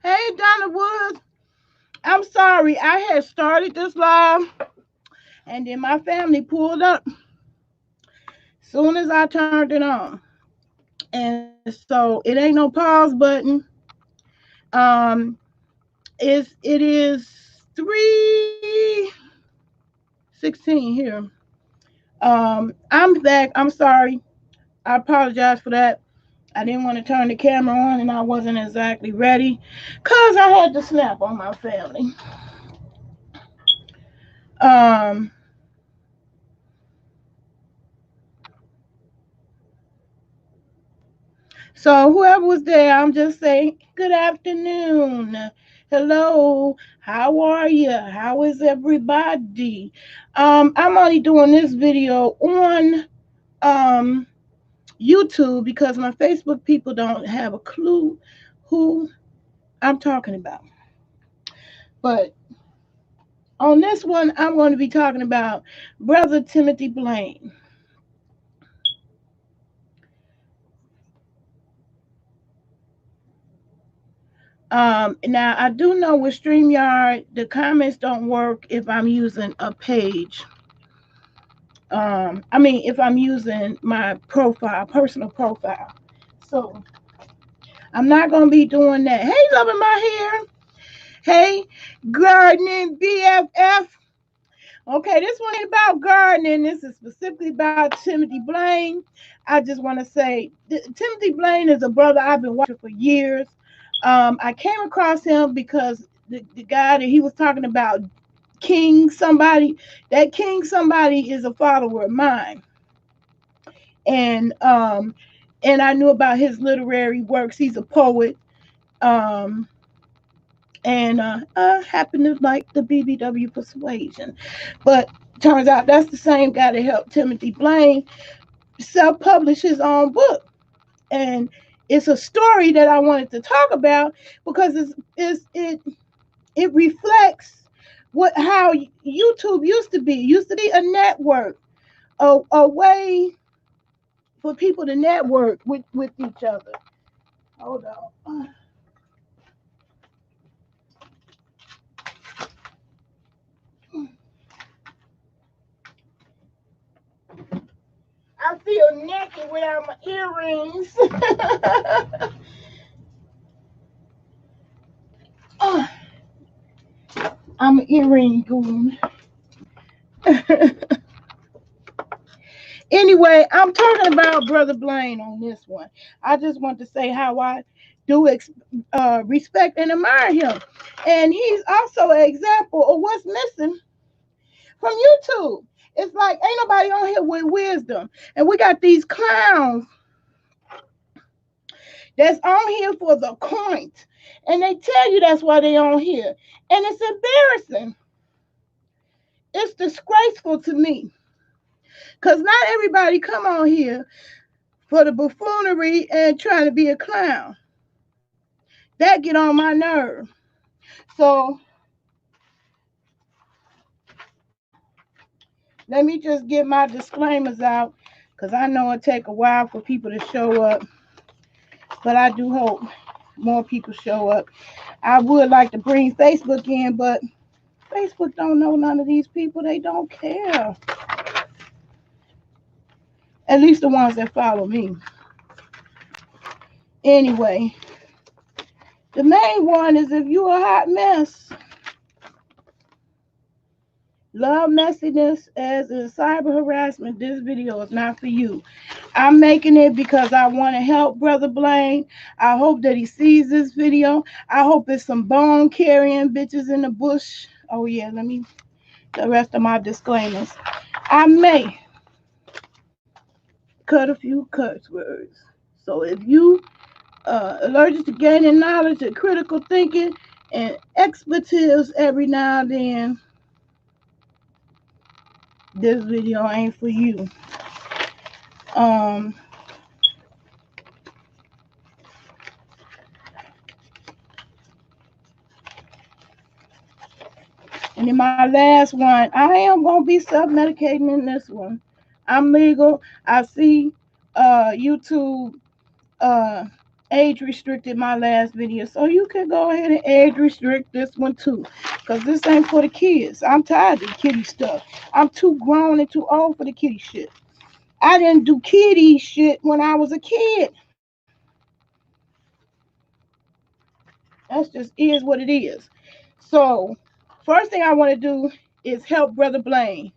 Hey, Donna Woods. I'm sorry. I had started this live and then my family pulled up soon as I turned it on. And so it ain't no pause button. Um, it is 3:16 here. I'm back. I'm sorry. I apologize for that. I didn't want to turn the camera on and I wasn't exactly ready because I had to snap on my family. Um, so whoever was there, I'm just saying good afternoon. Hello, how are you? How is everybody? I'm only doing this video on um YouTube because my Facebook people don't have a clue who I'm talking about. But on this one, I'm going to be talking about Brother Timothy Blaine. Now I do know with StreamYard the comments don't work if I'm using a page. I mean if I'm using my profile, personal profile. So I'm not gonna be doing that. Hey, loving my hair. Hey, gardening BFF. Okay, this one ain't about gardening. This is specifically about Timothy Blaine. I just want to say Timothy Blaine is a brother I've been watching for years. I came across him because the guy that he was talking about, King somebody, that King somebody is a follower of mine. And and I knew about his literary works. He's a poet. Um, and I happen to like the BBW persuasion. But turns out that's the same guy that helped Timothy Blaine self-publish his own book. And it's a story that I wanted to talk about because it reflects what how YouTube used to be. It used to be a network, a way for people to network with each other. Hold on. I feel naked without my earrings. uh, I'm an earring goon. Anyway, I'm talking about Brother Blaine on this one. I just want to say how I do respect and admire him. And he's also an example of what's missing from YouTube. It's like ain't nobody on here with wisdom. And we got these clowns that's on here for the coins. And they tell you that's why they on here. And it's embarrassing. It's disgraceful to me. Because not everybody come on here for the buffoonery and trying to be a clown. That get on my nerve. So let me just get my disclaimers out because I know it take a while for people to show up, but I do hope more people show up. I would like to bring Facebook in, but Facebook don't know none of these people. They don't care. At least the ones that follow me. Anyway, the main one is if you a hot mess, love messiness as in cyber harassment, this video is not for you. I'm making it because I want to help Brother Blaine. I hope that he sees this video. I hope it's some bone carrying bitches in the bush. Oh yeah, let me the rest of my disclaimers. I may cut a few curse words. So if you allergic to gaining knowledge and critical thinking and expletives every now and then, this video ain't for you. Um, and in my last one, I am gonna be self-medicating in this one. I'm legal. I see YouTube uh age restricted my last video, so you can go ahead and age restrict this one too, because this ain't for the kids. I'm tired of the kiddie stuff. I'm too grown and too old for the kiddie shit. I didn't do kiddie shit when I was a kid. That's just is what it is. So first thing I want to do is help Brother Blaine.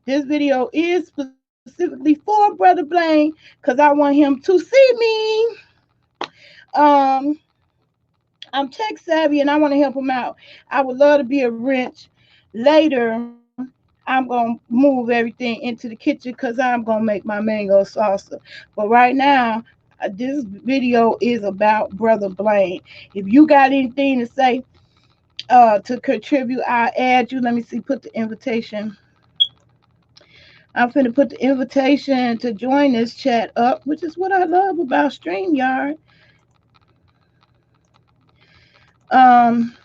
This video is specifically for Brother Blaine because I want him to see me. Um, I'm tech savvy and I want to help him out. I would love to be a wrench. Later, I'm going to move everything into the kitchen because I'm going to make my mango salsa. But right now, this video is about Brother Blaine. If you got anything to say to contribute, I'll add you. Let me see, put the invitation. I'm finna put the invitation to join this chat up, which is what I love about StreamYard. Um,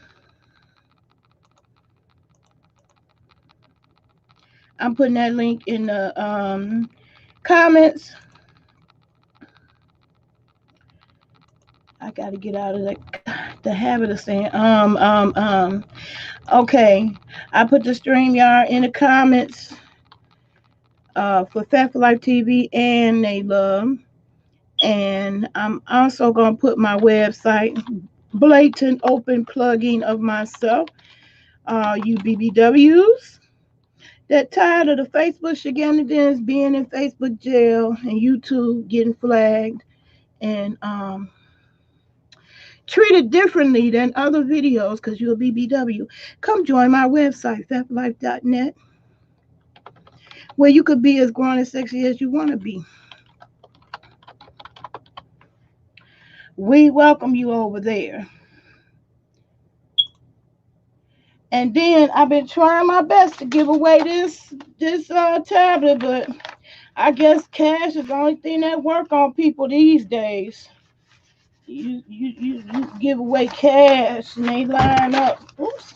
I'm putting that link in the comments. I gotta get out of the habit of saying okay. I put the StreamYard in the comments for Fat for Life TV and They Love. And I'm also gonna put my website, blatant open plugging of myself. You BBWs that tired of the Facebook shenanigans, being in Facebook jail and YouTube getting flagged and treated differently than other videos because you're a BBW, come join my website, fatlife.net, where you could be as grown and sexy as you want to be. We welcome you over there. And then I've been trying my best to give away this tablet, but I guess cash is the only thing that work on people these days. You give away cash and they line up. Oops.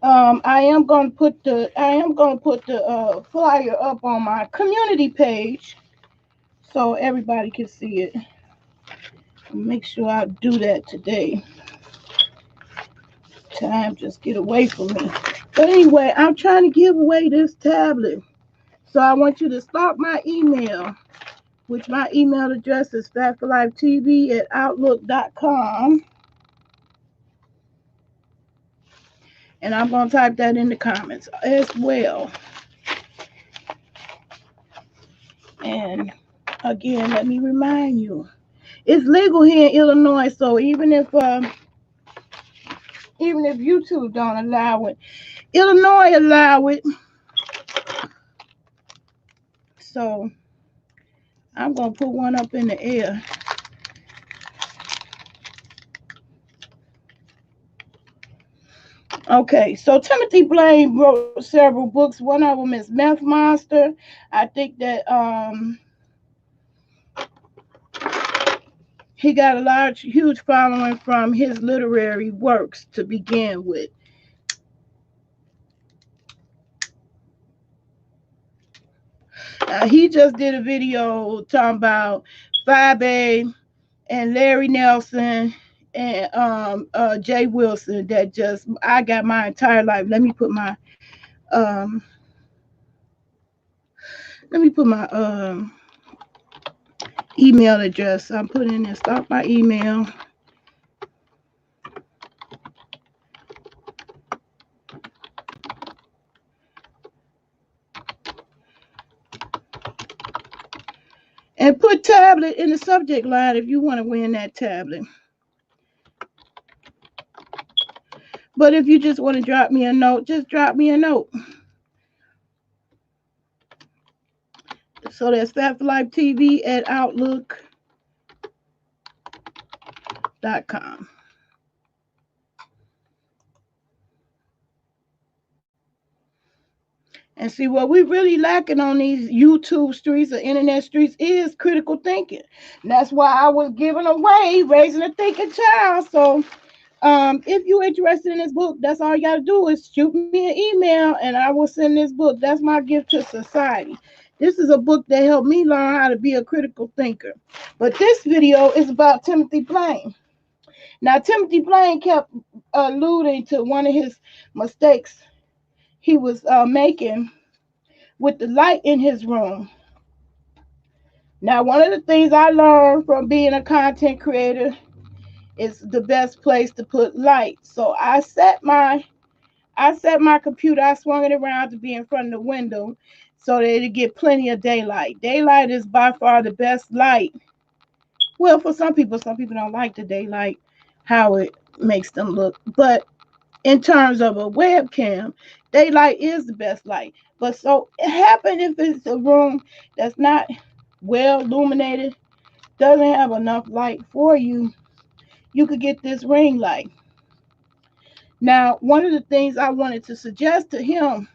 I am gonna put the flyer up on my community page so everybody can see it. Make sure I do that today. Time just get away from me. But anyway, I'm trying to give away this tablet. So I want you to stop my email, which my email address is fatforlifetv@outlook.com. And I'm going to type that in the comments as well. And again, let me remind you, it's legal here in Illinois. So even if YouTube don't allow it, Illinois allow it. So I'm going to put one up in the air. Okay, so Timothy Blaine wrote several books. One of them is Meth Monster. I think that he got a huge following from his literary works to begin with. He just did a video talking about FYEBABE and Larry Nelson and Jay Wilson. That just I got my entire life. Let me put my email address. I'm putting in there. Stop my email. And put tablet in the subject line if you want to win that tablet. But if you just want to drop me a note, just drop me a note. So that's fatforlifetv@outlook.com. And see, what we really lacking on these YouTube streets or internet streets is critical thinking. And that's why I was giving away Raising a Thinking Child. So If you're interested in this book, that's all you got to do is shoot me an email and I will send this book. That's my gift to society. This is a book that helped me learn how to be a critical thinker. But this video is about Timothy Blaine. Now, Timothy Blaine kept alluding to one of his mistakes he was making with the light in his room. Now, one of the things I learned from being a content creator is the best place to put light. So I set my computer, I swung it around to be in front of the window so that it'd get plenty of daylight. Daylight is by far the best light. Well, for some people don't like the daylight, how it makes them look. But in terms of a webcam, daylight is the best light. But so it happens if it's a room that's not well illuminated, doesn't have enough light for you, you could get this ring light. Now, one of the things I wanted to suggest to him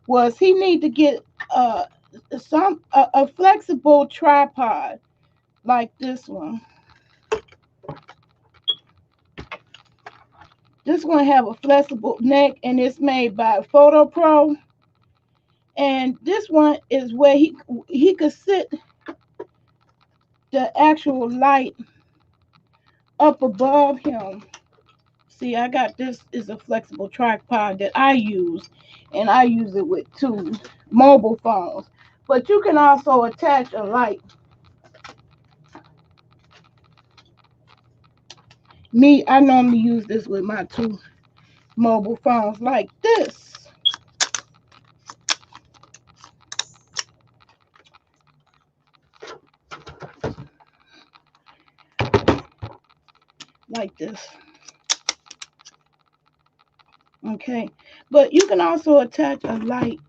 was he need to get a flexible tripod like this one. This one have a flexible neck and it's made by Photo Pro. And this one is where he could sit the actual light up above him. See, I got this is a flexible tripod that I use, and I use it with two mobile phones. But you can also attach a light. Me, I normally use this with my two mobile phones like this. Like this. Okay. But you can also attach a light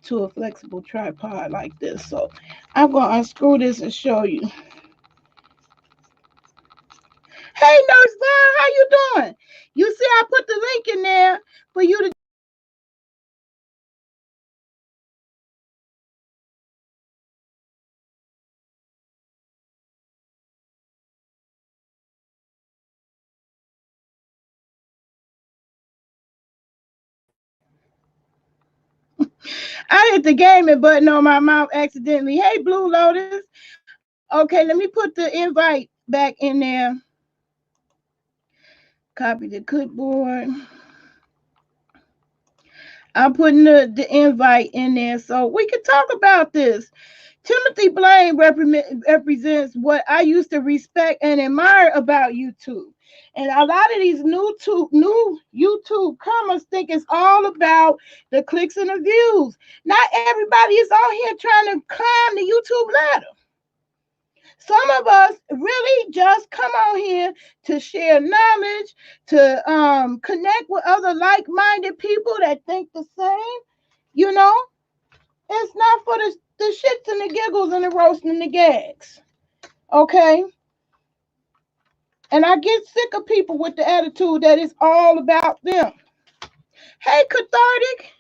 to a flexible tripod like this. So I'm going to unscrew this and show you. Hey, Nurse Vaughn, how you doing? You see I put the link in there for you to. I hit the gaming button on my mouth accidentally. Hey, Blue Lotus. Okay, let me put the invite back in there. Copy the clipboard. I'm putting the invite in there so we can talk about this. Timothy Blaine represents what I used to respect and admire about YouTube. And a lot of these new YouTube comers think it's all about the clicks and the views. Not everybody is on here trying to climb the YouTube ladder. Some of us really just come on here to share knowledge, to connect with other like-minded people that think the same. You know, it's not for the shits and the giggles and the roasting and the gags. Okay? And I get sick of people with the attitude that it's all about them. Hey, Cathartic,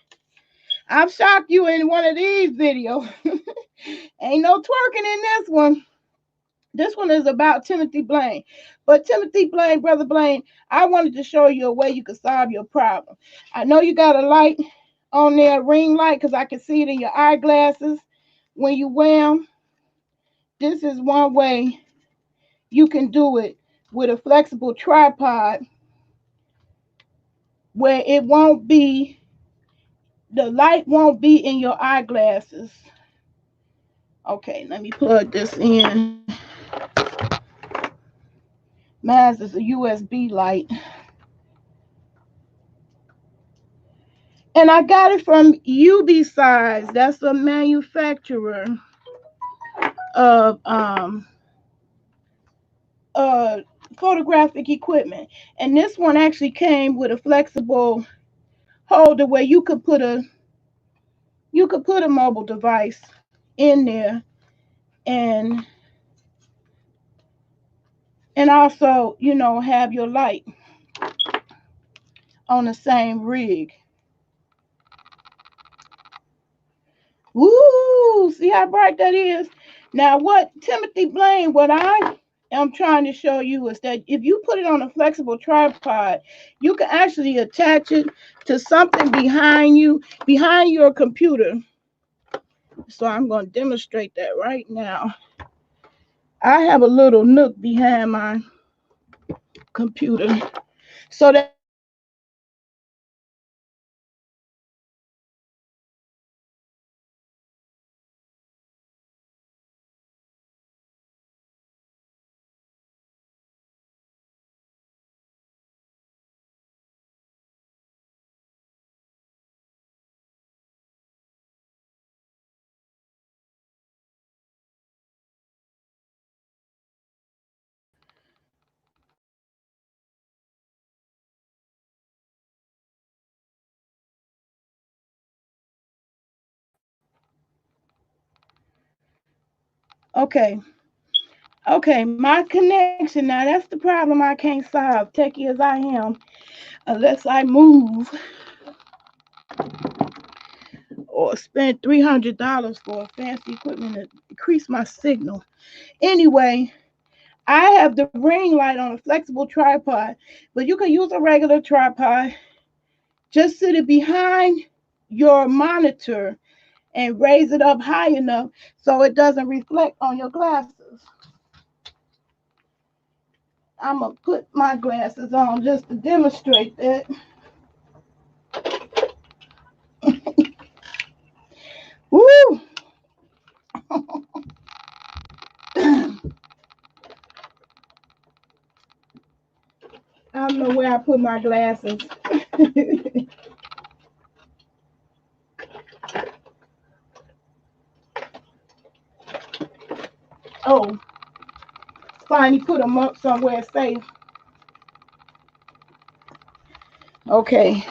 I've shocked you in one of these videos. Ain't no twerking in this one. This one is about Timothy Blaine. But Timothy Blaine, Brother Blaine, I wanted to show you a way you can solve your problem. I know you got a light on there, ring light, because I can see it in your eyeglasses when you wear them. This is one way you can do it with a flexible tripod where it won't be, the light won't be in your eyeglasses. Okay, let me plug this in. Mine is a USB light. And I got it from UB That's a manufacturer of uh photographic equipment. And this one actually came with a flexible holder where you could put a mobile device in there and also, have your light on the same rig. Woo! See how bright that is? Now, what Timothy Blaine, what I I'm trying to show you is that if you put it on a flexible tripod, you can actually attach it to something behind you, behind your computer. So I'm going to demonstrate that right now. I have a little nook behind my computer so that way I can attach it to something behind my computer. Okay. Okay, my connection now, that's the problem I can't solve, techie as I am, unless I move or spend $300 for fancy equipment to increase my signal. Anyway, I have the ring light on a flexible tripod, but you can use a regular tripod. Just sit it behind your monitor and raise it up high enough so it doesn't reflect on your glasses. I'm going to put my glasses on just to demonstrate that. Woo! I don't know where I put my glasses. Oh, finally put them up somewhere safe. Okay.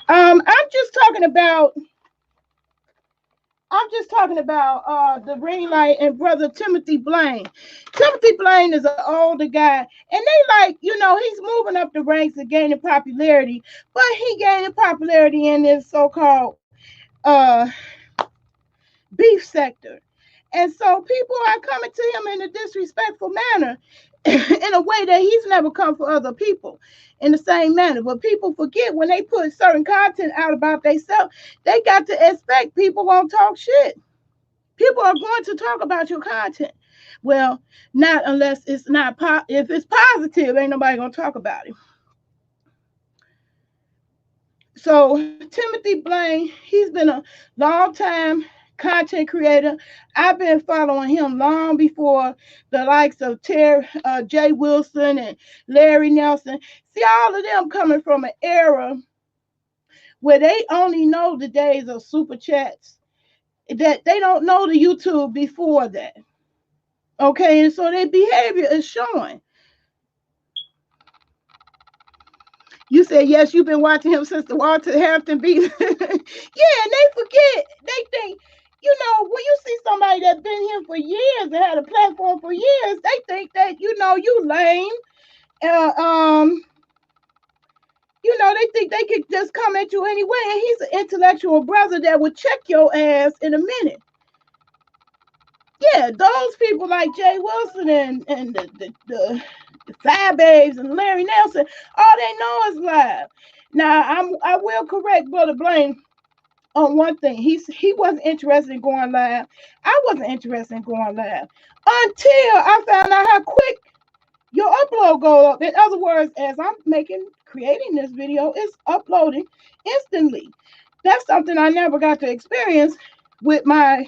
I'm just talking about the ring light and brother Timothy Blaine. Timothy Blaine is an older guy, and they like, he's moving up the ranks and gaining popularity, but he gaining popularity in this so-called uh beef sector. And so people are coming to him in a disrespectful manner in a way that he's never come for other people in the same manner. But people forget when they put certain content out about themselves, they got to expect people won't talk shit. People are going to talk about your content. Well, not unless it's not if it's positive, ain't nobody gonna talk about it. So Timothy Blaine, he's been a long time content creator. I've been following him long before the likes of Jay Wilson and Larry Nelson. See, all of them coming from an era where they only know the days of super chats, that they don't know the YouTube before that. Okay, and so their behavior is showing. You said yes, you've been watching him since the Walter Hampton beat. Yeah, and they forget. They think, when you see somebody that's been here for years and had a platform for years, they think that you lame. Uh, um, they think they could just come at you anyway. And he's an intellectual brother that would check your ass in a minute. Yeah, those people like Jay Wilson and the FYEBABEs and Larry Nelson, all they know is live. Now I will correct Brother Blaine on one thing. He wasn't interested in going live. I wasn't interested in going live until I found out how quick your upload go up. In other words, as I'm creating this video, it's uploading instantly. That's something I never got to experience with my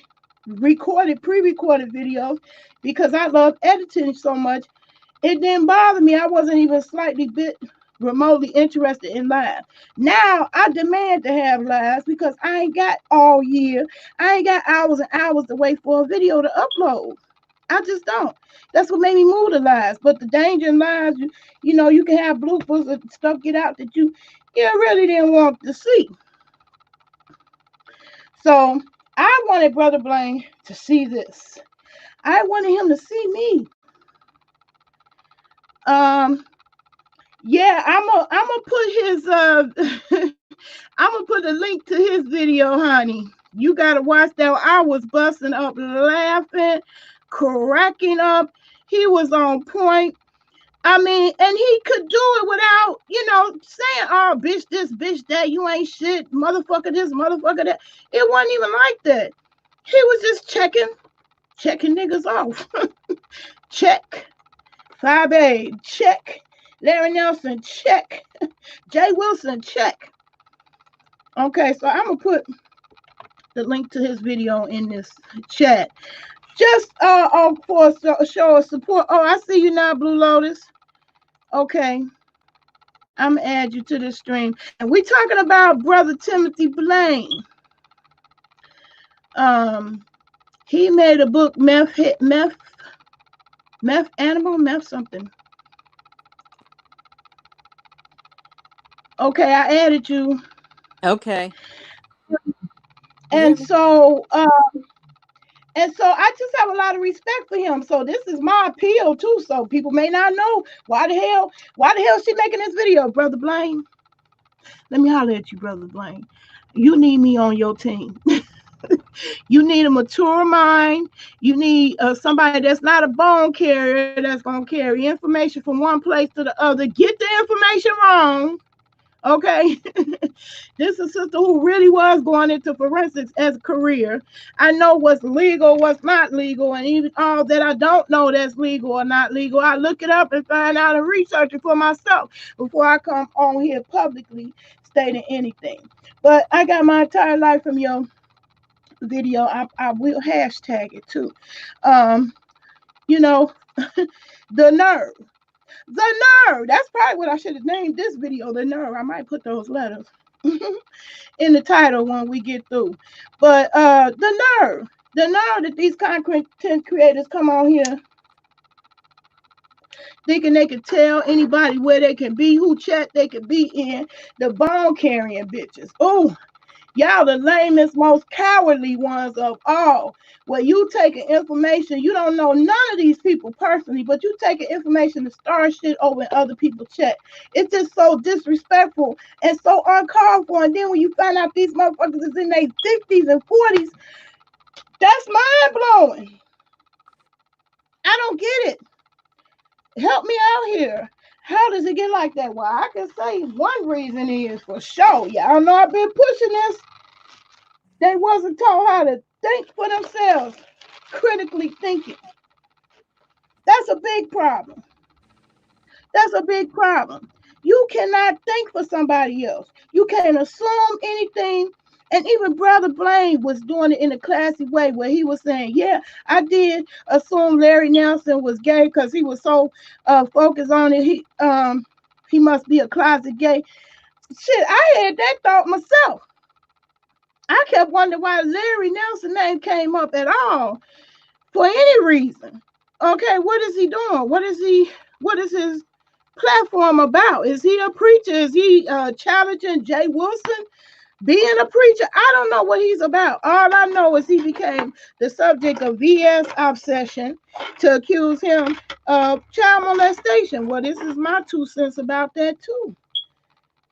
pre-recorded videos, because I love editing so much. It didn't bother me. I wasn't even slightly bit remotely interested in live. Now I demand to have lives because I ain't got all year. I ain't got hours and hours to wait for a video to upload. I just don't. That's what made me move to lives. But the danger in lives, you can have bloopers and stuff get out that you really didn't want to see. So I wanted Brother Blaine to see this. I wanted him to see me. Yeah, I'm gonna put his I'm gonna put a link to his video, honey. You gotta watch that. I was busting up laughing, cracking up. He was on point. I mean, and he could do it without, saying, oh, bitch this, bitch that, you ain't shit, motherfucker this, motherfucker that. It wasn't even like that. He was just checking niggas off. Check. FYEBABE, check. Larry Nelson, check. Jay Wilson, check. Okay, so I'm gonna put the link to his video in this chat. Just for a show of support. Oh, I see you now, Blue Lotus. Okay. I'm gonna add you to this stream. And we're talking about Brother Timothy Blaine. He made a book, meth animal, meth something. Okay, I added you. Okay. And so I just have a lot of respect for him. So this is my appeal too. So people may not know why the hell she making this video, Brother Blaine. Let me holler at you, Brother Blaine. You need me on your team. You need a mature mind. You need somebody that's not a bone carrier, that's going to carry information from one place to the other. Get the information wrong. Okay. This is a sister who really was going into forensics as a career. I know what's legal, what's not legal, and even all that I don't know that's legal or not legal, I look it up and find out and research it for myself before I come on here publicly stating anything. But I got my entire life from your video. I will hashtag it too. The nerve. The nerve. That's probably what I should have named this video. The nerve. I might put those letters in the title when we get through. But the nerve. The nerve that these content creators come on here thinking they can tell anybody where they can be, who chat they can be in. The bone carrying bitches. Oh, y'all the lamest, most cowardly ones of all. Where you taking information, you don't know none of these people personally, but you taking information to start shit over in other people's chat. It's just so disrespectful and so uncalled for. And then when you find out these motherfuckers is in their 50s and 40s, that's mind blowing. I don't get it. Help me out here. How does it get like that? Well, I can say one reason is for sure. Y'all know I've been pushing this. They wasn't taught how to think for themselves, critically thinking. That's a big problem. That's a big problem. You cannot think for somebody else. You can't assume anything. And even Brother Blaine was doing it in a classy way where he was saying, yeah, I did assume Larry Nelson was gay because he was so focused on it. He must be a closet gay. Shit, I had that thought myself. I kept wondering why Larry Nelson name came up at all for any reason. Okay, what is he doing? What is his platform about? Is he a preacher? Is he challenging Jay Wilson being a preacher? I don't know what he's about. All I know is he became the subject of VS obsession to accuse him of child molestation. Well, this is my 2 cents about that too.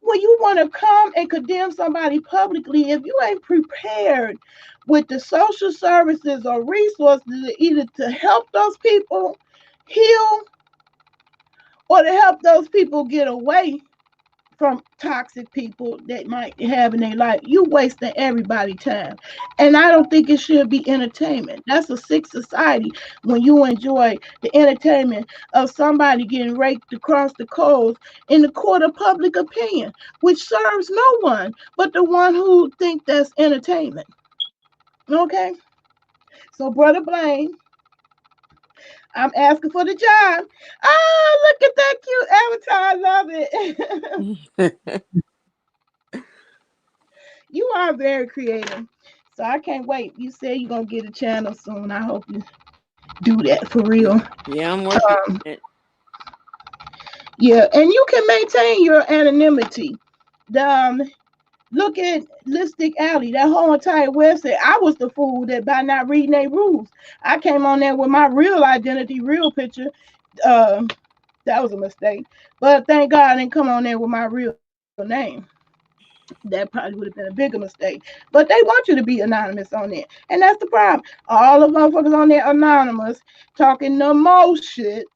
When you want to come and condemn somebody publicly, if you ain't prepared with the social services or resources either to help those people heal or to help those people get away from toxic people that might have in their life, you wasting everybody's time. And I don't think it should be entertainment. That's a sick society when you enjoy the entertainment of somebody getting raked across the coals in the court of public opinion, which serves no one but the one who think that's entertainment. Okay? So, Brother Blaine, I'm asking for the job. Oh, look at that cute avatar. I love it. You are very creative. So I can't wait. You said you're going to get a channel soon. I hope you do that for real. Yeah, I'm working on it. Yeah, and you can maintain your anonymity. Look at Listic Alley, that whole entire website. I was the fool that by not reading their rules. I came on there with my real identity, real picture. That was a mistake. But thank God I didn't come on there with my real name. That probably would have been a bigger mistake. But they want you to be anonymous on there. And that's the problem. All the motherfuckers on there anonymous, talking the most shit,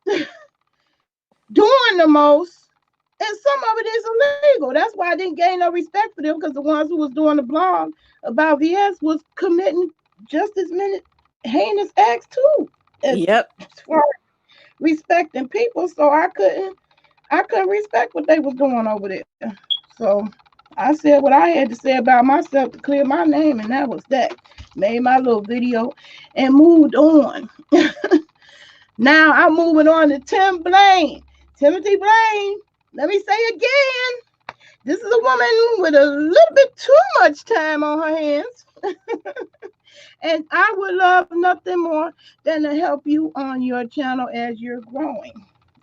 doing the most. And some of it is illegal. That's why I didn't gain no respect for them, because the ones who was doing the blog about VS was committing just as many heinous acts too, Yep. as far as respecting people. So I couldn't respect what they was doing over there. So I said what I had to say about myself to clear my name, and that was that. Made my little video and moved on. Now I'm moving on to Timothy Blaine. Let me say again, this is a woman with a little bit too much time on her hands. And I would love nothing more than to help you on your channel as you're growing.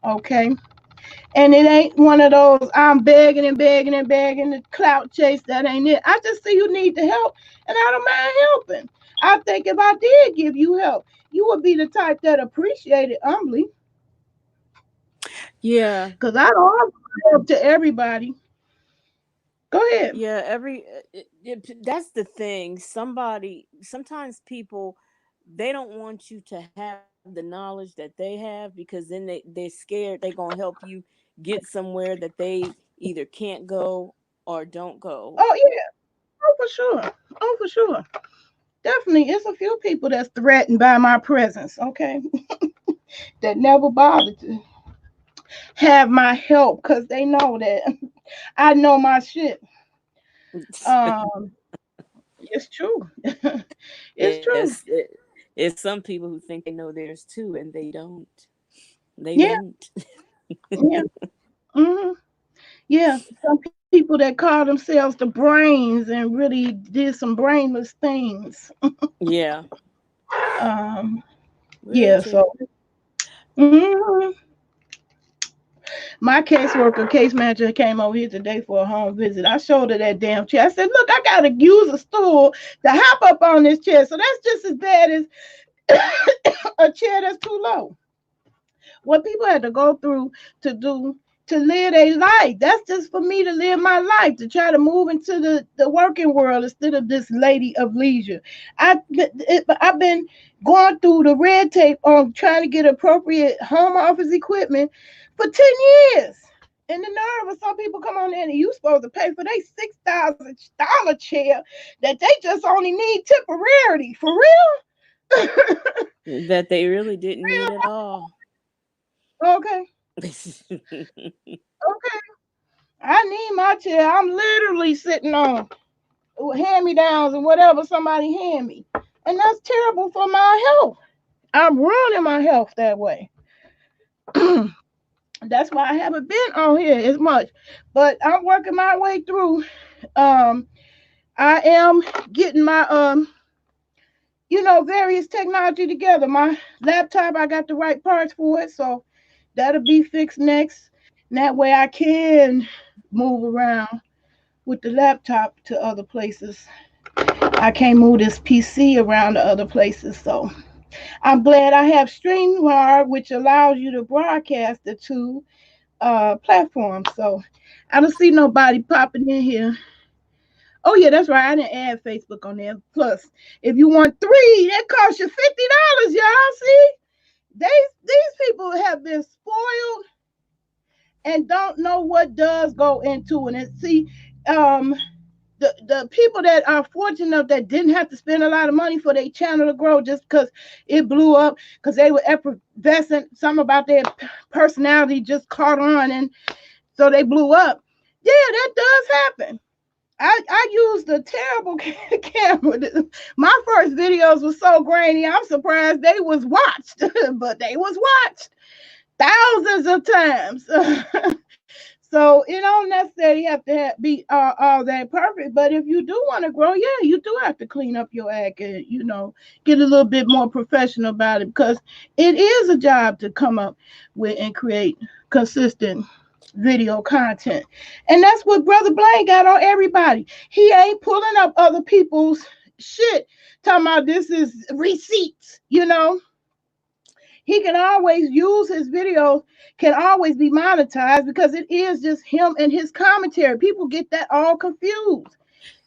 Okay? And it ain't one of those I'm begging and begging and begging the clout chase. That ain't it. I just see you need the help, and I don't mind helping. I think if I did give you help, you would be the type that appreciate it humbly. Yeah. Because I don't offer help to everybody. Go ahead. Yeah, that's the thing. Sometimes people, they don't want you to have the knowledge that they have, because then they're scared they're gonna help you get somewhere that they either can't go or don't go. Oh yeah. Oh for sure. Oh for sure. Definitely, it's a few people that's threatened by my presence. Okay, that never bothered to have my help because they know that I know my shit. Um, it's true. It's true. Yes, it's some people who think they know theirs too, and they don't. They Yeah, don't. yeah, hmm yeah. Some people that call themselves the brains and really did some brainless things. Yeah, Um, real yeah. So, tea. mhm. My caseworker, case manager came over here today for a home visit. I showed her that damn chair. I said, "Look, I gotta use a stool to hop up on this chair. So that's just as bad as a chair that's too low. What people had to go through to do to live a life. That's just for me to live my life, to try to move into the working world instead of this lady of leisure. I've been going through the red tape on trying to get appropriate home office equipment for 10 years. And the nerve of some people come on in and you supposed to pay for their $6,000 chair that they just only need temporarily. For real? That they really didn't need at all. Okay. Okay. I need my chair. I'm literally sitting on hand me downs and whatever somebody hand me. And that's terrible for my health. I'm ruining my health that way. That's why I haven't been on here as much. But I'm working my way through. Um, I am getting my various technology together. My laptop, I got the right parts for it, so that'll be fixed next. And that way I can move around with the laptop to other places. I can't move this PC around to other places. So I'm glad I have StreamYard, which allows you to broadcast the two platforms. So I don't see nobody popping in here. Oh yeah, that's right. I didn't add Facebook on there. Plus, if you want three, that costs you $50, y'all. See, these people have been spoiled and don't know what does go into it. And see, um, the people that are fortunate enough that didn't have to spend a lot of money for their channel to grow just because it blew up because they were effervescent, something about their personality just caught on, and so they blew up. Yeah, that does happen. I used a terrible camera. My first videos were so grainy. I'm surprised they was watched, but they was watched thousands of times. So it don't necessarily have to be all that perfect, but if you do want to grow, yeah, you do have to clean up your act and get a little bit more professional about it, because it is a job to come up with and create consistent video content. And that's what Brother Blaine got on everybody. He ain't pulling up other people's shit talking about this is receipts. He can always use his videos, can always be monetized because it is just him and his commentary. People get that all confused.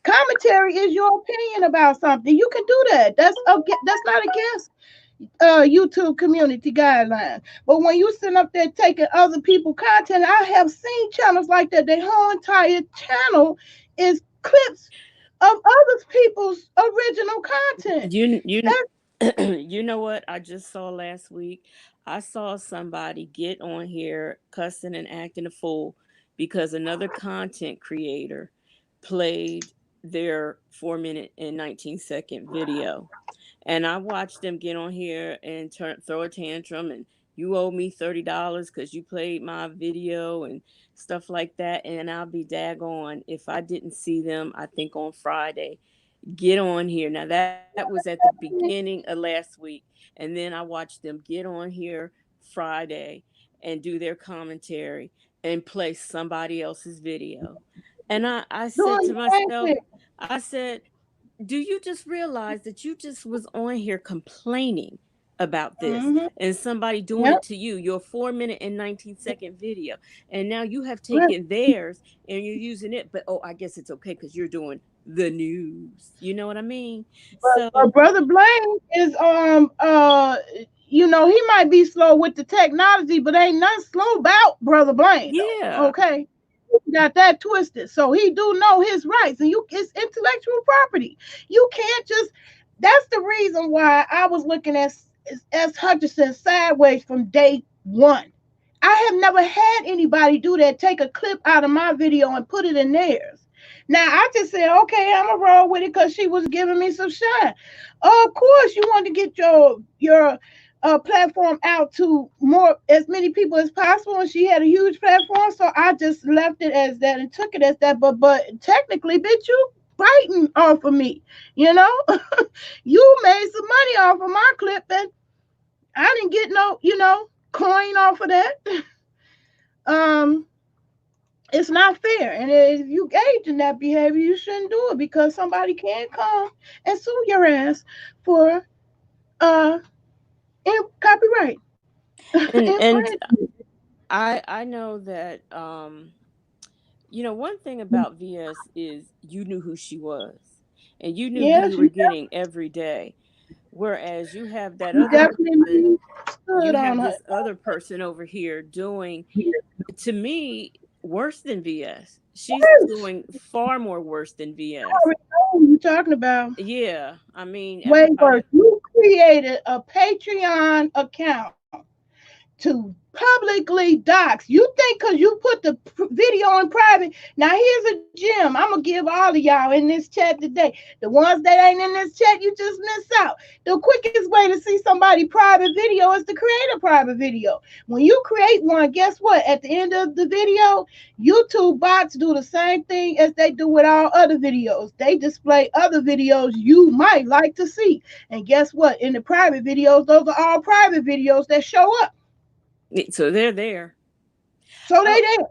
Commentary is your opinion about something. You can do that. That's not against YouTube community guidelines. But when you sit up there taking other people's content, I have seen channels like that. Their whole entire channel is clips of other people's original content. You That you know what I just saw last week? I saw somebody get on here cussing and acting a fool because another content creator played their 4 minute and 19-second video. And I watched them get on here and throw a tantrum and you owe me $30 because you played my video and stuff like that. And I'll be daggone if I didn't see them, I think on Friday, get on here. Now that was at the beginning of last week. And then I watched them get on here Friday and do their commentary and play somebody else's video. And I said doing to the same myself, thing. I said, do you just realize that you just was on here complaining about this Mm-hmm. and somebody doing Yep. it to you, your 4 minute and 19-second video, and now you have Right. taken theirs and you're using it, but oh, I guess it's okay because you're doing the news, you know what I mean? So Brother Blaine is he might be slow with the technology, but ain't nothing slow about Brother Blaine though. yeah. Okay. Got that twisted. So he do know his rights, and it's intellectual property. You can't just. That's the reason why I was looking at S. Hutchinson sideways from day one. I have never had anybody do that. Take a clip out of my video and put it in theirs. Now I just said, okay, I'm gonna roll with it because she was giving me some shine. Of course, you want to get your platform out to more as many people as possible, and she had a huge platform, so I just left it as that and took it as that. But technically, bitch, you biting off of me, you know. You made some money off of my clip, and I didn't get no, coin off of that. um it's not fair, and if you gauge in that behavior, you shouldn't do it because somebody can come and sue your ass for uh copyright and infringement. I know that one thing about VS is you knew who she was and you knew who Yes, you were getting every day. Whereas you person, definitely stood you on have her. this other person over here doing, to me, worse than VS. She's Yes, doing far more worse than I VS. already know who you're talking about. Yeah, I mean Way everybody. worse. You created a Patreon account to publicly dox. You think because you put the video in private. Now here's a gem. I'm gonna give all of y'all in this chat today. The ones that ain't in this chat, you just miss out. The quickest way to see somebody private video is to create a private video. When you create one, guess what? At the end of the video, YouTube bots do the same thing as they do with all other videos. They display other videos you might like to see. And guess what? In the private videos, those are all private videos that show up. So they're there. So they Oh, there.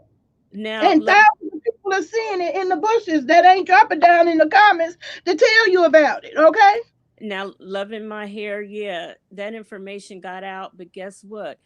now And thousands of people are seeing it in the bushes that ain't dropping down in the comments to tell you about it. Okay. loving my hair, yeah, that information got out, but guess what?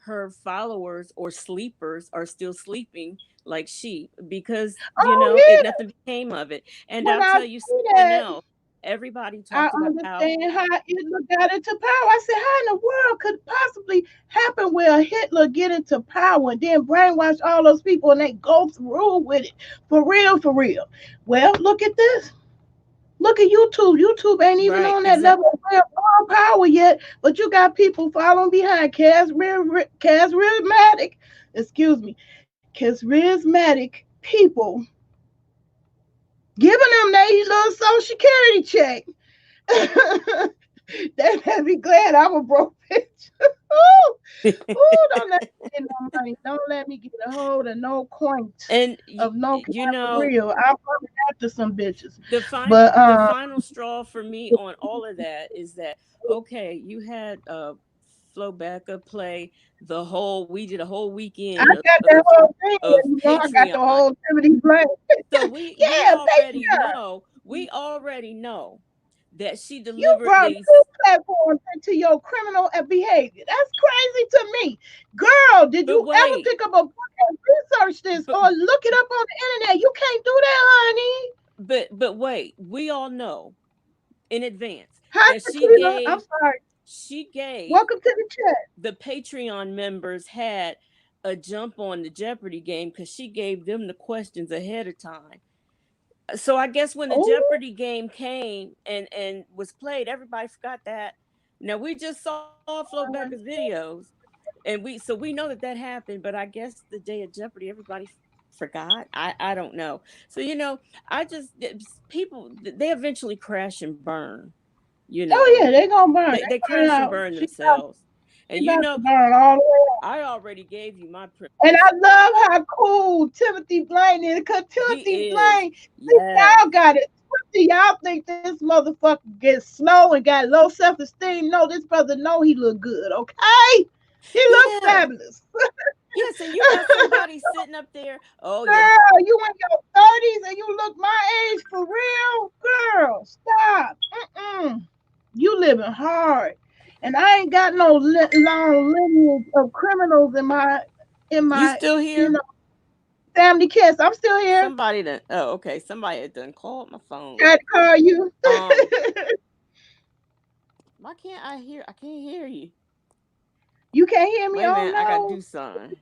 Her followers or sleepers are still sleeping like sheep because Oh it yeah. nothing came of it. And When I'll I tell you see something that, else. Everybody I talked about understand how Hitler got into power. I said, how in the world could possibly happen where Hitler get into power and then brainwash all those people and they go through with it for real, for real? Well, look at this. Look at YouTube. YouTube ain't even right, on that exactly. level of power yet, but you got people following behind charismatic, excuse me, charismatic people giving them their little social security check. They better be glad I'm a broke bitch. Ooh, ooh, don't let me get no money. Don't let me get a hold of no coins And of no you for know real. I'm coming after some bitches. the But the final straw for me on all of that is that, okay, you had Flo Becca play the whole, we did a whole I weekend got that whole thing, of I got the Patreon. whole Timothy Blaine. So we Yeah, already Patreon. know, we already know that she You brought deliberately. two platforms into your criminal behavior. That's crazy to me. Girl, did But you ever wait, pick up a book and research this but or look it up on the internet? You can't do that, honey. but wait, we all know in advance Hi, that Tequila. I'm sorry. she gave Welcome to the chat. the Patreon members had a jump on the Jeopardy game because she gave them the questions ahead of time. So I guess when the Oh, Jeopardy game came and was played, everybody forgot that. Now we just saw Flowbacker's videos, and we know that that happened. But I guess the day of Jeopardy, everybody forgot. I don't know. So I just people they eventually crash and burn. You oh know, yeah, they gonna burn. they They burn crash and out. burn themselves. And She about to burn all the way out. I already gave you my And permission. I love how cool Timothy Blaine is. Cause He Timothy is. Blaine, see, Yes. y'all got it. Y'all think this motherfucker gets slow and got low self-esteem. No, this brother know he look good, okay? He look Yeah. fabulous. Yes, and you got somebody sitting up there. Oh yeah. Girl, you in your 30s and you look my age for real? Girl, stop. Mm-mm. You living hard. And I ain't got no long lineage of criminals in You my, still you here? know, family kiss. I'm still here. Somebody done. Oh, okay. Somebody had done called my phone. Tried to call you. Um, why can't I hear? I can't hear you. You can't hear me? Wait a Oh minute. I gotta no. do something.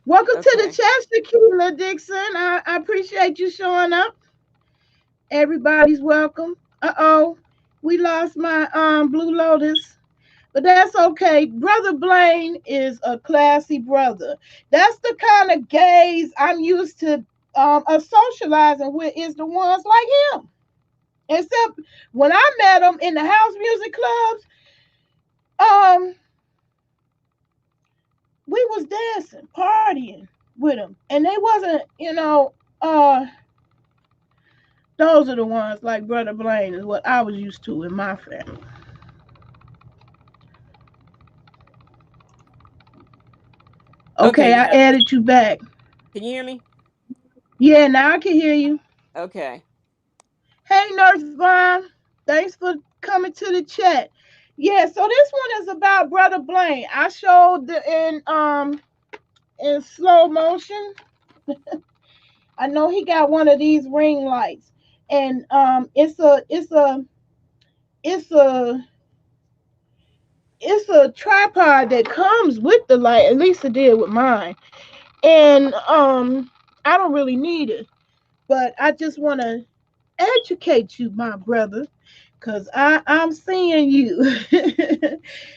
Welcome to the Okay. chat, Tequila Dixon. I appreciate you showing up. Everybody's welcome. Uh-oh. We lost my Blue Lotus. But that's okay. Brother Blaine is a classy brother. That's the kind of gays I'm used to socializing with is the ones like him. Except when I met him in the house music clubs, um, we was dancing, partying with him. And they wasn't, those are the ones like Brother Blaine is what I was used to in my family. Okay. Okay, You I have to. added you back. Can you hear me? Yeah, now I can hear you. Okay. Hey, Nurse Vaughn. Thanks for coming to the chat. Yeah, so this one is about Brother Blaine. I showed in slow motion. I know he got one of these ring lights, and it's a it's a tripod that comes with the light. At least it did with mine, and I don't really need it, but I just want to educate you, my brother. Cause I'm seeing you.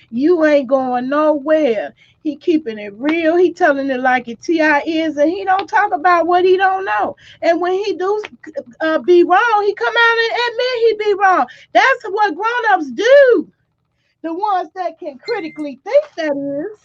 You ain't going nowhere. He keeping it real. He telling it like it Ti is, and he don't talk about what he don't know. And when he do be wrong, he come out and admit he be wrong. That's what grown ups do. The ones that can critically think, that is.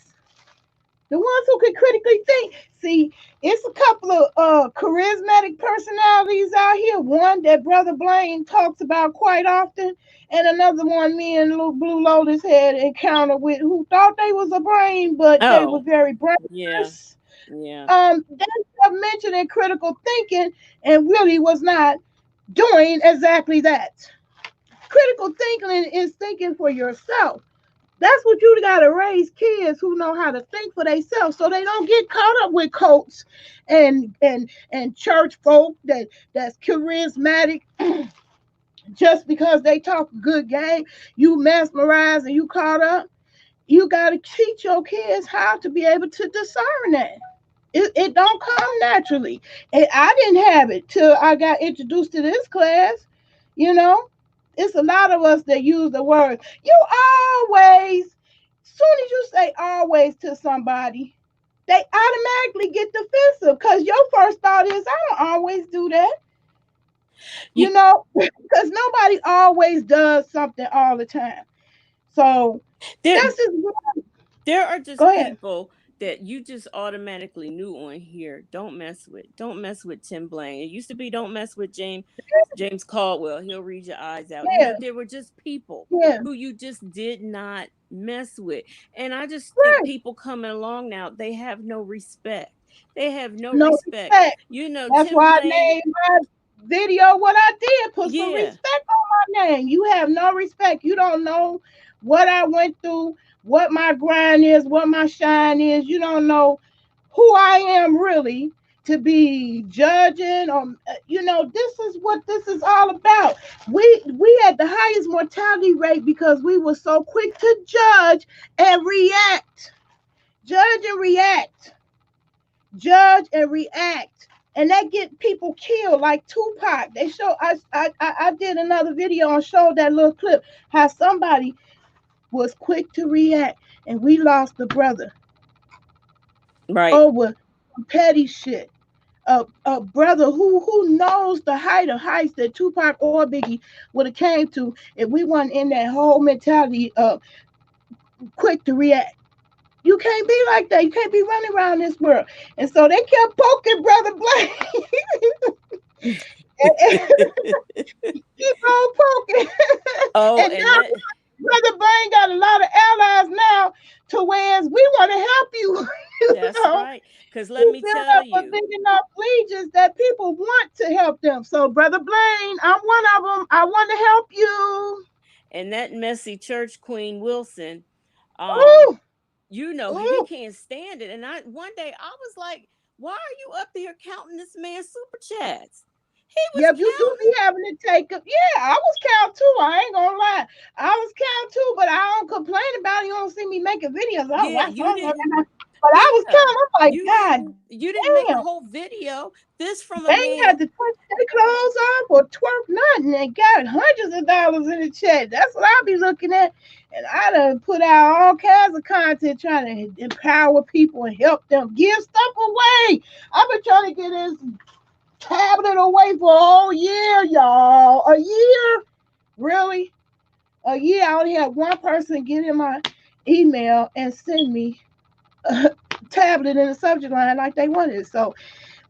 The ones who can critically think. See, it's a couple of charismatic personalities out here. One that Brother Blaine talks about quite often, and another one me and Little Blue Lotus had encounter with, who thought they was a brain, but they were Oh. very Yeah. brainless. Yeah. They have mentioned in critical thinking, and really was not doing exactly that. Critical thinking is thinking for yourself. That's what you got to raise kids who know how to think for themselves, so they don't get caught up with cults and church folk that's charismatic just because they talk a good game. You mesmerize and you caught up. You got to teach your kids how to be able to discern that. It don't come naturally. And I didn't have it till I got introduced to this class. You know, it's a lot of us that use the word you always. Soon as you say always to somebody, they automatically get defensive because your first thought is, I don't always do that. You Because nobody always does something all the time. So there that's just, there are go just ahead. people that you just automatically knew on here. Don't mess with. Don't mess with Tim Blaine. It used to be don't mess with James Caldwell. He'll read your eyes out. Yeah, There were just people yeah, who you just did not mess with. And I just think right. people coming along now, they have no respect. They have no No respect. respect. That's Tim why I Blaine, named mine. video what I did. Put some Yeah. respect on my name. You have no respect. You don't know what I went through, what my grind is, what my shine is. You don't know who I am really to be judging or this is what this is all about. We had the highest mortality rate because we were so quick to and react. Judge and react. Judge and react. And that get people killed like Tupac. They show I did another video and showed that little clip how somebody was quick to react and we lost a brother Right. over petty shit. A brother who knows the height of heights that Tupac or Biggie would have came to if we weren't in that whole mentality of quick to react. You can't be like that. You can't be running around this world. And so they kept poking Brother Blaine. Keep on poking. Oh, And and now that Brother Blaine got a lot of allies now to where we want to help you. you that's know, right. Because let he me built tell up a you, big enough legions that people want to help them. So, Brother Blaine, I'm one of them. I want to help you. and that messy church queen Wilson, um, Ooh, he ooh. can't stand it. And I one day I was like, why are you up there counting this man's super chats? He was Yep, you do be counting. having to take up. Yeah, I was count too. I ain't gonna lie. I was count too, but I don't complain about it. You don't see me making videos. I Yeah, watch you all of didn't. it. But I was Yeah, counting. I'm like, God you didn't make a damn. whole video. This from a They ain't had man. to touch their clothes off or twerk nothing. They got hundreds of dollars in the check. That's what I be looking at. And I done put out all kinds of content trying to empower people and help them give stuff away. I've been trying to get this tablet away for a whole year, y'all. A year? Really? A year. I only had one person get in my email and send me a tablet in the subject line like they wanted. So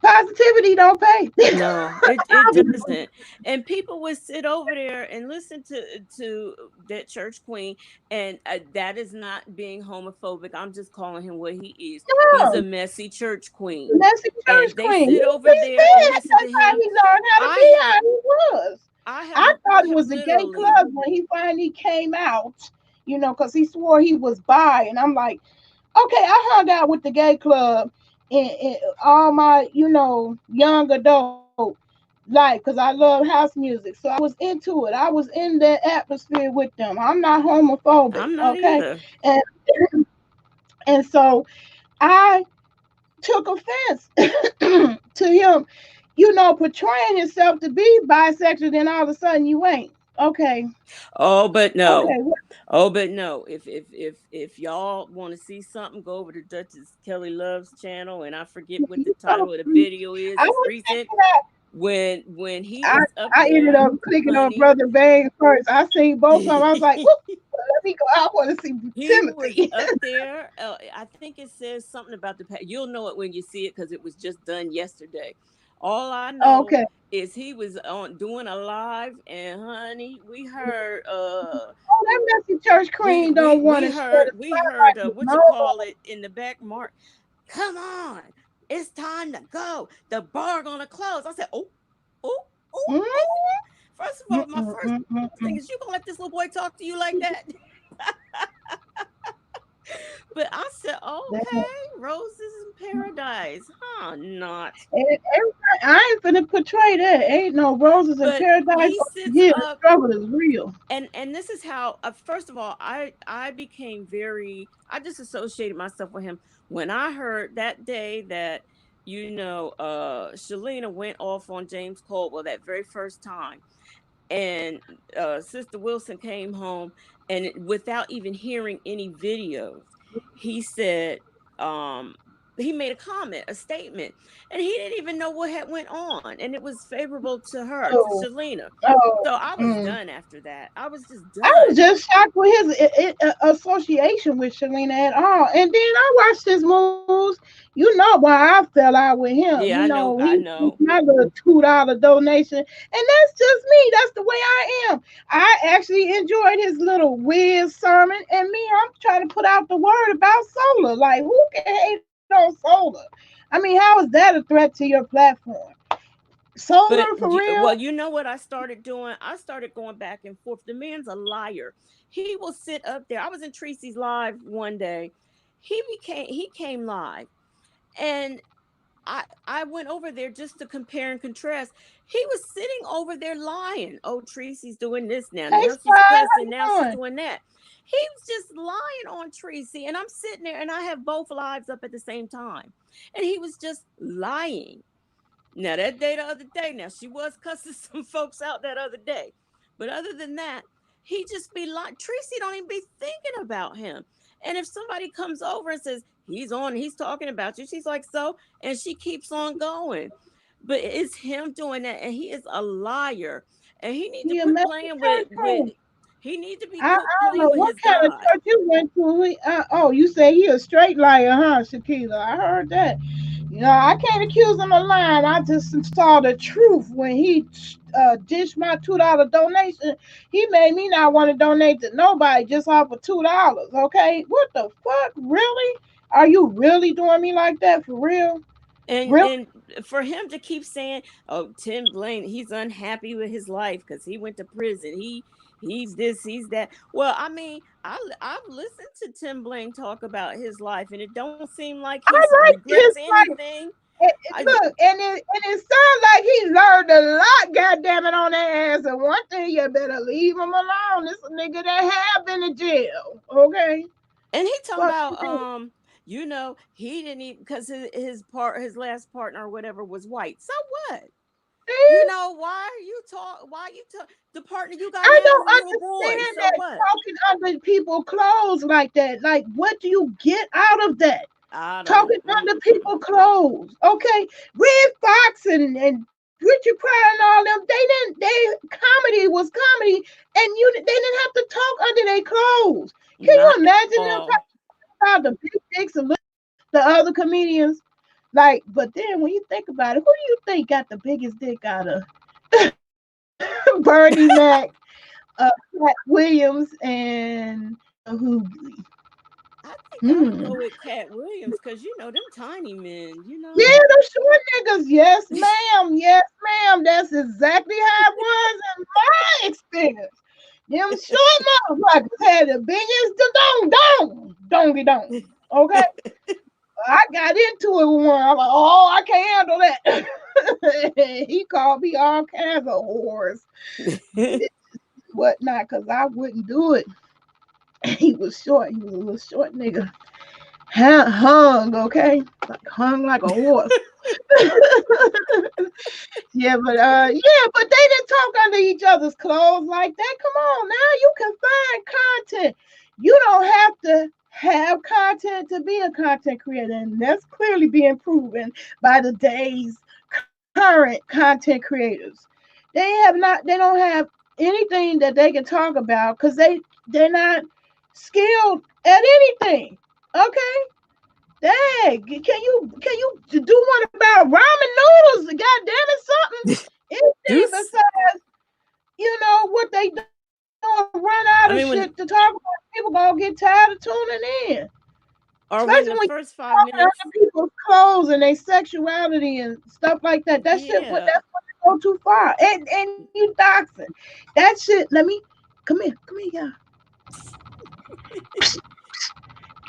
positivity don't pay. No, it doesn't. And people would sit over there and listen to that church queen, and that is not being homophobic. I'm just calling him what he is. He's a No, messy church queen, messy church and they queen. sit over He's there and bad. listen to That's how him. he learned how to I be have how he was. I I thought it have was a gay literally club when he finally came out, because he swore he was bi. And I'm like, okay, I hung out with the gay club and all my, young adult like, because I love house music. So I was into it. I was in that atmosphere with them. I'm not homophobic, I'm not okay? either. And and so I took offense to him, portraying himself to be bisexual, then all of a sudden you ain't. Okay. Oh, but no. Okay. Oh, but no. If y'all want to see something, go over to Duchess Kelly Love's channel, and I forget what the So title of the video is. I It's was recent. thinking that When he I, was up I ended there, up clicking on honey. Brother Bang first. I seen both of them. I was like, "Whoop, let me go. I want to see He was Timothy." up there. I think it says something about you'll know it when you see it because it was just done yesterday. All I know Okay. is he was on doing a live, and honey, we heard Oh, that messy church queen don't want to share the we heard spotlight with what you call nobody. it in the back, Mark. Come on, it's time to go. The bar gonna close. I said, oh, oh, oh, Mm, oh. First of all, my mm, first mm, mm, thing mm. is, you gonna let this little boy talk to you like that? But I said, That- okay, roses in paradise, huh? Not. I ain't finna portray that. Ain't no roses in But paradise he over sits here. The up, struggle is real. and this is how. First of all, I became very. I disassociated myself with him when I heard that day that Shalina went off on James Caldwell that very first time, and Sister Wilson came home, and without even hearing any videos, he said, um, he made a comment, a statement, and he didn't even know what had went on, and it was favorable to her, to Oh, Shalina. oh. So I was Mm. done after that. I was just I was done. just shocked with his association with Shalina at all. And then I watched his moves. You know why I fell out with him. Yeah, I know. He I was know. my little $2 donation. And that's just me. That's the way I am. I actually enjoyed his little whiz sermon. And me, I'm trying to put out the word about solar. Like, who can hate on solar? I mean, how is that a threat to your platform? Solar But for real? well, you know what I started doing? I started going back and forth. The man's a liar. He will sit up there. I was in Tracy's live one day. He came live, and I went over there just to compare and contrast. He was sitting over there lying. Oh, Tracy's doing this now. Hey, Now she's Spy, cussing. Now how she's you doing? doing that. He was just lying on Tracy, and I'm sitting there, and I have both lives up at the same time, and he was just lying. Now that day, the other day, now she was cussing some folks out that other day, but other than that, he just be like Tracy don't even be thinking about him. And if somebody comes over and says he's talking about you, she's like so, and she keeps on going. But it's him doing that, and he is a liar, and he need to He a quit messy playing with. person. He need to be I quit don't playing know with what his kind of God. church you went to. Oh, you say he a straight liar, huh, Shakila? I heard that. I can't accuse him of lying. I just saw the truth when he dished my $2 donation. He made me not want to donate to nobody just off of $2. Okay, what the fuck? Really? Are you really doing me like that for real? Really? And for him to keep saying, "Oh, Tim Blaine, he's unhappy with his life because he went to prison. He's this, he's that." Well, I mean, I've listened to Tim Blaine talk about his life, and it don't seem like I he's like regrets his life. anything. I Look, and it sounds like he learned a lot, goddamn it, on that ass. And one thing, you better leave him alone. This a nigga that have been in jail. Okay, and he talking fuck about you. he didn't even because his last partner or whatever was white. So what? See? Why are you talk? Why you talk? The partner you got I now is a don't little boy. understand So that what? talking under people's clothes like that. Like, what do you get out of that? I don't. Talking under people's clothes. Okay, Red Fox and Richard Pryor and all them, they comedy was comedy, and they didn't have to talk under their clothes. Can you Not at imagine them all. talking about the big dicks and the other comedians? Like, but then when you think about it, who do you think got the biggest dick out of Bernie Mac, Pat Williams, and Hoogley? I think I would Hmm. go with Cat Williams because them tiny men. Yeah, those short niggas. Yes, ma'am. Yes, ma'am. That's exactly how it was in my experience. Them short motherfuckers had the biggest dongy dong. Okay, I got into it with one. I'm like, oh, I can't handle that. He called me all kinds of whores, whatnot, because I wouldn't do it. He was short. He was a little short nigga. Hung, okay, like hung like a horse. But they didn't talk under each other's clothes like that. Come on now, you can find content. You don't have to have content to be a content creator, and that's clearly being proven by the day's current content creators. They don't have anything that they can talk about because they're not skilled at anything. Okay, dang, can you do one about ramen noodles? God damn it, something, anything Deuce. besides what they doing, run out of shit to I talk mean, about. when People gonna get tired of tuning in, or especially when when the you first talking 5 minutes, under people's clothes and their sexuality and stuff like that. That shit, but yeah. that's when they go too far. And you doxing that shit. Let me come here, y'all.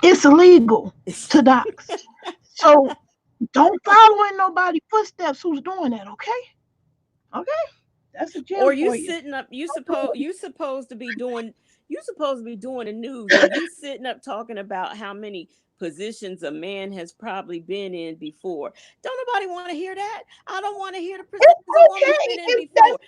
It's illegal to dox. So don't follow in nobody's footsteps who's doing that, okay? Okay? That's a gem Or you for you. sitting up, you supposed to be doing the news, and you sitting up talking about how many positions a man has probably been in before. Don't nobody want to hear that. I don't want to hear the It's positions a woman's been okay in if before.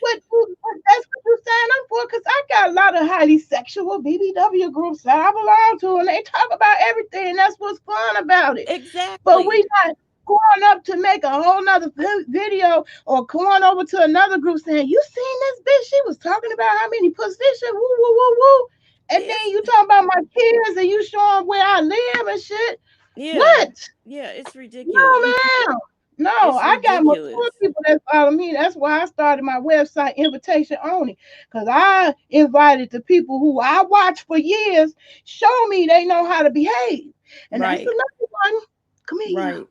that's what you sign up for, because I got a lot of highly sexual BBW groups that I belong to, and they talk about everything. And that's what's fun about it. But Exactly. we not going up to make a whole nother video or going over to another group saying, "You seen this bitch? She was talking about how many positions, woo woo woo woo." And then It's you talking about my kids and you showing where I live and shit. yeah. What? Yeah, it's No, ridiculous. man. No, It's I got mature ridiculous. people that follow me. That's why I started my website, Invitation Only, because I invited the people who I watched for years, show me they know how to behave. And that's Right. another one. Come here, y'all. Right.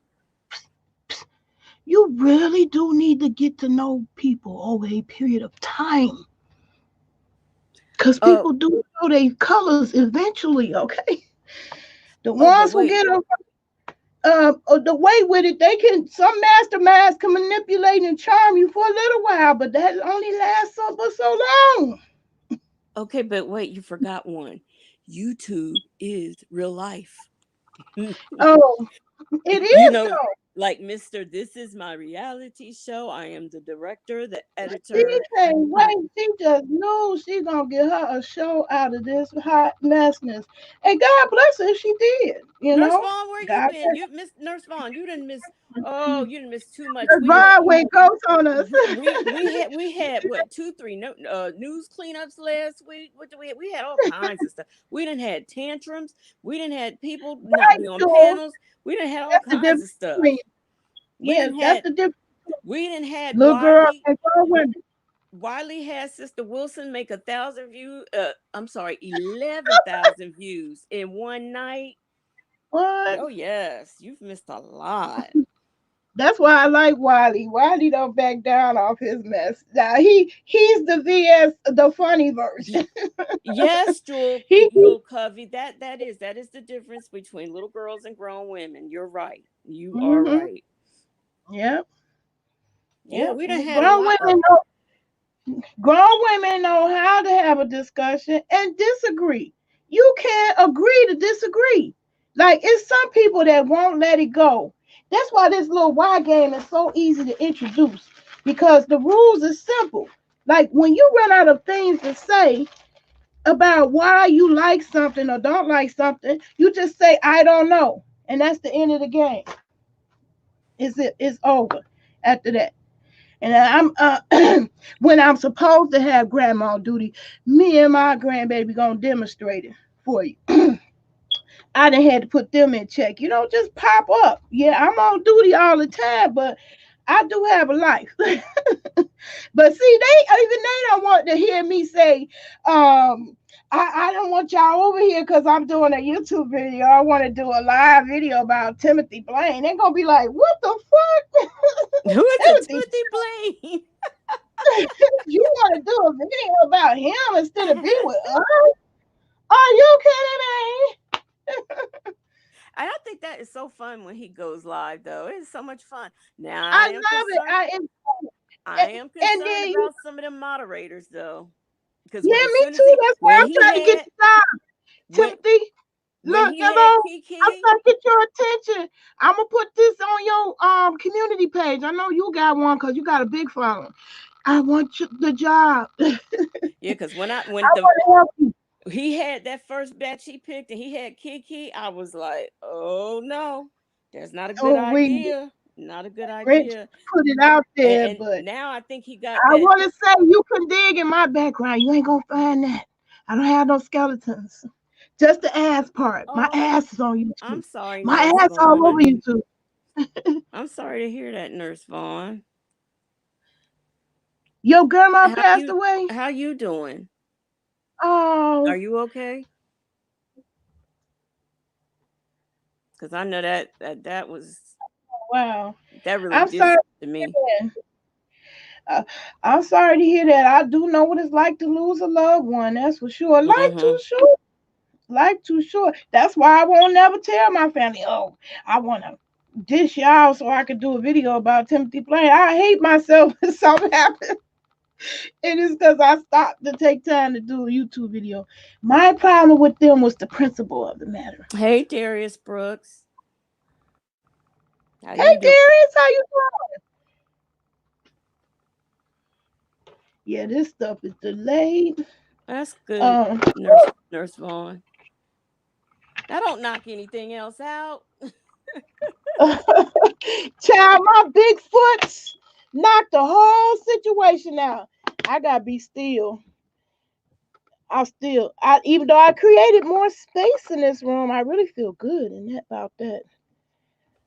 You really do need to get to know people over a period of time. Because Oh, people do show their colors eventually, okay? The oh, but ones who wait. get the way with it, they can, some masterminds can manipulate and charm you for a little while, but that only lasts for so long. Okay, but wait, you forgot one. YouTube is real life. Oh, it You is know, though. like Mr. This is my reality show. I am the director, the She editor. can't wait. She just knew she gonna get her a show out of this hot messness. And God bless her if she did, you Nurse know. Vaughn, where you God been? bless You missed Nurse Vaughn. You didn't miss. Oh, you didn't miss too much. her. God way goes on us. We had what 2 3 no, news cleanups last week. What do we had all kinds of stuff. We didn't had tantrums. We didn't had people not Right, be on Jules. panels. We didn't had all That's the kinds difference of between, stuff. We yeah, didn't that's had the difference. we didn't had Little girl Wiley. and grown women. Wiley had Sister Wilson make 1,000 views. I'm sorry, 11,000 views in one night. What? Oh yes, you've missed a lot. That's why I like Wiley. Wiley don't back down off his mess. Now he's the VS, the funny version. Y- yes, Jewel, He Jewel Covey. That is the difference between little girls and grown women. You're right. You are mm-hmm. right. Yep. Yeah, Yep. we done had a Grown lot. women know grown women know how to have a discussion and disagree. You can't agree to disagree. Like it's some people that won't let it go. That's why this little Y game is so easy to introduce because the rules are simple. Like when you run out of things to say about why you like something or don't like something, you just say I don't know, and that's the end of the game. It's over after that. And when I'm supposed to have grandma duty, me and my grandbaby gonna demonstrate it for you. I done had to put them in check. You don't just pop up. Yeah, I'm on duty all the time, but I do have a life. But see, even they don't want to hear me say, I don't want y'all over here because I'm doing a YouTube video. I want to do a live video about Timothy Blaine. They're gonna be like, what the fuck? Who is it? Timothy, Timothy Blaine. you want to do a video about him instead of be with us? Are you kidding I think that is so fun when he goes live, though. It's so much fun. Now I I am love it. concerned. I am And concerned then you, about some of the moderators, though, because yeah, as me soon as too. he That's why when I'm he trying to get had the job, when Timothy. when Look, he had hello. I'm Kiki. trying to get your attention. I'm gonna put this on your community page. I know you got one because you got a big following. I want you, the job. I Yeah, because when the want to help you. he had that first batch he picked and he had Kiki, I was like, oh no, that's not a good Oh, we idea. Not a good Rich idea. put it out And, there, and but now I think he got I that. want to say you can dig in my background. You ain't gonna find that. I don't have no skeletons. Just the ass part. My Oh, ass is on I'm YouTube. sorry, My Nurse ass all over Vaughn. YouTube. I'm sorry to hear that, Nurse Vaughn. Your grandma How passed you away. how you doing? Oh, Are you okay? Because I know that was wow. that really I'm did sorry something to to me. hear that. I'm sorry to hear that. I do know what it's like to lose a loved one. That's for sure. Life too Hmm. short. Life too short. That's why I won't never tell my family, oh, I want to dish y'all so I could do a video about Timothy Blaine. I hate myself when something happens. It is because I stopped to take time to do a YouTube video. My problem with them was the principle of the matter. Hey, Darius Brooks, how Hey, you doing? Darius, how you doing? Yeah, this stuff is delayed. That's good, Um, Nurse Vaughn. I don't knock anything else out. child, my big foot knocked the whole situation out. I gotta be still. Even though I created more space in this room, I really feel good about that.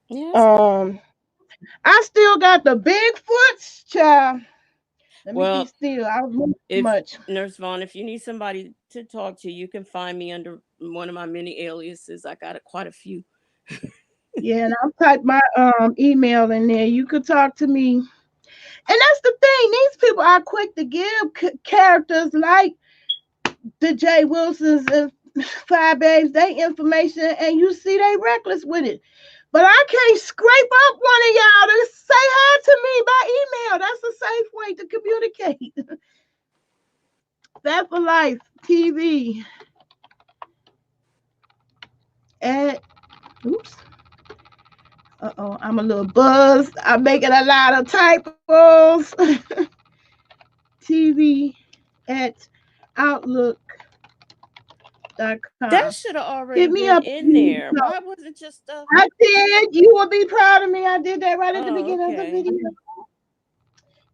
Yeah, that's good. Um, I still got the big foot, child. Let me be Well, still. I was moving too if much. Nurse Vaughn, if you need somebody to talk to, you can find me under one of my many aliases. I got quite a few. Yeah, and I'll type my email in there. You could talk to me. And that's the thing. These people are quick to give characters like the Jay Wilsons and Five Babes they information, and you see they reckless with it. But I can't scrape up one of y'all to say hi to me by email. That's a safe way to communicate. That for Life TV at oops. Uh-oh, I'm a little buzzed. I'm making a lot of typos. TV at That outlook.com. should have Hit already me been up. in there. Why wasn't your stuff? I did. You will be proud of me. I did that right at the Oh, beginning of the okay. video.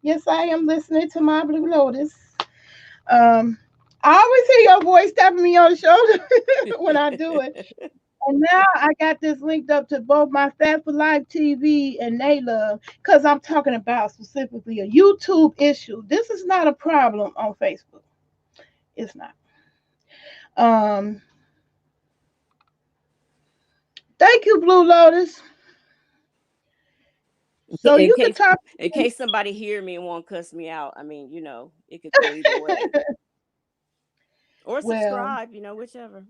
Yes, I am listening to my Blue Lotus. Um, I always hear your voice tapping me on the shoulder when I do it. And now I got this linked up to both my Fat for Life TV and They Love because I'm talking about specifically a YouTube issue. This is not a problem on Facebook. It's not. Um, thank you, Blue Lotus. So in you could case talk. in case somebody hear me and won't cuss me out. I mean, it could go either way. Or Well, subscribe, whichever.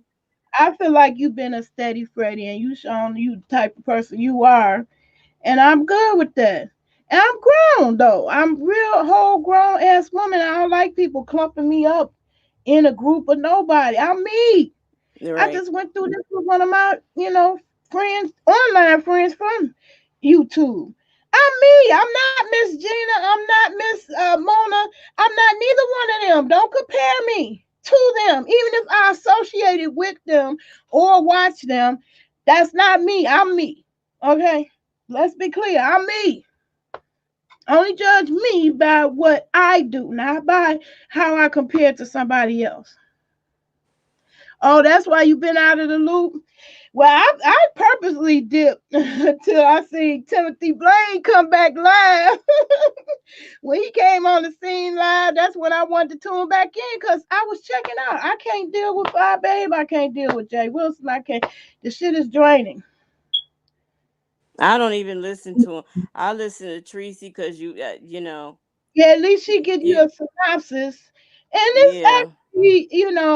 I feel like you've been a steady Freddy and you shown you the type of person you are. And I'm good with that. And I'm grown though. I'm real whole grown ass woman. I don't like people clumping me up in a group of nobody. I'm me. I Right. just went through this with one of my, friends, online friends from YouTube. I'm me. I'm not Miss Gina. I'm not Miss Mona. I'm not neither one of them. Don't compare me to them. Even if I associated with them or watch them, that's not me. I'm me. Okay? Let's be clear. I'm me. Only judge me by what I do, not by how I compare to somebody else. Oh, that's why you've been out of the loop. Well, I purposely dipped until I see Timothy Blaine come back live. When he came on the scene live, that's when I wanted to tune back in because I was checking out. I can't deal with Five Babe. I can't deal with Jay Wilson. I can't. The shit is draining. I don't even listen to him. I listen to Tracy because Yeah, at least she give you you, a synopsis. And it's yeah. actually,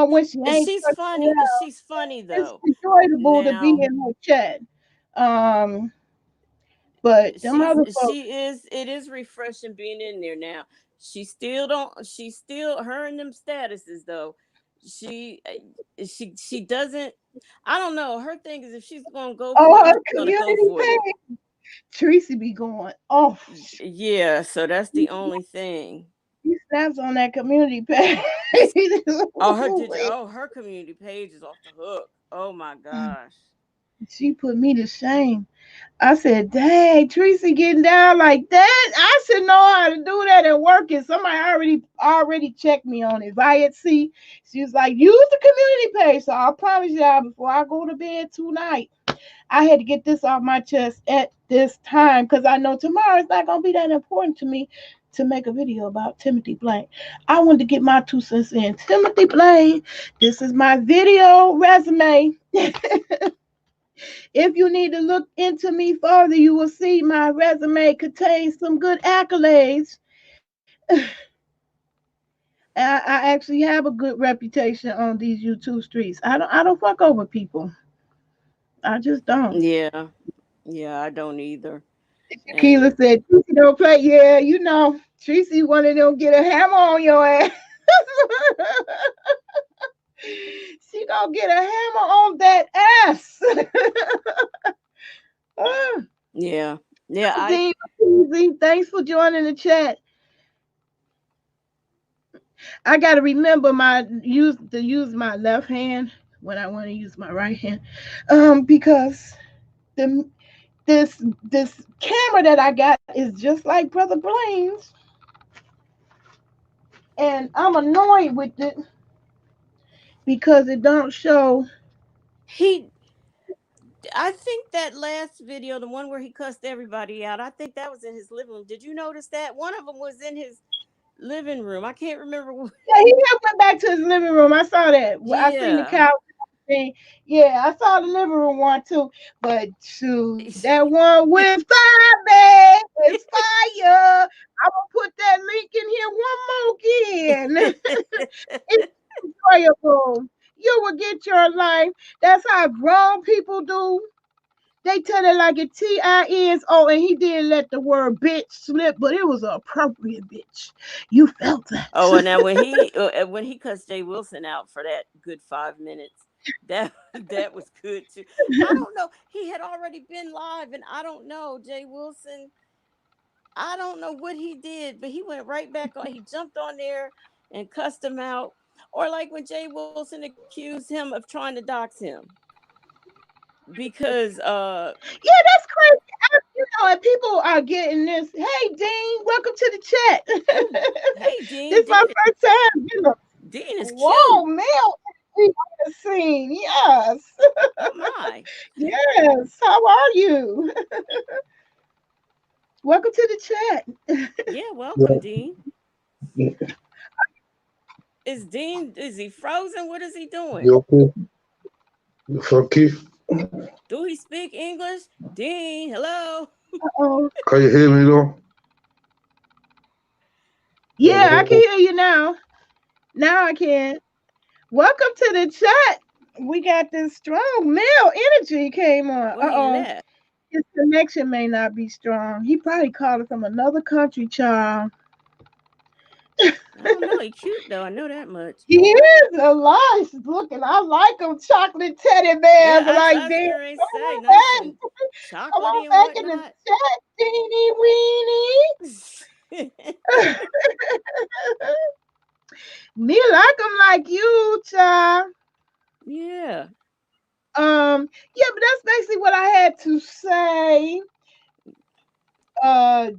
when she And ain't she's cussing you funny. out, She's funny it's though. enjoyable to be Now in her chat. Um, but them other folks, it is refreshing being in there now. She still her and them statuses though. She doesn't. I don't know. Her thing is if she's gonna go for oh, it, her she's gonna go community for it. page, Tracy be going off. Yeah, so that's the only thing. She snaps on that community page. Her community page is off the hook. Oh my gosh. She put me to shame. I said, dang, Tracy getting down like that. I should know how to do that and work it. Somebody already checked me on it. Viet C. She was like, use the community page. So I promise y'all before I go to bed tonight, I had to get this off my chest at this time because I know tomorrow it's not gonna be that important to me to make a video about Timothy Blaine. I wanted to get my 2 cents in. Timothy Blaine, this is my video resume. If you need to look into me further, you will see my resume contains some good accolades. I actually have a good reputation on these YouTube streets. I don't fuck over people. I just don't. Yeah. Yeah, I don't either. Keela And said, Tracy don't play. Yeah, Tracy one of them get a hammer on your ass. She gonna get a hammer on that ass. uh, yeah. Yeah, Dean, thanks for joining the chat. I gotta remember use my left hand when I want to use my right hand, because the this camera that I got is just like Brother Blaine's, and I'm annoyed with it because it don't show. he I think that last video, the one where he cussed everybody out, I think that was in his living room. Did you notice that? One of them was in his living room. I can't remember. Yeah, he went back to his living room. I saw that. I seen the Yeah. couch thing. Yeah, I saw the living room one too. But shoot, that one with fire, man, it's fire. I'm gonna put that link in here one more again. It's enjoyable. You will get your life. That's how grown people do. They tell it like it TINS. Oh, and he did let the word bitch slip, but it was an appropriate bitch. You felt that. Oh, and now when he cussed Jay Wilson out for that good 5 minutes, that that was good too. I don't know. He had already been live, and I don't know Jay Wilson. I don't know what he did, but he went right back on. He jumped on there and cussed him out, or like when Jay Wilson accused him of trying to dox him because Yeah, that's crazy. And people are getting this. Hey, Dean, welcome to the oh, chat. hey This Dean, is my first time. Dean is Whoa, cute. Mel on the scene. Yes. Oh my, Yes. How are you? Welcome to the chat. yeah, welcome Yeah, Dean. Is Dean, is he frozen? What is he doing? you okay? You okay? Do he speak English? Dean, hello. Oh, Can you hear me though? yeah, I can Hello. hear you now. Now I can. Welcome to the chat. We got this strong male energy came on. Well, he Oh. left. His connection may not be strong. He probably called it from another country, child. I don't know. He cute though. I know that much. He is a nice looking. I like them chocolate teddy Yeah, bears like I was this. getting ready to Come say on nice back. and Come on chocolatey and back in the whatnot. chat, teeny weeny. Me like them like you, child. Yeah. Yeah, but that's basically what I had to say. Uh,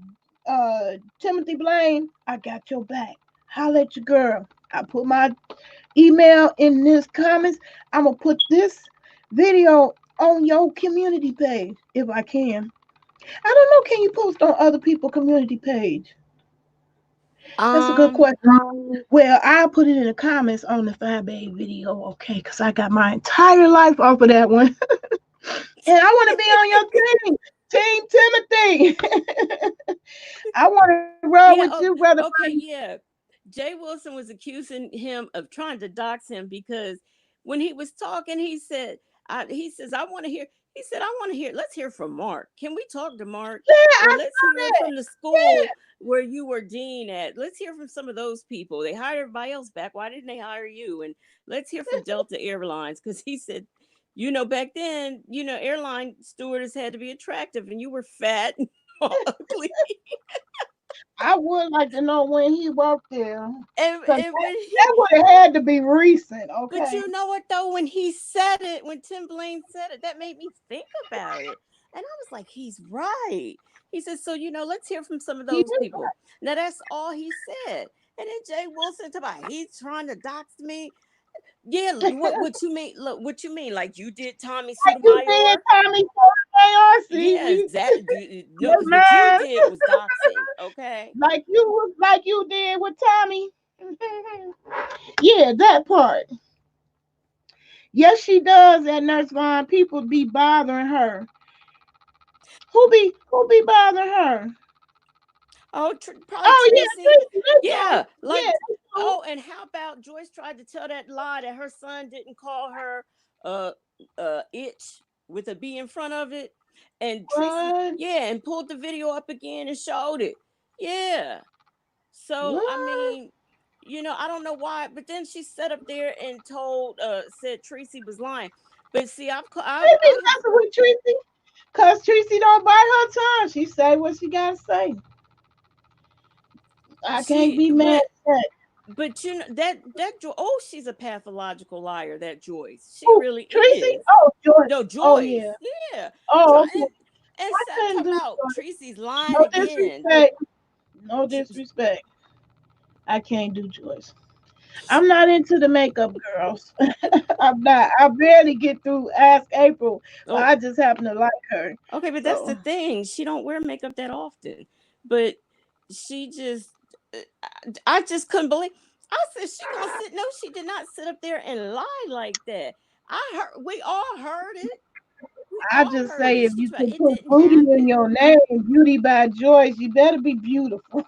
Timothy Blaine, I got your back. Holla at your girl. I put my email in this comments. I'm gonna put this video on your community page if I can. I don't know. Can you post on other people's community page? That's a good Um. question. Well, I'll put it in the comments on the 5 video, okay? Because I got my entire life off of that one. And I want to be on your team, Team Timothy. I want to roll with Yeah. you, Oh. brother. Okay. Yeah. Jay Wilson was accusing him of trying to dox him because when he was talking, he said, he says, I want to hear. He said, I want to hear. Let's hear from Mark. Can we talk to Mark? Yeah, Or I let's saw hear that. from the Yeah. school where you were dean at. Let's hear from some of those people. They hired everybody else back. Why didn't they hire you? And let's hear from Delta Airlines because he said, back then, airline stewardess had to be attractive, and you were fat and ugly. I would like to know when he worked there. Because And when that would have had to be recent, but okay? you know what though? When he said it, when Tim Blaine said it, that made me think about it. And I was like, he's right. He said, so let's hear from some of He those people. Now that's all he said. And then Jay Wilson talk about he's trying to dox me. Yeah, what you mean? Look, what you mean? Like you did Tommy you did Sotomayor? Tommy Sotomayor, see Yes, you no, your because what you man, did was doxing. Okay. like you did with Tommy. Yeah, that part. Yes, she does at Nurse Vaughn. People be bothering her. Who be bothering her? Oh, probably Oh yeah, Tracy. Tracy, they do. Yeah, Yeah, like they do. oh, and how about Joyce tried to tell that lie that her son didn't call her uh itch with a B in front of it, and Tracy, What? yeah, and pulled the video up again and showed it. Yeah. So I What? mean, I don't know why, but then she sat up there and said Tracy was lying. But see, They be I have messing with Tracy. Cause Tracy don't bite her tongue. She say what she gotta say. I can't she be mad but at that. But she's a pathological liar. That Joyce, she Who? really Tracy? is. Oh, Joy. No, Oh Joyce, yeah. yeah. Oh, Try okay. and I stop couldn't talking do about Joy. Tracy's lying No again. disrespect. No Tr- disrespect. I can't do Joyce. I'm not into the makeup girls. I'm not. I barely get through Ask April, but Oh, I just happen to like her. okay, but that's So the thing. She don't wear makeup that often, but she just, I just couldn't believe. I said she gonna sit. No, she did not sit up there and lie like that. We all heard it. We I all just heard say it. if you can It put didn't booty in happen. your name, Beauty by Joyce, you better be beautiful.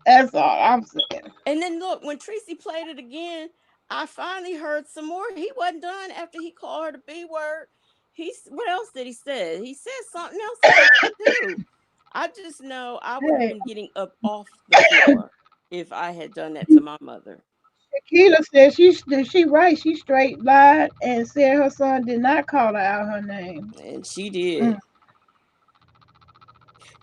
That's all I'm saying. And then look, when Tracy played it again, I finally heard some more. He wasn't done after he called her the B word. What else did he say? He said something else again too. I just know I would have Hey, been getting up off the floor if I had done that to my mother. Shakira said she right. She straight lied and said her son did not call her out her name. And she Mm, did.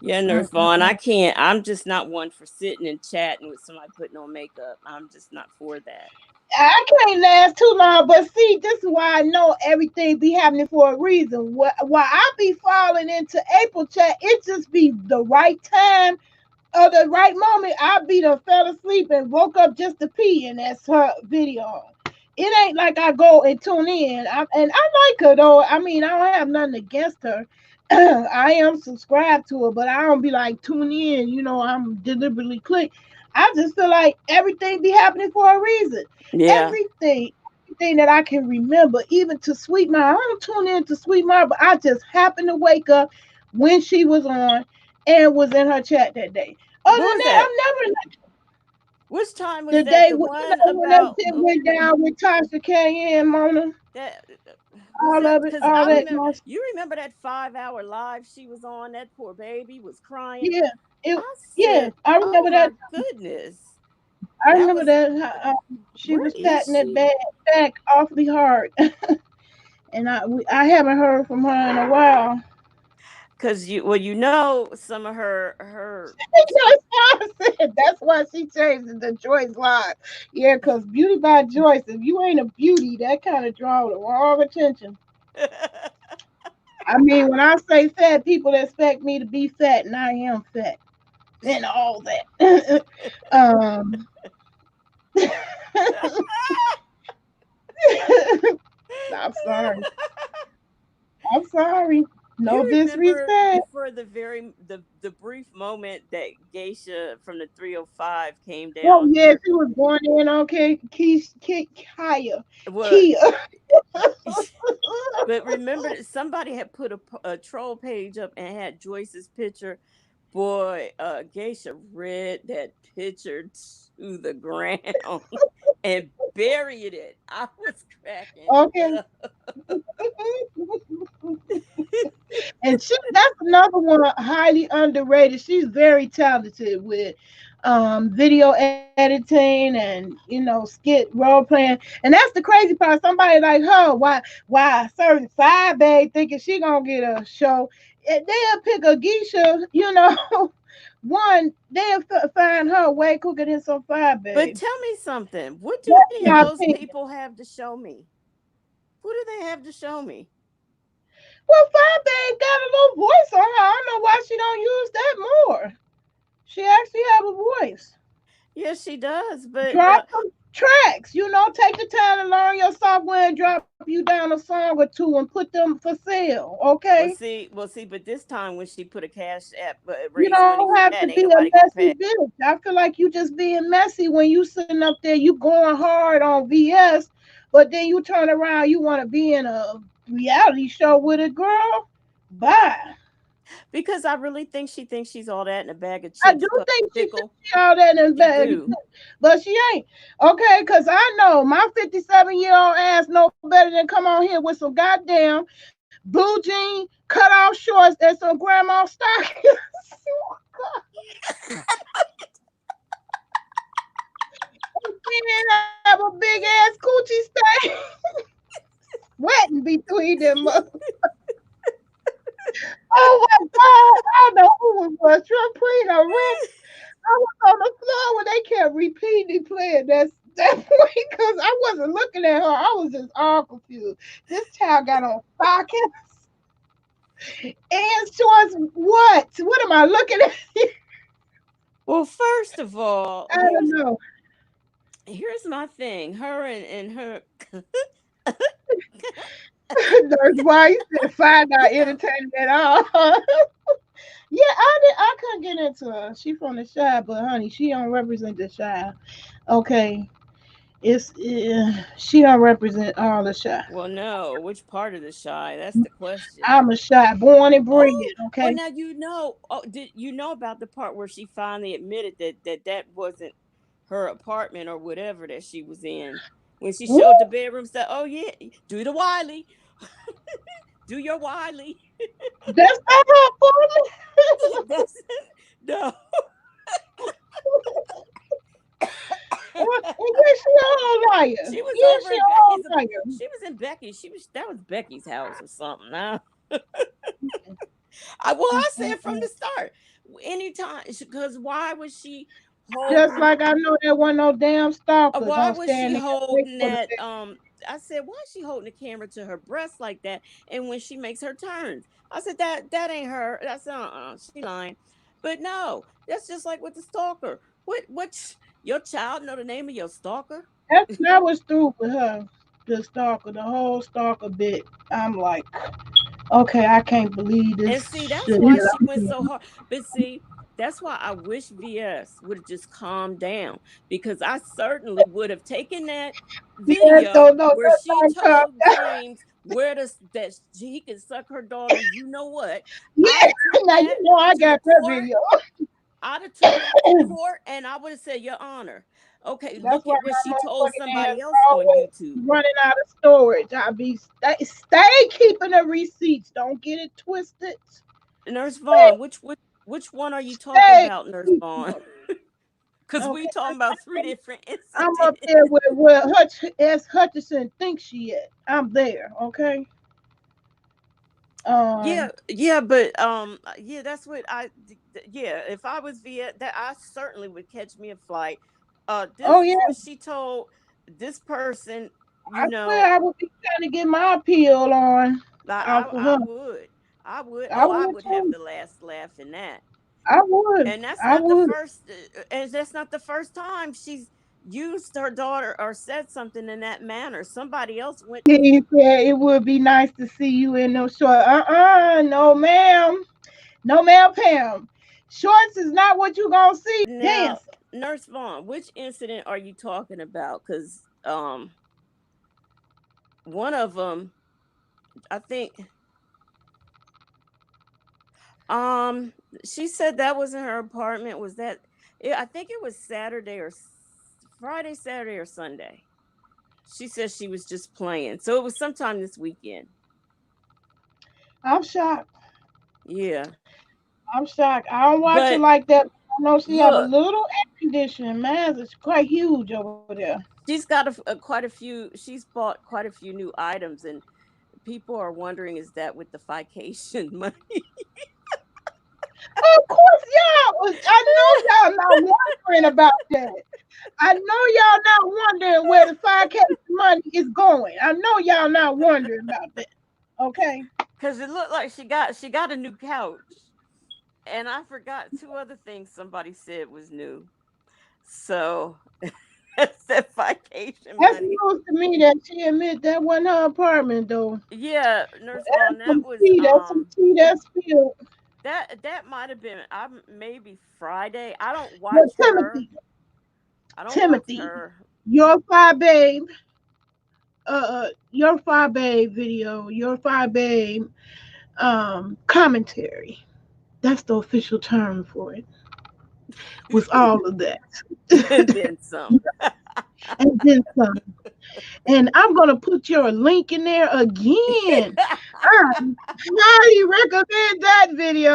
Yeah, mm, mm, Nerfon. I mm. can't. I'm just not one for sitting and chatting with somebody putting on makeup. I'm just not for that. I can't last too long, but see, this is why I know everything be happening for a reason. Why I be falling into April chat, it just be the right time or the right moment. I be done fell asleep and woke up just to pee, and that's her video. It ain't like I go and tune in. And I like her though. I mean, I don't have nothing against her. I am subscribed to her, but I don't be like tune in. I'm deliberately click. I just feel like everything be happening for a reason. Yeah. Everything that I can remember, even to Sweet Mom. I don't tune in to Sweet Mom, but I just happened to wake up when she was on and was in her chat that day. Other What than was that, that? I'm never Which time was the that? day The one when that about shit went down with Tasha K and Mona, that was all that of it, because all I that remember noise. you remember that 5 hour live she was on. That poor baby was crying. Yeah, it. I Yeah, said, I "Oh remember that. my goodness, I that remember was that. She where was is patting that she?" back awfully hard, and I haven't heard from her in a while. Because you know some of her That's why I said that's why she changed it to Joyce Live. Yeah, because Beauty by Joyce, if you ain't a beauty, that kind of draw the wrong attention. I mean, when I say fat, people expect me to be fat, and I am fat, and all that. um, I'm sorry. I'm sorry. No You remember disrespect. for the brief moment that Geisha from the 305 came Oh down yes, here. he was going in on Kia. Well, Kia. but remember that somebody had put a troll page up and had Joyce's picture. Boy, Geisha read that picture to the ground and buried it. I was cracking Okay. up. And that's another one highly underrated. She's very talented with video editing and skit role playing. And that's the crazy part. Somebody like her, why certain side babe thinking she gonna get a show. They'll pick a geisha, one, they'll find her way quicker than some fire But babe. tell me something. What do That's any of my those opinion. people have to show me? What do they have to show me? Well, fire babe got a little voice on her. I don't know why she don't use that more. She actually have a voice. Yes, she does. But Drop some tracks. Take the time to learn your software and drop you down a song or two and put them for sale. Okay. but this time when she put a cash app, You raise money don't for have that, to ain't be a nobody gonna messy pay. bitch. I feel like you just being messy when you sitting up there, you going hard on VS, but then you turn around, you want to be in a reality show with a girl. Bye. Because I really think she thinks she's all that in a bag of I do chips, puff think she should pickle. be all that in She bed, do. but she ain't. Okay, because I know my 57-year-old ass know better than come on here with some goddamn blue jean, cut off shorts, and some grandma stockings. And have a big ass coochie stain wetting between them. Oh my God. I don't know who it was, Trampolin or Rick. I was on the floor when they kept repeatedly playing that point because I wasn't looking at her. I was just all confused. This child got on stockings and shorts. What? What am I looking at? Well, first of all, I don't know. here's my thing. Her and her Nurse why you said find out entertaining at all. Yeah, I couldn't get into her. She from the shy, but honey, she don't represent the shy. Okay. It's she don't represent all the shy. Well, no, which part of the shy? That's the question. I'm a shy, born and bred. Oh, oh, Okay. now you know. Oh, did you know about the part where she finally admitted that wasn't her apartment or whatever that she was in when she Woo, showed the bedroom stuff? Oh yeah, do the Wiley, do your Wiley. that's not her apartment. That's no. And yes, she a whole liar. She was Yeah, over she at a whole Becky's. liar. She was in Becky's. She was that was Becky's house or something. I said from Mm-mm-mm. the start. Anytime, because why was she Just holding? like I know there wasn't no damn stalker Why gonna was she stand there and wait holding for the that? I said, why is she holding the camera to her breast like that? And when she makes her turns, I said that ain't her. That's she lying. But no, that's just like with the stalker. What your child know the name of your stalker? That's I was through with her. The stalker, the whole stalker bit. I'm like, okay, I can't believe And this see, that's shit why here. she went so hard. But see, that's why I wish VS would have just calmed down because I certainly would have taken that Yeah, video don't know where she that time told James where to that he could suck her daughter. You know what? I'd Yeah, have took now you that know I to the got that court. video. I'd have took that to court, and I would have said, Your Honor, okay, That's look why at what she my told motherfucking ass somebody else on always YouTube. running out of storage. I be stay keeping the receipts. Don't get it twisted. Nurse Stay, Vaughn, which one are you talking stay about, Nurse keeping Vaughn? them. Because we Okay, talking about three different I'm up incidents. there where S. Hutchinson thinks she at. I'm there. Okay. Yeah, Um. yeah, but yeah, that's what yeah. If I was Viet, that I certainly would catch me a flight. Oh This yeah. is what she told this person. You I swear know, I would be trying to get my appeal on off of I her. would, I would. I Oh, I would would have too. the last laugh in that. I would. And that's I not the would. first. And that's not the first time she's used her daughter or said something in that manner. Somebody else went He said it would be nice to see you in those shorts. No, ma'am. No, ma'am, Pam. Shorts is not what you gonna see now, dancing. Nurse Vaughn. Which incident are you talking about? Because one of them, I think, um, she said that was in her apartment. Was that? I think it was Saturday or Friday, Saturday or Sunday. She said she was just playing, so it was sometime this weekend. I'm shocked. Yeah, I'm shocked. I don't watch it but like that. I know she have a look, little air conditioning. Man, it's quite huge over there. she's got quite a few. She's bought quite a few new items, and people are wondering, is that with the fication money? Of course, y'all. I know y'all not wondering about that. I know y'all not wondering where the 5K money is going. I know y'all not wondering about that. Okay. Because it looked like she got a new couch, and I forgot two other things somebody said was new. So that's that vacation That's money. news to me that she admit that wasn't her apartment though. Yeah, Nurse That's Vaughn, that some was tea. That's some tea that's spilled. that might have been I maybe Friday. I don't But watch her. Timothy, I don't watch Timothy, her. your five babe, your five babe video, your five babe commentary. That's the official term for it. Was all of that. And then some. And then some. And I'm gonna put your link in there again. I highly recommend that video.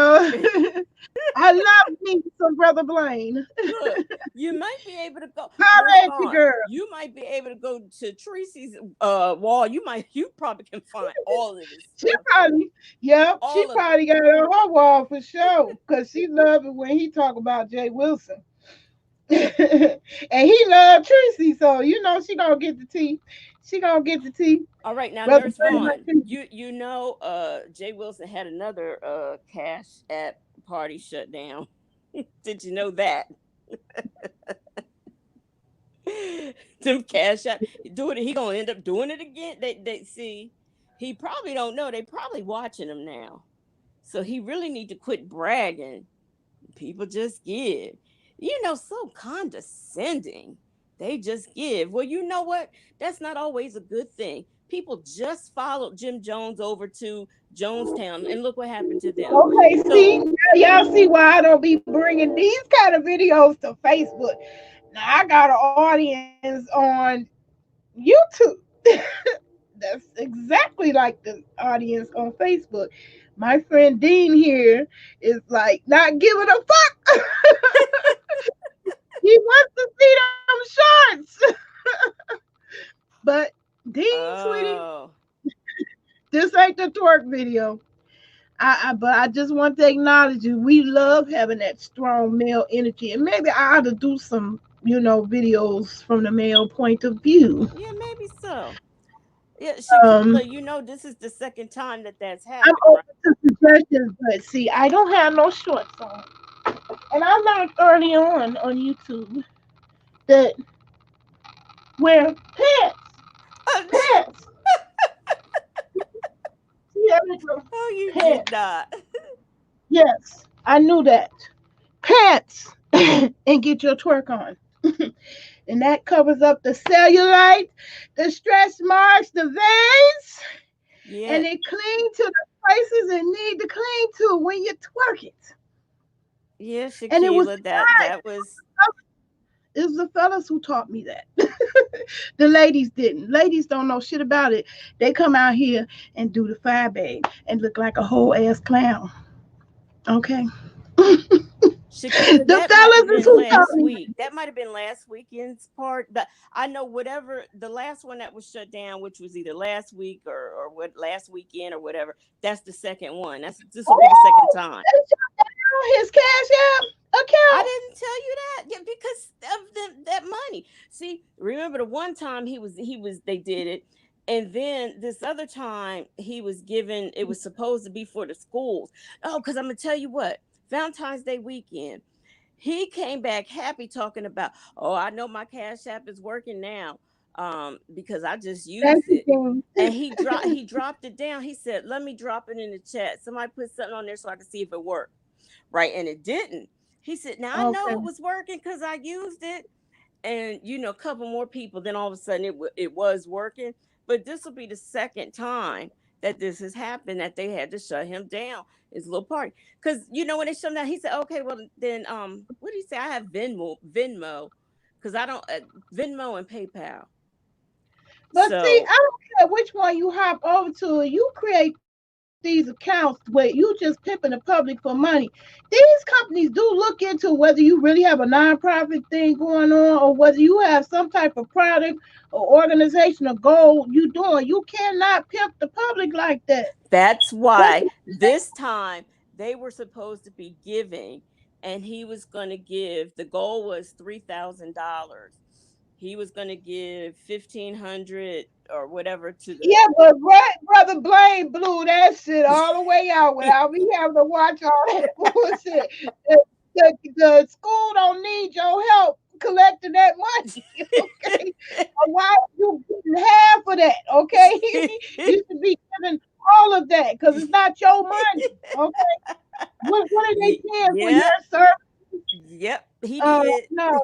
I love me some brother Blaine. Look, you might be able to go, Nurse Holla at you, Vaughn. girl. You might be able to go to Tracy's wall. You probably can find all of this She stuff. probably, yeah, she All of it. probably got it on her wall for sure. Cause she love it when he talk about Jay Wilson. And he loved Tracy, so you know she gonna get the tea. She gonna get the tea. All right, now Brother Nurse Blaine Vaughn, like you know Jay Wilson had another cash app party shut down. Did you know that? Them cash app doing it, he gonna end up doing it again. They see he probably don't know. They probably watching him now. So he really need to quit bragging. People just give. You know, so condescending They just give. Well, you know what? That's not always a good thing. People just followed Jim Jones over to Jonestown, and look what happened to them. Okay, So, see, now y'all see why I don't be bringing these kind of videos to Facebook. Now I got an audience on YouTube. That's exactly like the audience on Facebook. My friend Dean here is like not giving a fuck. He wants to see them shorts. But Dean, sweetie, oh, this ain't the twerk video. But I just want to acknowledge you. We love having that strong male energy, and maybe I ought to do some, videos from the male point of view. yeah, maybe so. Yeah, Shakila, Um, this is the second time that that's I'm happened, right? open to suggestions, but see, I don't have no shorts on, and I learned early on YouTube that wear pants, yeah, Oh, you did pants. not. Yes, I knew that pants, and get your twerk on. And that covers up the cellulite, the stretch marks, the veins, Yeah, and it cling to the places it need to cling to when you twerk it. yeah, And it was Shakila, that was it was the fellas who taught me that. The ladies didn't. Ladies don't know shit about it. They come out here and do the fire babe and look like a whole ass clown. Okay. Shakila, The that might have fellas is been who taught last me. week. That might have been last weekend's part. But I know whatever the last one that was shut down, which was either last week or what last weekend or whatever. That's the second one. This will be the second Oh, time. they shut down his cash app I account. didn't tell you that, yeah, because of that money. See, remember the one time they did it, and then this other time he was given. It was supposed to be for the schools. Oh, because I'm gonna tell you what, Valentine's Day weekend. He came back happy talking about, oh, I know my Cash App is working now, because I just That's used the it. thing. And he dropped it down. He said, let me drop it in the chat. Somebody put something on there so I can see if it worked. Right. And it didn't. He said, now I know Okay. it was working because I used it. And, a couple more people, then all of a sudden it was working. But this will be the second time that this has happened, that they had to shut him down, his little party. Because, when they shut him down, he said, okay, well, then, what did he say? I have Venmo, because I don't, Venmo and PayPal. But see, So I don't care which one you hop over to. You create these accounts where you just pimping the public for money. These companies do look into whether you really have a nonprofit thing going on or whether you have some type of product or organization or goal you doing. You cannot pimp the public like that. that's That's why this time they were supposed to be giving, and he was going to give. The goal was $3,000. He was going to give 1,500 or whatever to the. yeah, but brother Blaine blew that shit all the way out without me having to watch all that bullshit. The school don't need your help collecting that money, okay? Why are you getting half of that, okay? You should be giving all of that because it's not your money, okay? What are they paying for your Yep, service? yep, he did. No,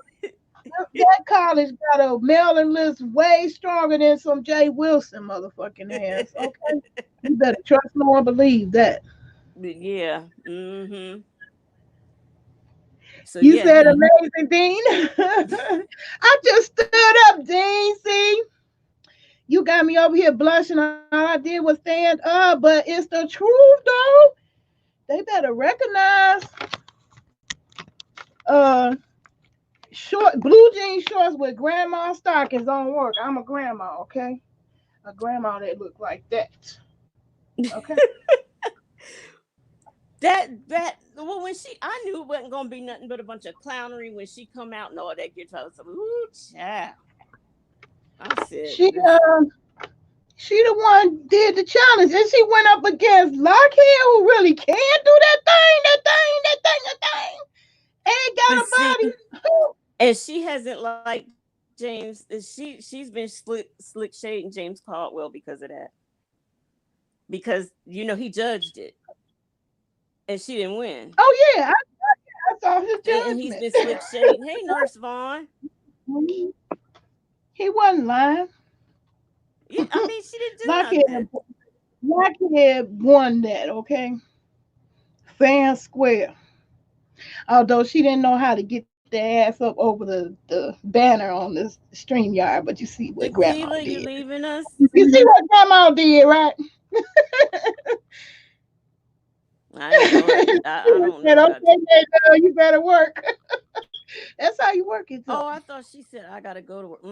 that college got a mailing list way stronger than some Jay Wilson motherfucking ass, okay? You better trust more and believe that. Yeah. Mm-hmm. So You yeah, said he. amazing, Dean. I just stood up, Dean. See, you got me over here blushing. All I did was stand up, but it's the truth, though. They better recognize uh short blue jean shorts with grandma stockings don't work. I'm a grandma, okay? A grandma that look like that. Okay. That well, when she, I knew it wasn't gonna be nothing but a bunch of clownery when she come out and all that guitar. So, ooh, child. I said She this. she the one did the challenge and she went up against Lockheed who really can do that thing. Ain't got But a see, body. and she hasn't liked James. She's been slick shading James Caldwell because of that. Because he judged it and she didn't win. Oh yeah, I saw his And he's judgment. been slick shading. Hey, Nurse Vaughn. He wasn't lying. Yeah, I mean, she didn't do Lockheed, nothing. Lockheed won that, okay? Fair and square. Although she didn't know how to get the ass up over the banner on the stream yard, but you see what grandma Tequila, you did. leaving us? You see what grandma did, right? I ain't know it. I She don't know said, about. okay, girl, you better work. That's how you work it up. Oh, I thought she said I gotta go to work.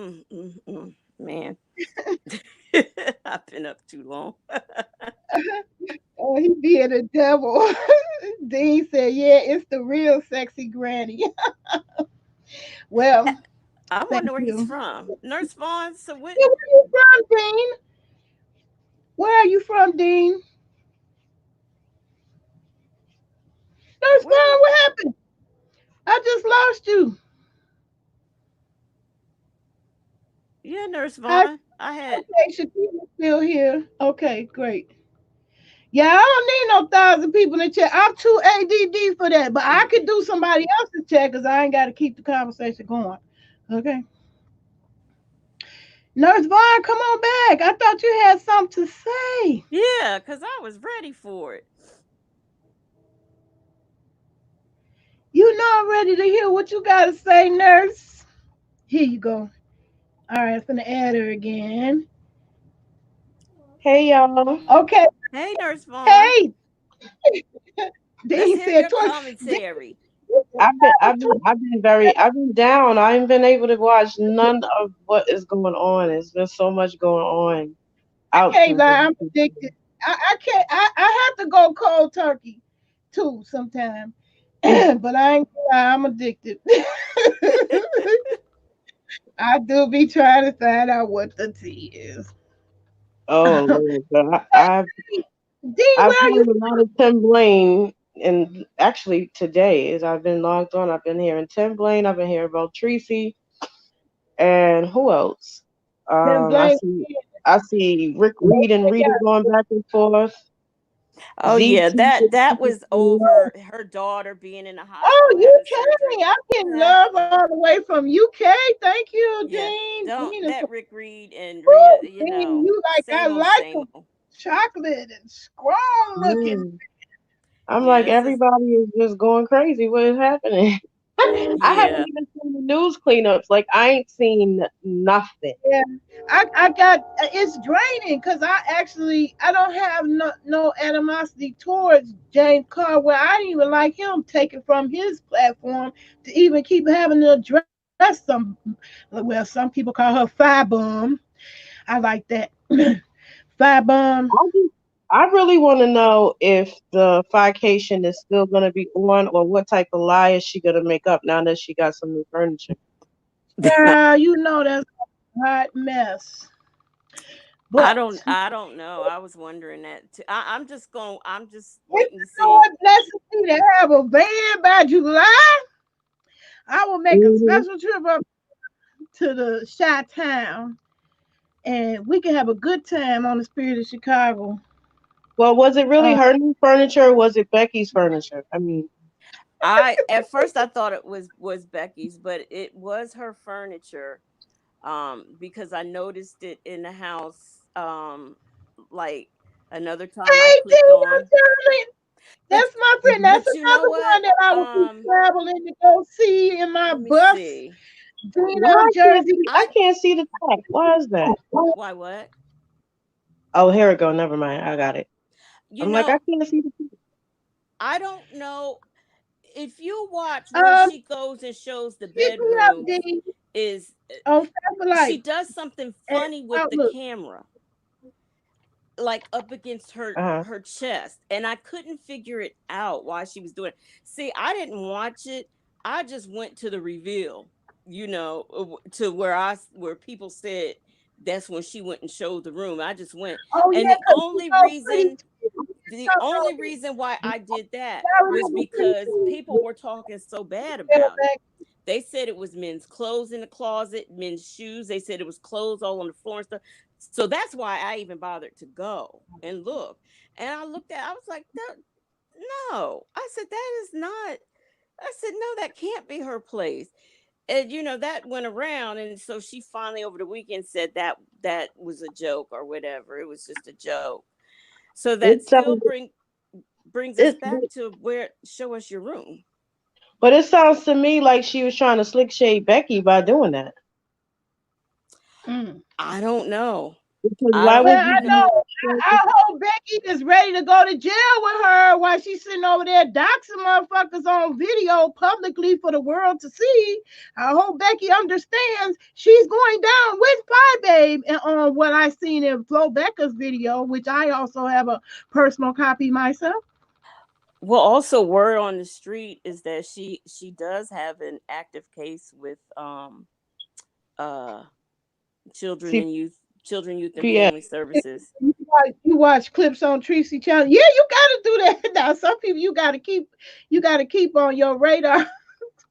Man, I've been up too long. Oh, he being a devil. Dean said, yeah, it's the real sexy granny. Well, I thank wonder where he's you. from. Nurse Vaughn. So what? Yeah, where you from, Dean? Where are you from, Dean? Nurse Where? Vaughn, what happened? I just lost you. Yeah, Nurse Hi, Vaughn. I had. okay, Shakira's still here. Okay, great. Yeah, I don't need no thousand people in chat. I'm too ADD for that, but I could do somebody else's chat because I ain't got to keep the conversation going. Okay. Nurse Vaughn, come on back. I thought you had something to say. Yeah, cause I was ready for it. You know I'm ready to hear what you got to say, nurse. Here you go. All right, I'm finna add her again. Hey y'all. Okay. Hey, Nurse Vaughn. Hey, Let's Dean hear said your twice. Dean, commentary. I've been down. I ain't been able to watch none of what is going on. There's been so much going on I out can't there. lie. I'm addicted. I can't. I have to go cold turkey too sometime. But I ain't gonna lie. I'm addicted. I do be trying to find out what the tea is. Oh Lord, but Dean, I've where are you heard a lot of Tim Blaine, and actually today as I've been logged on, I've been hearing Tim Blaine. I've been hearing about Tracy and who else? from? I Blaine. see Rick Reed and Rita going back and forth. Oh yeah, ZT. that was over her daughter being in the Oh, hospital having surgery. UK. I'm getting Yeah, love all the way from UK. Thank you, yeah. Dean. Don't Dean is that Rick Reed and Rita, woo, you Dean, know, you like I same old, like same them. old. Chocolate and strong looking. Mm. I'm like, Yeah, it's just everybody is just going crazy. What is happening? I haven't yeah. even seen the news cleanups. Like, I ain't seen nothing. Yeah, I got it's draining because I don't have no animosity towards James Caldwell. I didn't even like him taking from his platform to even keep having to address some. Well, some people call her firebomb. I like that firebomb. I just, I really want to know if the fication is still going to be on, or what type of lie is she going to make up now that she got some new furniture. Girl, you know that's a hot mess. But I don't know. I was wondering that too. I'm just if waiting to the see. Lord blesses me to have a van by July, I will make a Hmm. special trip up to the Chi Town and we can have a good time on the Spirit of Chicago. Well, was it really Uh, her new furniture, or was it Becky's furniture? I mean, I at first I thought it was Becky's, but it was her furniture. Because I noticed it in the house. Like another time I hey, clicked Tina, on, darling, but that's my friend. That's you know another what? one that I will be traveling to go see in my Let me bus. see. Dina, Jersey. I can't see the top. Why is that? Why what? Oh, here we go. Never mind. I got it. You I'm like, I know, can't see the top. I don't know if you watch where Um, she goes and shows the hit me up, bedrooms D, is on she Satellite does something and funny with the Outlook. camera, like up against Uh-huh. her chest, and I couldn't figure it out why she was doing it. See, I didn't watch it. I just went to the reveal, to where people said that's when she went and showed the room. I just went, Oh and yeah, cause you know pretty. the only reason why I did that I was remember pretty because people too. were talking so bad about it. They said it was men's clothes in the closet, men's shoes. They said it was clothes all on the floor and stuff. So that's why I even bothered to go and look. And I looked at, I was like, no. I said, that is not, I said, no, that can't be her place. and that went around, and so she finally over the weekend said that was a joke or whatever. It was just a joke. So that It still sounds brings us it, back to where show us your room. but it sounds to me like she was trying to slick shade Becky by doing that. Mm. I don't know. Because I why don't would Well, you I know. know. be? I hope Becky is ready to go to jail with her while she's sitting over there doxing motherfuckers on video publicly for the world to see. I hope Becky understands she's going down with Pie Babe and on what I seen in Flo Becca's video, which I also have a personal copy myself. Well, also word on the street is that she does have an active case with uh children and youth children, youth and CPS. family services. You watch clips on Tracy Channel. Yeah, you gotta do that. Now some people you gotta keep on your radar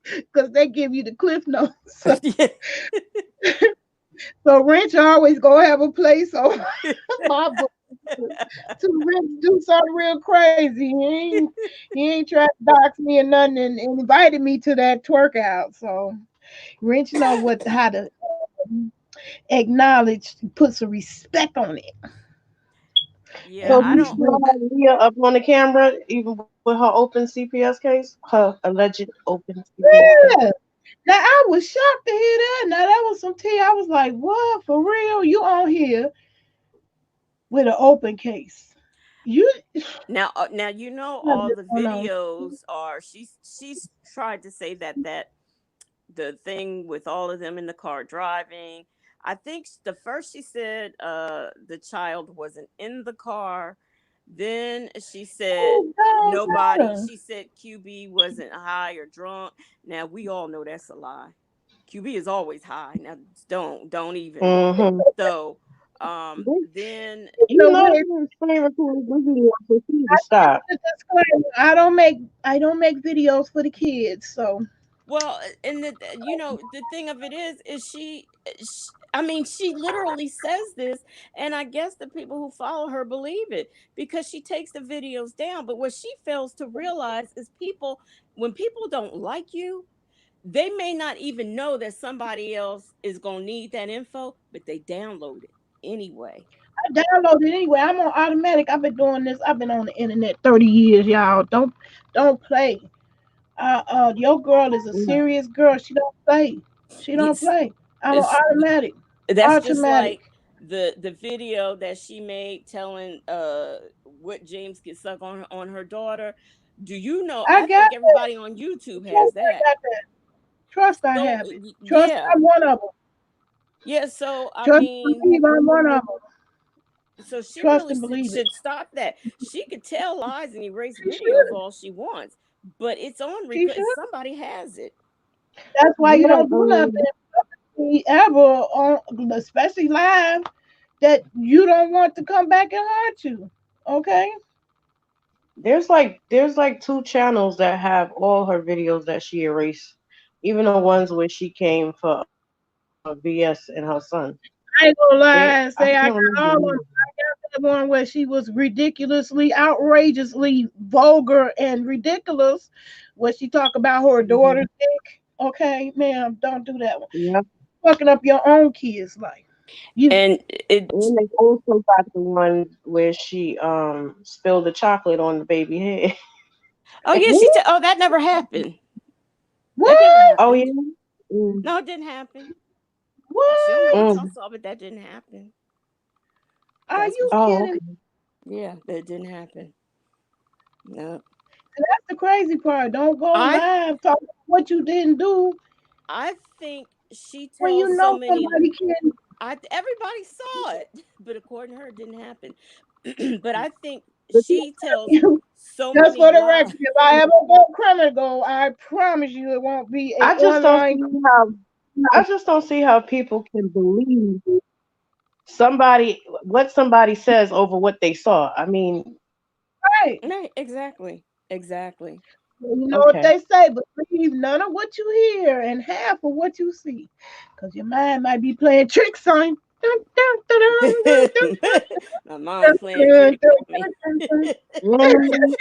because they give you the cliff notes. So, Yeah. so Rich always gonna have a place on my book to Rich do something real crazy. He ain't trying to dox me or nothing and invited me to that twerk out. So Rich know how to acknowledge, put some respect on it. Yeah, So And I do you don't. still have Leah up on the camera, even with her open CPS case? Her alleged open CPS case? yeah. Now I was shocked to hear that. Now that was some tea. I was like, "What for real? You on here with an open case? You Now all the hold on. videos are she's tried to say that the thing with all of them in the car driving. I think the first she said the child wasn't in the car. Then she said nobody. Oh, She said QB wasn't high or drunk. Now we all know that's a lie. QB is always high. Now don't even. Mm-hmm. So then you You know know, what? this disclaimer to the video, so she need to stop. The disclaimer, I don't make videos for the kids. So well, and the thing of it is I mean, she literally says this, and I guess the people who follow her believe it because she takes the videos down. But what she fails to realize is when people don't like you, they may not even know that somebody else is gonna need that info, but they download it anyway. I download it anyway. I'm on automatic. I've been doing this. I've been on the internet 30 years, y'all. Don't play. Your girl is a Mm. serious girl. She don't play. She don't It's, play. I'm on it's automatic. that's just Automatic. like the video that she made telling what James could suck on her daughter. Do you know? I I got think that. everybody on YouTube has Trust I that. got that. Trust I So have it. Trust yeah, I'm one of them. yeah. So I Trust and mean, believe I'm one of them. so she Trust really and believe it. should stop that. She could tell lies and erase She videos should. all she wants, but it's on She replay. should. Somebody has it. That's why you Yeah, don't do nothing ever on, especially live, that you don't want to come back and hurt you. Okay. there's like two channels that have all her videos that she erased, even the ones where she came for VS and her son. I ain't gonna They lie and I say can't I remember got the all of them. name. I got the one where she was ridiculously, outrageously vulgar and ridiculous, where she talk about her Mm-hmm. daughter's dick. Okay, ma'am, don't do that one. Yeah. Fucking up your own kids' life. You And it And they also got the one where she spilled the chocolate on the baby head. oh yeah, who? oh that never happened. That never What? Oh yeah. happened. Mm. No, it didn't happen. She don't make What? a Mm. tussle, but that didn't happen. Are That's for you Oh, kidding me? okay. yeah, that didn't happen. No, That's the crazy part. Don't go I live talking about what you didn't do I think she when you tells so know many. somebody can. Everybody saw it, but according to her, it didn't happen. But I think But you she tells so Just many for the record, lies. if I ever go criminal, I promise you it won't be a I just don't online. see how I just don't see how people can believe somebody what somebody says over what they saw. I mean, Right. Right, exactly, exactly. You know what okay. they say, but believe none of what you hear and half of what you see. Because your mind might be playing tricks on you. Dun, dun, dun, dun, dun, My mind playing dun, tricks dun, on me. dun, dun, dun. Mm,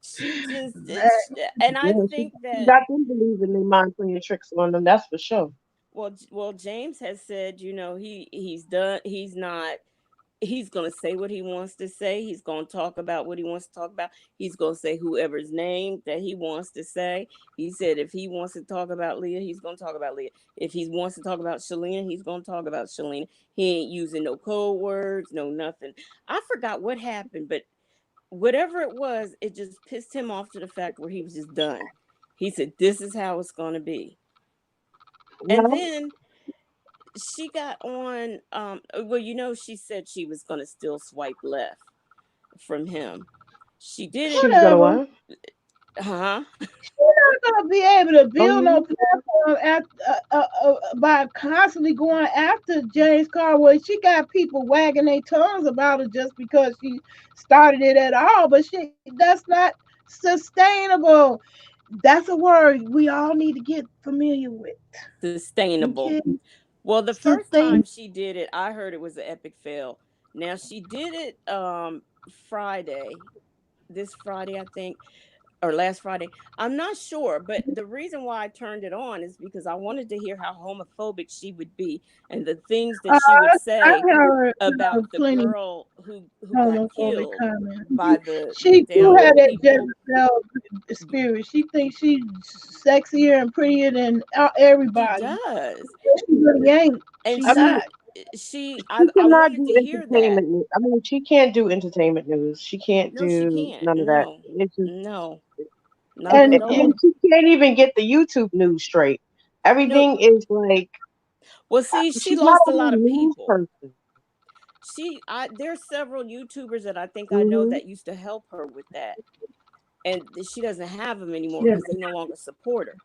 She just Man, and I Yeah, think she that got them believing they mind playing tricks on them. That's for sure. well James has said, he's done. He's going to say what he wants to say. He's going to talk about what he wants to talk about. He's going to say whoever's name that he wants to say. He said if he wants to talk about Leah, he's going to talk about Leah. If he wants to talk about Shalina, he's going to talk about Shalina. He ain't using no code words, no nothing. I forgot what happened, but whatever it was, it just pissed him off to the fact where he was just done. He said, "This is how it's going to be." And Well, then she got on. Well, she said she was going to still swipe left from him. She did she it, was gonna whatever. what? huh? She's not gonna be able to Oh build no yeah. platform by constantly going after James Carway. She got people wagging their tongues about it just because she started it at all, but that's not sustainable. That's a word we all need to get familiar with. Sustainable. Okay, Well, the first sustain. time she did it, I heard it was an epic fail. Now she did it Friday, this Friday, I think, or last Friday. I'm not sure, but the reason why I turned it on is because I wanted to hear how homophobic she would be and the things that Uh, she would I've say heard about the plenty girl who got homophobic killed comments. by the She do down have low that people. Jezebel spirit. She thinks she's sexier and prettier than She everybody. does. She really ain't. And She I mean, not. I she cannot wanted do to hear that. entertainment news. I mean, she can't do entertainment news. She can't No, she do can't. none of that. No. It's just, No. Not And at and all. she can't even get the YouTube news straight. No. Everything is like Well, see, she she's not lost a a real lot of news people. person. There's several YouTubers that I think I know Hmm. that used to help her with that. And she doesn't have them anymore yeah. because they no longer support her.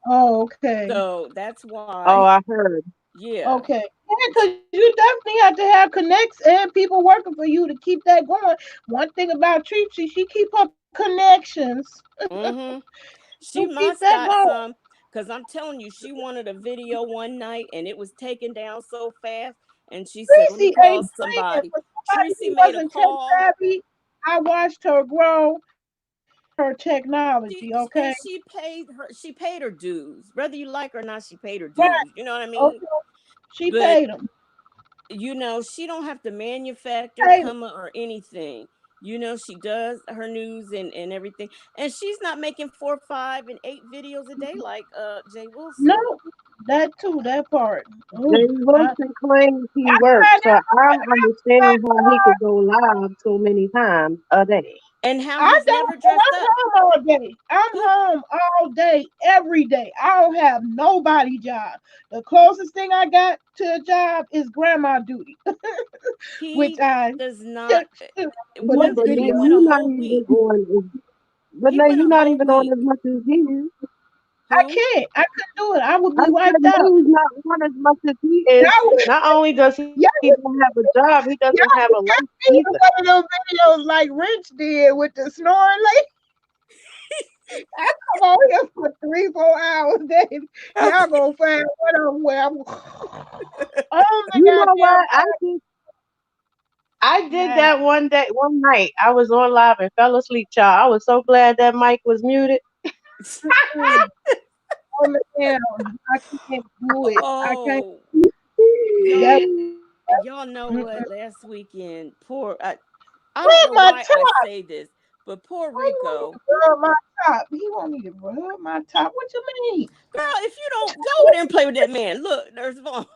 Oh, okay. So that's Oh, why, I heard. yeah. Okay. Yeah, because you definitely have to have connects and people working for you to keep that going. One thing about Trixie, she keep her connections. Mm-hmm. She'll She keep that must got going. some, because I'm telling you, she wanted a video one night and it was taken down so fast. And she said, "Let me Tracy call ain't playing. somebody." For somebody Tracy who made a wasn't tech call. savvy, I watched her grow her technology, okay? She paid her dues. Whether you like her or not, she paid her Right. dues. You know what I mean? Okay. She But paid them. she don't have to manufacture, Paid 'em. come or anything. She does her news and everything. And she's not making 4, 5, and 8 videos a day like Jay No, Wilson. that too, that part. Jay Ooh, Wilson claims he I works, so I tried understand how he could go live so many times a day. And how I he's don't. never dressed I'm up. home all day. I'm He home all day, every day. I don't have nobody job. The closest thing I got to a job is grandma duty, which he I does not. still put Yeah, the One but day he video. then went a you're not whole even week. on. But He now went a you're not whole even on week. as much as he is. I Who? can't. I couldn't do it. I would I be said wiped out. May's not on as much as he is. Y'all would, Not only does he y'all don't would, have a job, he doesn't y'all have a would life get me in either. one of those videos like Rich did with the snoring lady. I come on here for 3, 4 hours. Then y'all gonna find one of them where I'm on the You know goddamn what? I did man. that one day, one night. I was on live and fell asleep, child. I was so glad that mic was muted. Mm-mm. On the damn. I can't do it. I can't. Oh, That. y'all know what? Mm-mm. Last weekend, I don't Where's know my why I top? say this, but poor Why you want me Rico. to rub my top? He want me to rub my top. What you mean? Girl, if you don't go over there and play with that man, look, there's one.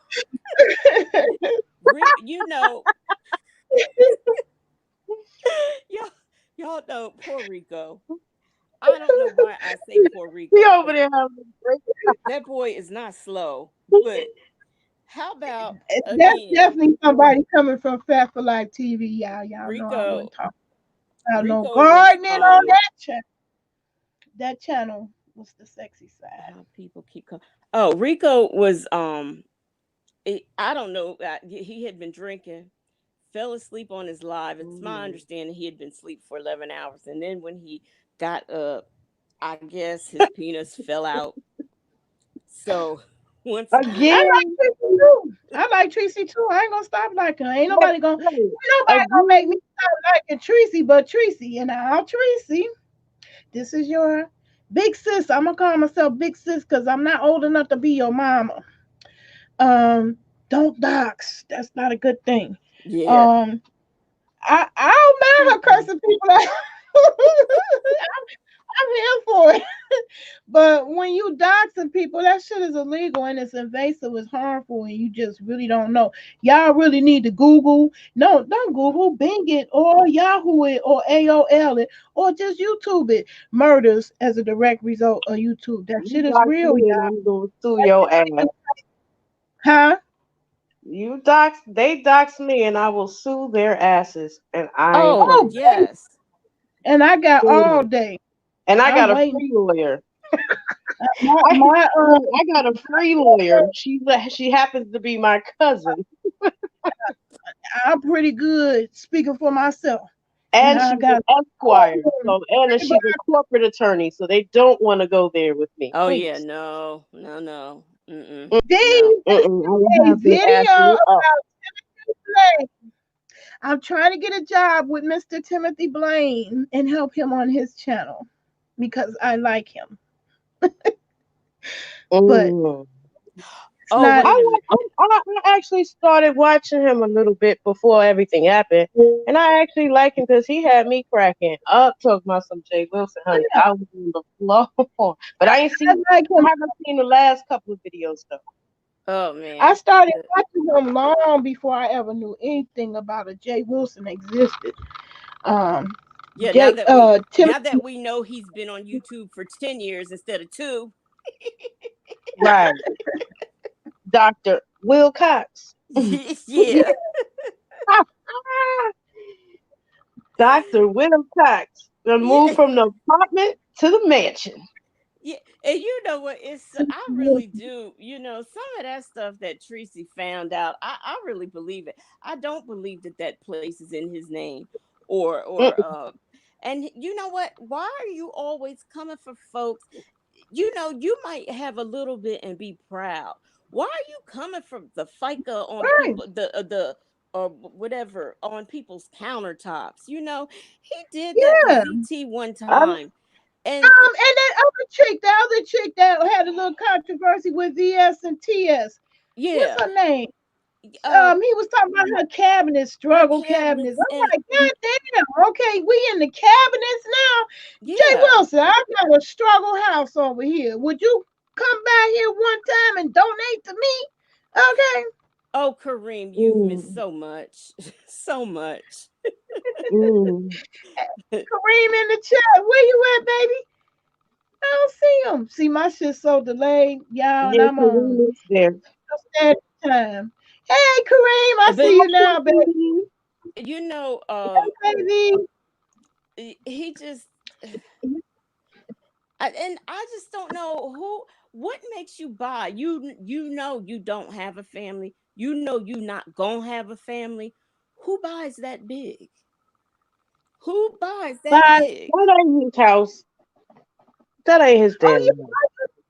You know, y'all, y'all know poor Rico. I don't know why I say poor He Rico over because there having a great. that boy is not slow. But how about That's again, definitely somebody coming from Fat for Life TV. Y'all know I Rico? wouldn't talk about no Rico was gardening on that channel. That channel was the sexy side. how people keep coming. Oh, Rico was I don't know. He had been drinking, fell asleep on his live. It's my Mm. understanding he had been asleep for 11 hours, and then when he got up, I guess his penis fell out. So once I again, like Again, Tracy too. I like Tracy too. I ain't gonna stop liking her. Ain't wait, nobody gonna. wait, Ain't nobody gonna make me again. like a Tracy, but Tracy, and now Tracy, this is your big sis. I'm gonna call myself big sis because I'm not old enough to be your mama. Um, don't dox. That's not a good thing. Yeah. Um, I don't mind her cursing people out. I'm here for it. But when you doxing people, that shit is illegal and it's invasive, it's harmful, and you just really don't know. Y'all really need to Google. No, don't Google, Bing it or Yahoo it or AOL it or just YouTube it. Murders as a direct result of YouTube. That You shit is dox real, me and y'all. I'm gonna sue your ass. Huh? They dox me and I will sue their asses. And I ain't Oh, Oh, playing. baby. yes. And I got all Mm. day. And I I'm got a waiting. free lawyer. My, I, my I got a free lawyer. She happens to be my cousin. I'm pretty good speaking for myself. And Now I she's an got esquire. So and she's a corporate attorney. So they don't want to go there with me. Oh yeah, Please. no, no, no. Mm-mm. No. these Mm-mm, I will a have them video ass lit up. about Blaine. I'm trying to get a job with Mr. Timothy Blaine and help him on his channel because I like him. But Mm. it's Oh, not. wait a minute. I actually started watching him a little bit before everything happened, and I actually like him because he had me cracking up talking about some Jay Wilson, honey. Yeah, I was on the floor, but I like I him. haven't seen the last couple of videos though. Oh I man. started The- watching him long before I ever knew anything about a Jay Wilson existed. Um, Yeah, Jay, Timothy. now that we know he's been on YouTube for 10 years instead of 2. Right, Doctor Will Cox. Yeah. Doctor Will Cox. Gonna move Yeah. from the apartment to the mansion. Yeah, and you know what? I really do. Some of that stuff that Tracy found out, I really believe it. I don't believe that that place is in his name, Mm-mm. and you know what? Why are you always coming for folks? You might have a little bit and be proud. Why are you coming from the FICA on Right. people, the or whatever on people's countertops? He did that to Yeah. ZT one I'm time, and And that other chick, the other chick that had a little controversy with VS and TS. What's yeah, her name? uh, He was talking about her cabinets, her struggle cabinets. cabinets, I'm and like, God damn, okay, we in the cabinets now. Jay yeah. Wilson, I got a struggle house over here. Would you come by here one time and donate to me? Okay. Oh, Kareem, you've missed mm, so much, so much. mm. Kareem in the chat. Where you at, baby? I don't see him. See, my shit's so delayed, y'all, and Yeah, I'm on Karina's there. standard time. Hey, Kareem, I see But you now, baby. you know, Baby. he just, and I just don't know what makes you buy. You don't have a family. You not gonna have a family. Who buys that big? Who buys that Bye. big? That ain't his house. That ain't his Oh, damn house.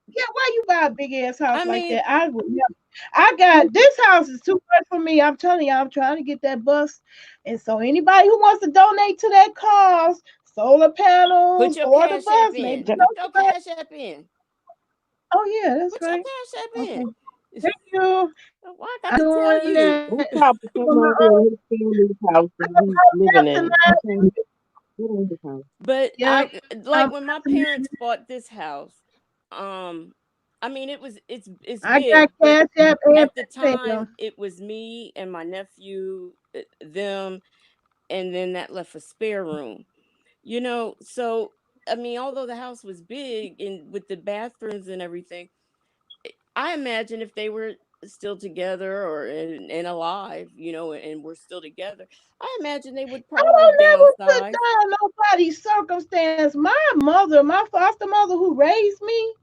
yeah, why you buy a big ass house I like mean, that? I would never. I got this house is too much for me. I'm telling you, I'm trying to get that bus. And so anybody who wants to donate to that cause, solar put panels your or the cash app bus, maybe in. That- Put your cash app in. oh yeah, that's Put your right. cash app Okay. in. Thank you. Why I got I'm to tell doing you? that. That probably I'm come over in his family's house that he's living out in. tonight. Okay? That ain't his house. But Yep. I I'm like when my parents bought this house. Um, I mean, it's I got big, but cash app and at the PayPal. time, it was me and my nephew, them, and then that left a spare room. So I mean, although the house was big and with the bathrooms and everything, I imagine if they were still together or and alive, and we're still together, I imagine they would I probably don't never put downsize. down nobody's circumstance. My mother, my foster mother who raised me,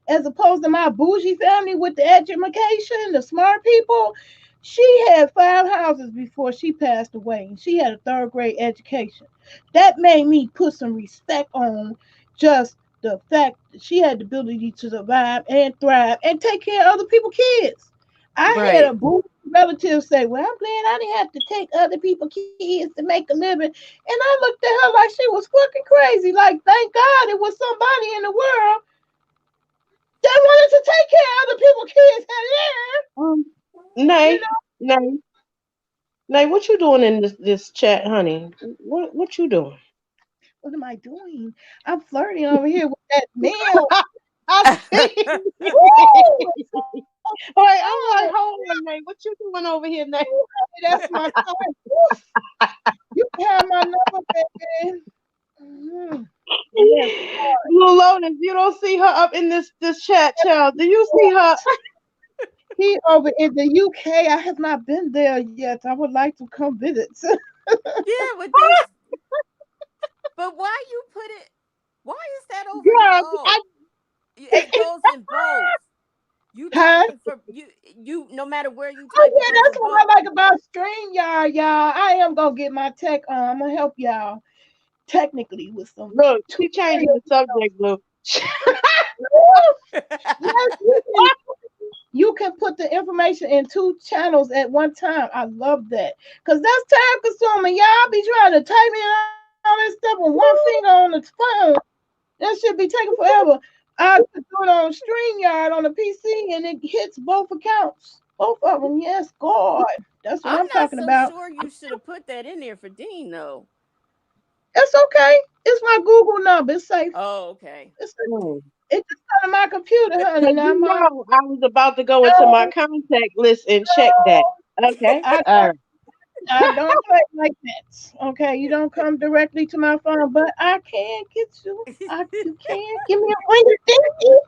as opposed to my bougie family with the education, the smart people, she had 5 houses before she passed away. She had a third grade education. That made me put some respect on just the fact that she had the ability to survive and thrive and take care of other people's kids. I had Right. a bougie relatives say, "Well, I'm glad I didn't have to take other people's kids to make a living." And I looked at her like she was fucking crazy. Like, thank God it was somebody in the world that wanted to take care of other people's kids. Hello, Um, you Nay, know Nay, Nay, what you doing in this chat, honey? What you doing? what am I doing? I'm flirting over here with that male. I see. Woo! It's All right, so I'm like, good. hold on, Nay. What you doing over here, Nay? That's my type. Woo! You can have my number, baby. Mhm. Yes, Blue Lotus, you don't see her up in this chat, child. Do you see her? he over in the UK. I have not been there yet. I would like to come visit. Yeah, with this. But why you put it? Why is that over here? Yeah, Oh, it goes in both. You Huh? typing for you no matter where you Oh typing, yeah, there's a that's what book. I like about StreamYard, y'all. I am gonna get my tech on. I'm gonna help y'all technically with some look, she changing tutorials. the subject, Blue. Yes, you can put the information in two channels at one time. I love that because that's time consuming. Y'all be trying to type in all this stuff with one finger on the phone. That should be taking forever. I could do it on StreamYard on the PC and it hits both accounts. Both of them. Yes, God. That's what I'm I'm not talking so about. sure you should have put that in there for Dean though. It's okay. It's my Google number. It's safe. Oh, okay. It's Hmm. it's just on my computer, honey. Cause Not you my know I was about to go into my no, contact list and check that. Okay. I All right. I don't play like that. Okay, you don't come directly to my phone, but I can get you. You can give me a ring ding.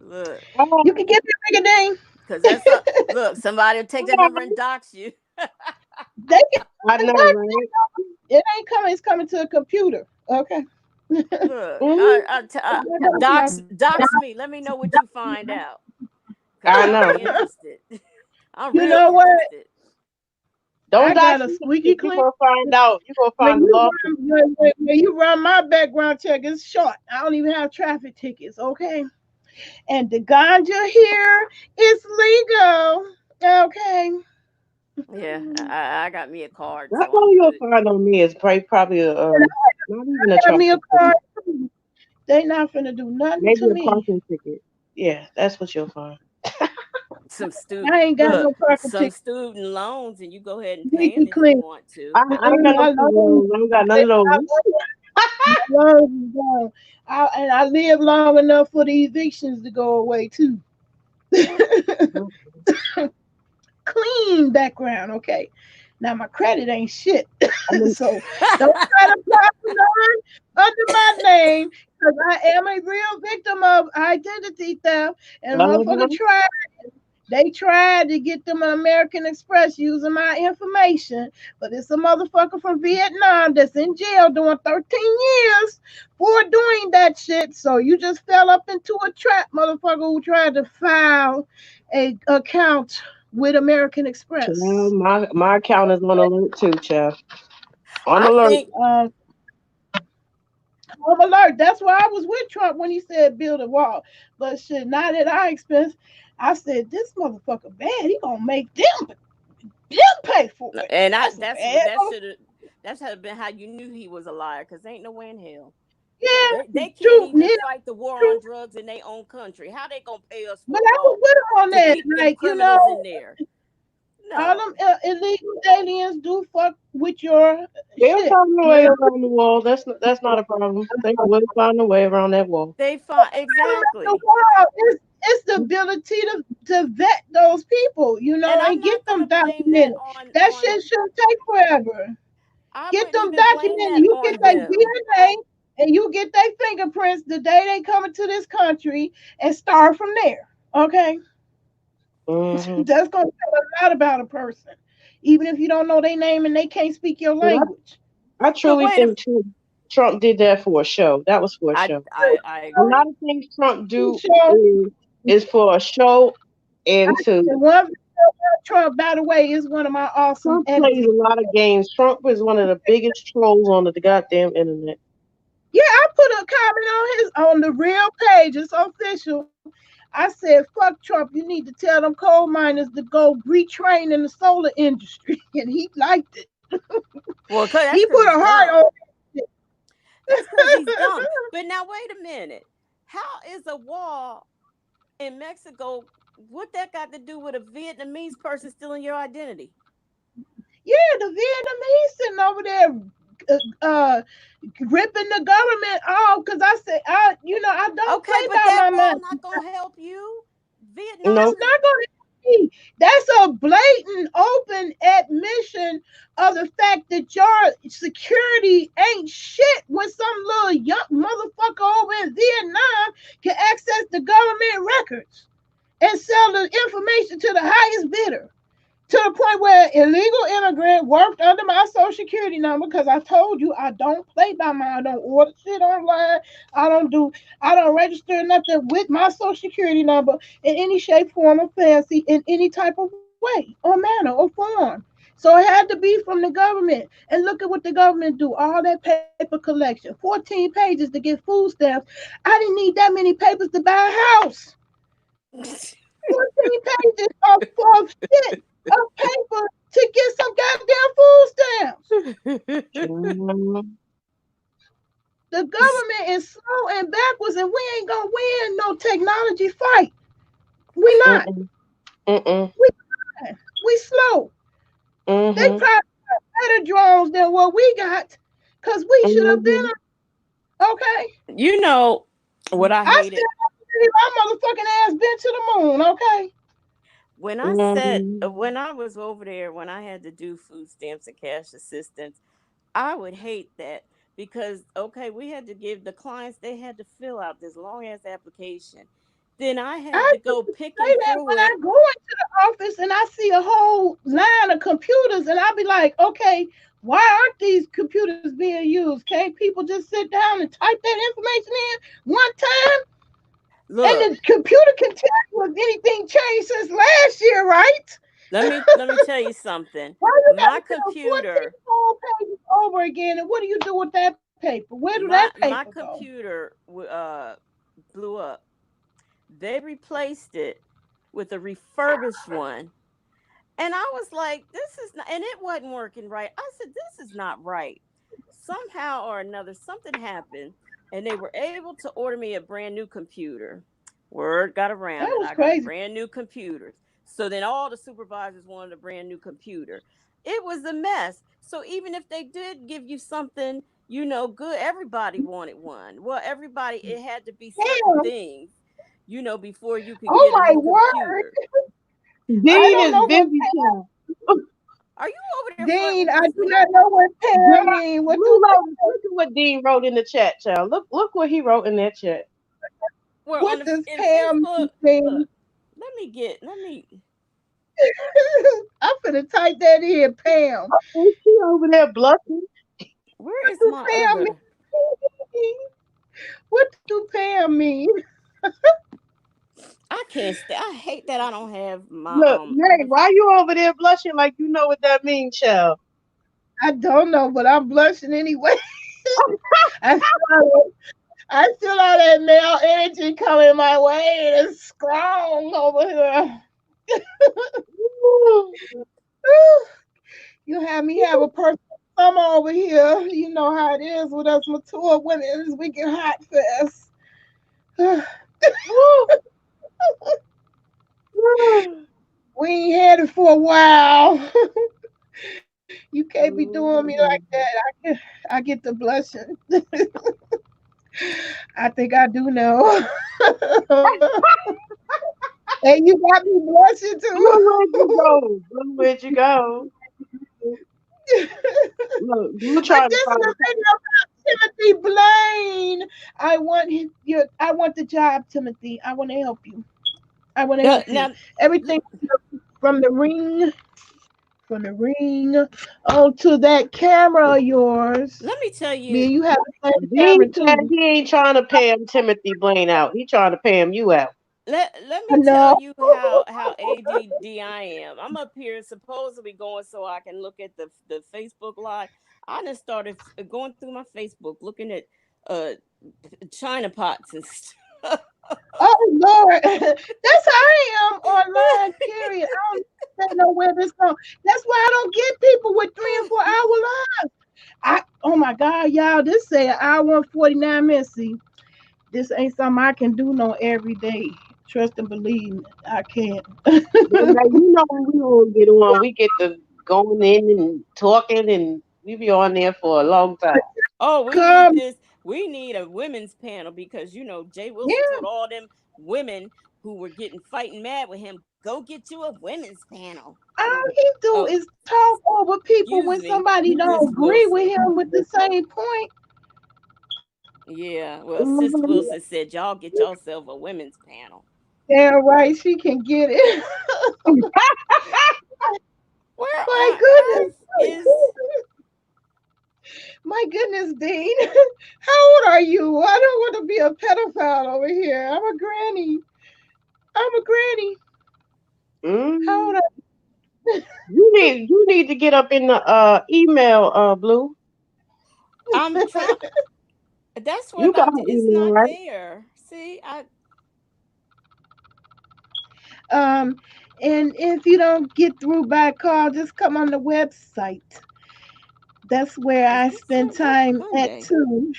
Look, You can give me a ring because ding. that's a look. Somebody will take that number and dox you. They can I know, dox right? it ain't coming. It's coming to a computer. Okay. Look, Hmm. dox me. Let me know what you find out, cause I I'll know. be Right? interested. I'm You real know what? interested. I Don't got dox a me. squeaky You're clean. gonna find out. You're gonna When find the you lawsuit. when you run my background check, it's short. I don't even have traffic tickets. Okay. And the ganja here is legal. Okay. Yeah, I got me a card, That's so I'm all you'll good. find on me is probably a And not even a I got me a traffic card ticket. too. They not finna do nothing Maybe to a me. parking ticket. Yeah, that's what you'll find. Some stu I ain't got look, no parking some ticket. student loans, and you go ahead and pay them Squeaky if you clean. want to. I ain't got no I student love loans. I don't got none it. of I those. love it. My lungs is gone. And I live long enough for the evictions to go away too. Clean background, okay. Now my credit ain't shit, I mean, so don't try to apply for none under my name because I am a real victim of identity theft. And motherfucker uh-huh. tried. They tried to get them an American Express using my information, but it's a motherfucker from Vietnam that's in jail doing 13 years for doing that shit. So you just fell up into a trap, motherfucker, who tried to file a account with American Child, Express. my account is on alert too, child. On I alert. think Um, home alert. That's why I was with Trump when he said build a wall. But shit, not at our expense. I said this motherfucker bad. He gonna make them pay for it. and I That's a bad. that should have been how you knew he was a liar, because ain't no way in hell. Yeah, They can't true, even yeah, fight the war true. on drugs in their own country. How they gonna pay us But for a I was wall with him on to that. keep them Like, criminals in there? all them No. illegal aliens do fuck with your They'll shit. find a way around the wall. That's not a problem. They will find a way around that wall. They find The exactly. world it's the ability to vet those people, And and I'm get not them gonna blame that documented. That on shit shouldn't take forever. I Get wouldn't them even blame documented. that You get on their them. DNA and you get their fingerprints the day they come into this country and start from there. Okay? Hmm. That's gonna tell a lot about a person, even if you don't know their name and they can't speak your But language. I But truly wait a think Trump did that for a show. That was for a show. I A lot agree. of things Trump do So, is for a show and to the one video about Trump, by the way, is one of my awesome Trump plays editors. a lot of games. Trump is one of the biggest trolls on the goddamn internet. Yeah, I put a comment on the real page. It's official. I said, fuck Trump. You need to tell them coal miners to go retrain in the solar industry. And he liked it. Well, He that's put because a he's heart dumb. on That's because he's it. dumb. But now wait a minute. How is a wall in Mexico? What that got to do with a Vietnamese person stealing your identity? Yeah, the Vietnamese sitting over there ripping the government off because I said, I don't Okay, play but by that my wall money. not gonna help you. It's Vietnam Nope. is not going to be. That's a blatant, open admission of the fact that your security ain't shit when some little young motherfucker over in Vietnam can access the government records and sell the information to the highest bidder to the point where illegal immigrant worked under my social security number because I told you I don't play by my I don't order shit online. I don't do I don't register nothing with my social security number in any shape, form, or fancy in any type of way or manner or form. So it had to be from the government. And look at what the government do. All that paper collection. 14 pages to get food stamps. I didn't need that many papers to buy a house. 14 pages of shit of paper to get some goddamn food stamps. Mhm. The government is slow and backwards, and we ain't gonna win no technology fight. We not. Mm-mm. Mm-mm. We we slow. They Mhm. probably got better drones than what we got, cause we should have Mhm. been okay. You know what I I hated still have my motherfucking ass been to the moon. Okay. Mhm. when I was over there when I had to do food stamps and cash assistance. I would hate that because okay, we had to give the clients they had to fill out this long ass application. Then I had I to go say picking that through when I it. go into the office and I see a whole line of computers, and I'll be like, okay, why aren't these computers being used? Can't people just sit down and type that information in one time? Look, And the computer can tell you if anything changed since last year, right? let me tell you something. Why you got My to fill 14 computer, whole pages over again? And what do you do with that paper? Where do that paper my go? computer blew up. They replaced it with a refurbished one. And I was like, this is not, and it wasn't working right. I said, this is not right. Somehow or another, something happened, and they were able to order me a brand new computer. Word got That around, and was I got a crazy. brand new computer. So then all the supervisors wanted a brand new computer. It was a mess. So even if they did give you something, good, everybody wanted one. Well, everybody, it had to be certain Damn. things, before you could Oh get a my new word. computer. I Are Dean don't you is know what busy, child. are you over there flirting Dean, with I Miss do Me? not know what Girl, Pam mean. What Blue do Lotus, look at what Dean wrote in the chat, child. Look what he wrote in that chat. Well, what does in Pam Facebook, look, mean? let me I'm gonna type that in, Pam. Oh, she over there blushing. where What is do my Pam other mean? What do Pam mean? I can't I hate that I don't have my Look, Nay, other why you over there blushing like you know what that means, child? I don't know, but I'm blushing anyway. I feel, I feel all that male energy coming my way. It's strong over here. You have me have a personal summer over here. You know how it is with us mature women. We get hot fast. We ain't had it for a while. You can't be doing me like that. I get the blushing. I think I do know. And you got me blushing too. Blue, where'd you go? Blue, where'd you go? Look, Blue But trying to this is find a video about Timothy Blaine. I want the job, Timothy. I want to help you. I want to help you. now Everything from the ring, from the ring onto that camera of yours. let me tell Me you and you have the same Dean camera said too. he ain't trying to pay him Timothy Blaine out. He trying to pay him you out. let I me tell know. you how ADD I am. I'm up here supposedly going so I can look at the Facebook live. I just started going through my Facebook looking at uh China pots and stuff. Oh Lord, that's how I am online. Period. I don't know where this going. That's why I don't get people with 3 and 4 hour lives. Oh my God, y'all, this say an hour and 49 minutes. See, this ain't something I can do no every day. Trust and believe me, I can't. But now you know when we all get on, we get to going in and talking, and we be on there for a long time. Oh, we need Come, this. We need a women's panel because Jay Wilson yeah. told all them women who were getting fighting mad with him, go get you a women's panel. All he do Oh, is talk over people excuse when me, somebody Sis don't agree with Wilson. him with the same point. Yeah, well, Sis Wilson said y'all get yourself a women's panel. Damn right, she can get it. Where My on goodness. earth is? My goodness, Dean. How old are you? I don't want to be a pedophile over here. I'm a granny. I'm a granny. How old Mm. are You need to get up in the email, Blue. I'm trying. That's You what got her it's email, not right? there. See, I um and if you don't get through by call, just come on the website. That's where is I this spend from time at Monday? too.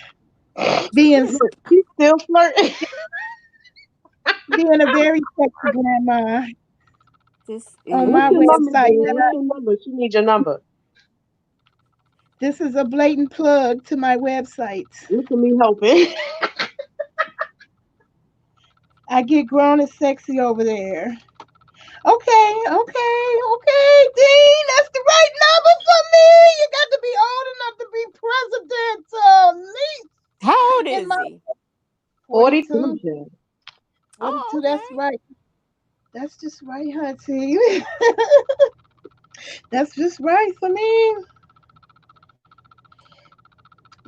What you Being just? Look, she's still flirting. being a very sexy grandma This on What's my your is number, website. Blue? What's Monday. your number? She needs your number. This is a blatant plug to my website. Look at me helping. I get grown and sexy over there. Okay, okay, okay, Dean, that's the right number for me. You got to be old enough to be president, me How old in is my he? 42. 42. 42, Oh, that's okay. right. That's just right, Hunty. That's just right for me.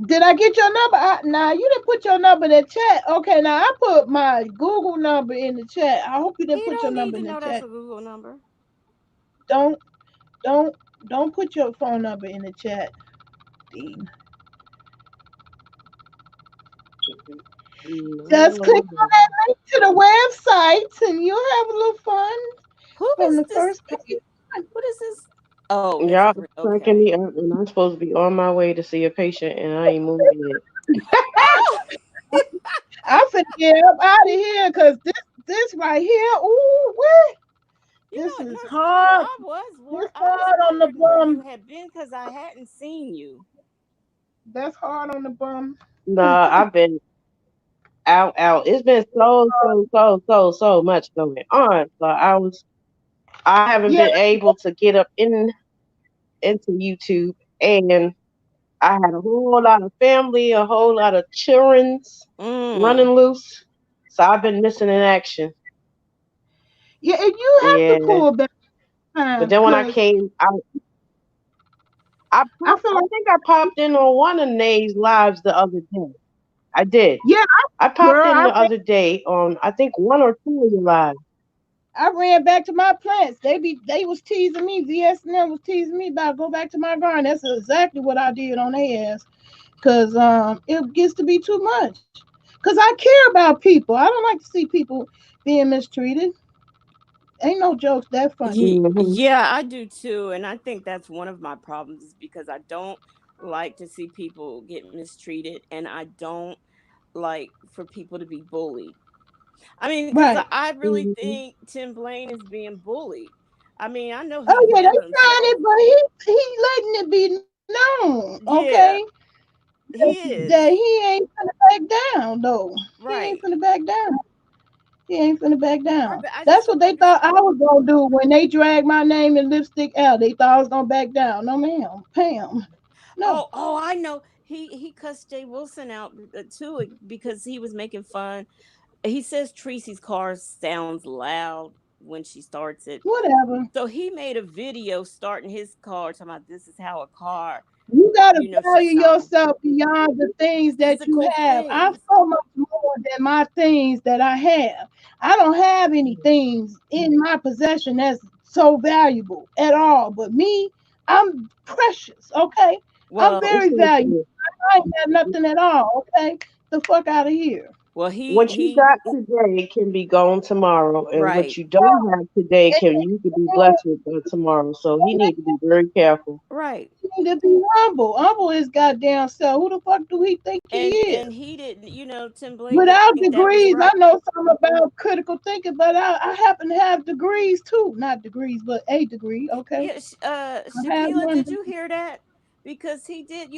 Did I get your number? Nah, you didn't put your number in the chat. Okay, now I put my Google number in the chat. I hope you He didn't put your don't need number to in the know that's chat. a Google number. Don't, don't, don't put your phone number in the chat, Dean. Just click No. on that link to the website and you'll have a little fun Who from is the this? first page. What is this? Oh, that's Y'all Bri. cracking Okay. me up, and I'm supposed to be on my way to see a patient, and I ain't moved yet. Oh, I'm finna get up out of here because this right here, ooh, what? This what, is Nurse Blue? hard. I was This hard on the wondering where you bum. had been because I hadn't seen you. That's hard on the bum. Nah, I've been out. It's been so much going on. So I haven't Yeah, been able to get up into YouTube, and I had a whole lot of family, a whole lot of childrens Mm. running loose. So I've been missing in action. yeah, and you have to Yeah. pull back But time then when I because came, I feel I like, think I popped in on one of Nay's lives the other day. I did. yeah, I popped girl, in the other day on I think one or two of your lives. I ran back to my plants. They was teasing me. VSNM was teasing me about go back to my garden. That's exactly what I did on their ass. Cause it gets to be too much. Cause I care about people. I don't like to see people being mistreated. Ain't no jokes that funny. Hmm. Yeah, I do too, and I think that's one of my problems is because I don't like to see people get mistreated, and I don't like for people to be bullied. I mean, because Right. I really Hmm. think Tim Blaine is being bullied. I mean, I know he Oh yeah, they handled trying himself. it, but he letting it be known, okay, Yeah, he that is. he ain't finna back down though. He ain't Right. finna back down. He ain't finna back down. I just That's what don't they thought I understand. was gonna do when they dragged my name and lipstick out. They thought I was gonna back down. No, ma'am, Pam. No. Oh, I know. He cussed Jay Wilson out too because he was making fun. He says Tracy's car sounds loud when she starts it. Whatever. So he made a video starting his car talking about this is how a car, You gotta should value sound. yourself beyond the things that you Physical have. I'm things. so much more than my things that I have. I don't have any things in my possession that's so valuable at all. But me, I'm precious, okay? I'm Well, It's very like valuable. this. I ain't got nothing at all, okay? The fuck out of here. Well, What you he got today can be gone tomorrow, and what right, you don't have today And, can you could be blessed with tomorrow. So he need to be very careful. right. he need to be humble. Humble his goddamn self. Who the fuck do he think he is? And he didn't, Tim Blaine didn't Without think that was degrees, I right. know something about critical thinking, but I happen to have degrees too. Not degrees, but a degree. Okay, Yeah, I have Shakila, one. did you hear that? Because he did,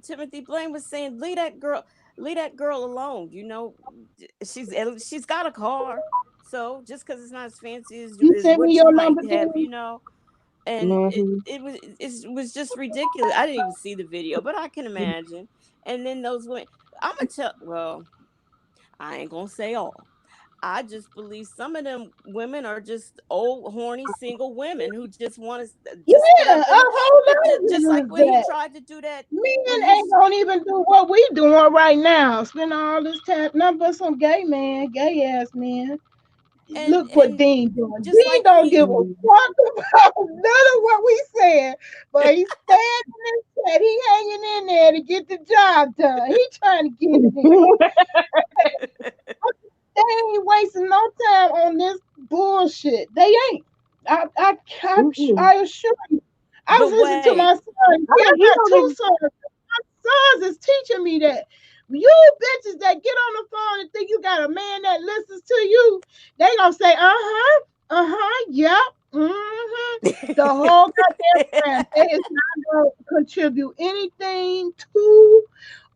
Timothy Blaine was saying, leave that girl alone. She's got a car, so just because it's not as fancy You as sent me what you your might number, have, Dean. and Hmm. it was just ridiculous. I didn't even see the video, but I can imagine. And then those women, I'm gonna tell. Well, I ain't gonna say all. I just believe some of them women are just old, horny, single women who just want to just get Yeah, up a and whole lot just like of what he that. tried to do that when Men he ain't gonna even do what we doing right now. Spend all this time. Nothing but some gay man, gay ass man. Look what and Dean doing. just Dean like don't give a he fuck about none of what we said, but he's standing and said he hanging in there to get the job done. He trying to get it in. They ain't wasting no time on this bullshit. They ain't. Mm-mm. I assure you. I was but listening to wait, my son. Yeah, I He got don't two even. sons. Sons is teaching me that you bitches that get on the phone and think you got a man that listens to you, they gonna say, yep, the whole goddamn time. They is not gonna contribute anything to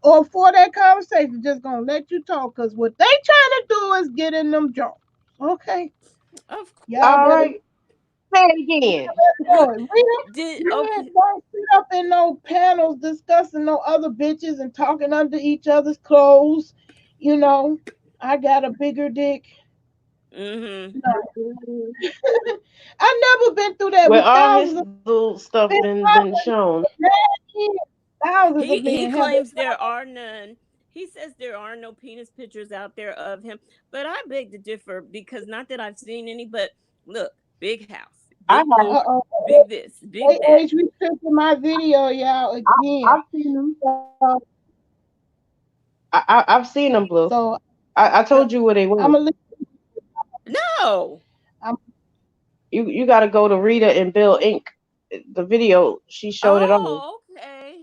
or for that conversation. Just gonna let you talk because what they trying to do is get in them jobs. Okay, of y'all All better right. Say it again. you know it. did Men okay. don't sit up in no panels discussing no other bitches and talking under each other's clothes. You know, I got a bigger dick. Mm-hmm. No. Mhm. I never been through that Where with all his thousands of little stuff men. been shown. Thousands of He men have claims there are none. He says there are no penis pictures out there of him, but I beg to differ because not that I've seen any, but look, big house, I big have. uh car, oh. big this, They big that. age restricted my video, y'all, I, again. I've seen them. So, I've seen them, Blue. so I told you where they I'm went. gonna No. I'm You got to go to Rita and Bill Inc. The video she showed it on. Oh, okay.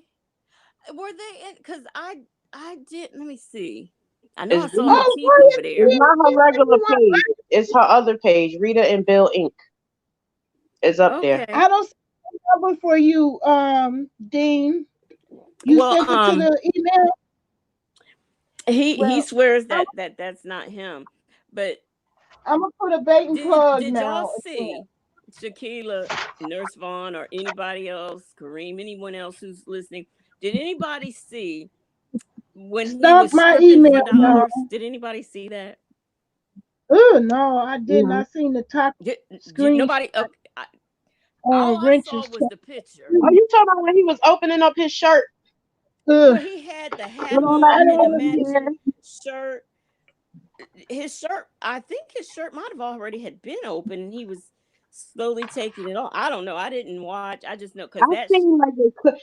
Were they in? Because I did. Let me see. I know It's I saw her Rita. oh teeth boy, over It's there. not her regular you page. It's her other page. Rita and Bill Inc. is up there. Okay. I don't see a number for you, Dean. You Well, sent it to the email. he Well, swears I'm, that's not him, but I'm gonna put a bait and plug did y'all now again. see Shakila, Nurse Vaughn, or anybody else, Kareem, anyone else who's listening? Did anybody see when he Stalk was my stripping for email, y'all. dollars? Did anybody see that? Oh no, I didn't. No. I seen the top Did screenshot nobody? Okay, all on I saw Grinch's. was the picture. Are you talking about when he was opening up his shirt Ugh, Where he had the hat with all that I on meat and the don't. in his matching hair? shirt. His shirt, I think his shirt might have already had been open and he was slowly taking it off. I don't know. I didn't watch. I just know because I that's seen like a clip.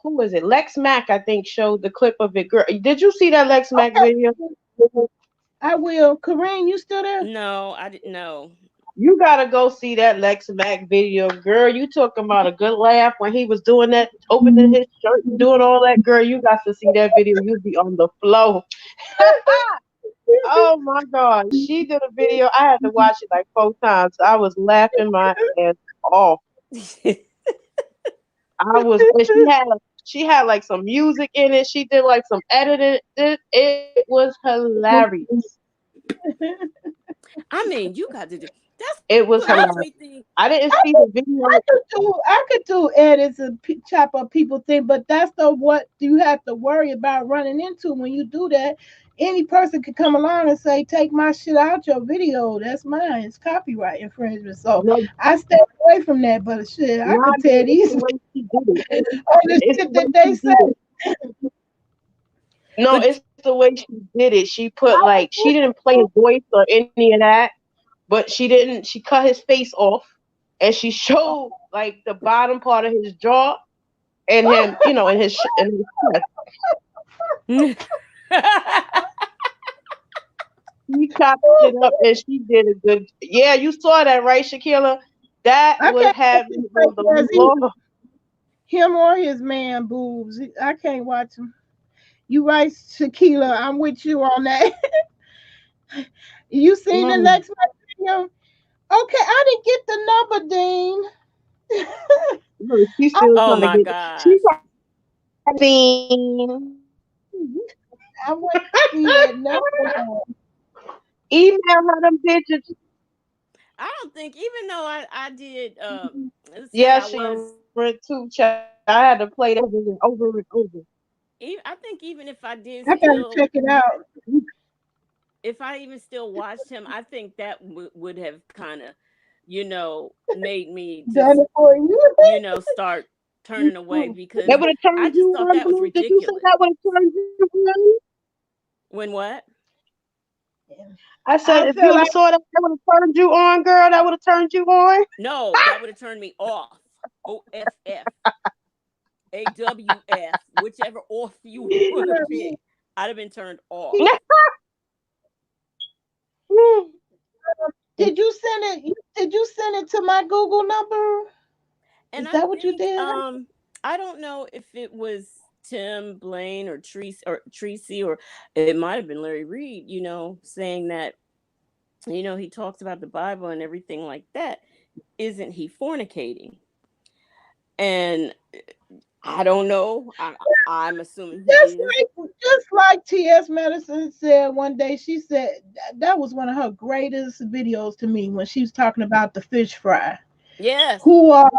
Who was it? Lex Mack, I think, showed the clip of it. Girl, did you see that Lex Mack video? I will. Kareem, you still there? no, I didn't know. You gotta go see that Lex Mack video, girl. You talking about a good laugh when he was doing that, opening his shirt and doing all that, girl. You got to see that video. You'll be on the flow. Oh my God, she did a video. I had to watch it like 4 times. I was laughing my ass off. And she had like some music in it. She did like some editing. It was hilarious. I mean, you got to do that's It what was makes me hilarious. think. I didn't see the video. I could do edits and chop up people thing, but that's the what you have to worry about running into when you do that. Any person could come along and say, "Take my shit out your video. That's mine. It's copyright infringement." So No, I stay away from that. But shit, I could Nadia, tell it's these the on way she did it. the It's shit the way that she they did it. say. No, But it's the way she did it. She put I like she didn't play his voice or any of that, but she didn't. She cut his face off, and she showed like the bottom part of his jaw and him, in his chest. She chopped it up and she did a good. Yeah, you saw that, right, Shakila? That I would can't watch have his me on fake the ass either. floor. Him or his man boobs. I can't watch him. You right, Shakila. I'm with you on that. You seen the Mm. next video? Okay, I didn't get the number, Dean. Look, she's I'm, still Oh trying to my get. She's gosh. trying to see. I want to see that number. Email her them pictures. I don't think, even though I did let's say Yeah, I she was, too, child. I had to play that over and over. I think even if I did I gotta still, check it out. if I even still watched him, I think that would have kind of, made me Done just, it for you. start turning away, That because would have I turned just you thought on, that was Blue. Did you say ridiculous. that would have turned you on? When what? I I said if you feel would like have saw that, that would have turned you on, girl. That would have turned you on. No, that would have turned me off. OFF, AWF, whichever off you want to pick. I'd have been turned off. did you send it? Did you send it to my Google number? And Is I that what you think did? I don't know if it was Tim Blaine or Tracy, or it might have been Larry Reed, saying that, he talks about the Bible and everything like that. Isn't he fornicating? And I don't know. I'm assuming he Just is. like T.S. Madison said one day, she said that was one of her greatest videos to me when she was talking about the fish fry. Yes. Who are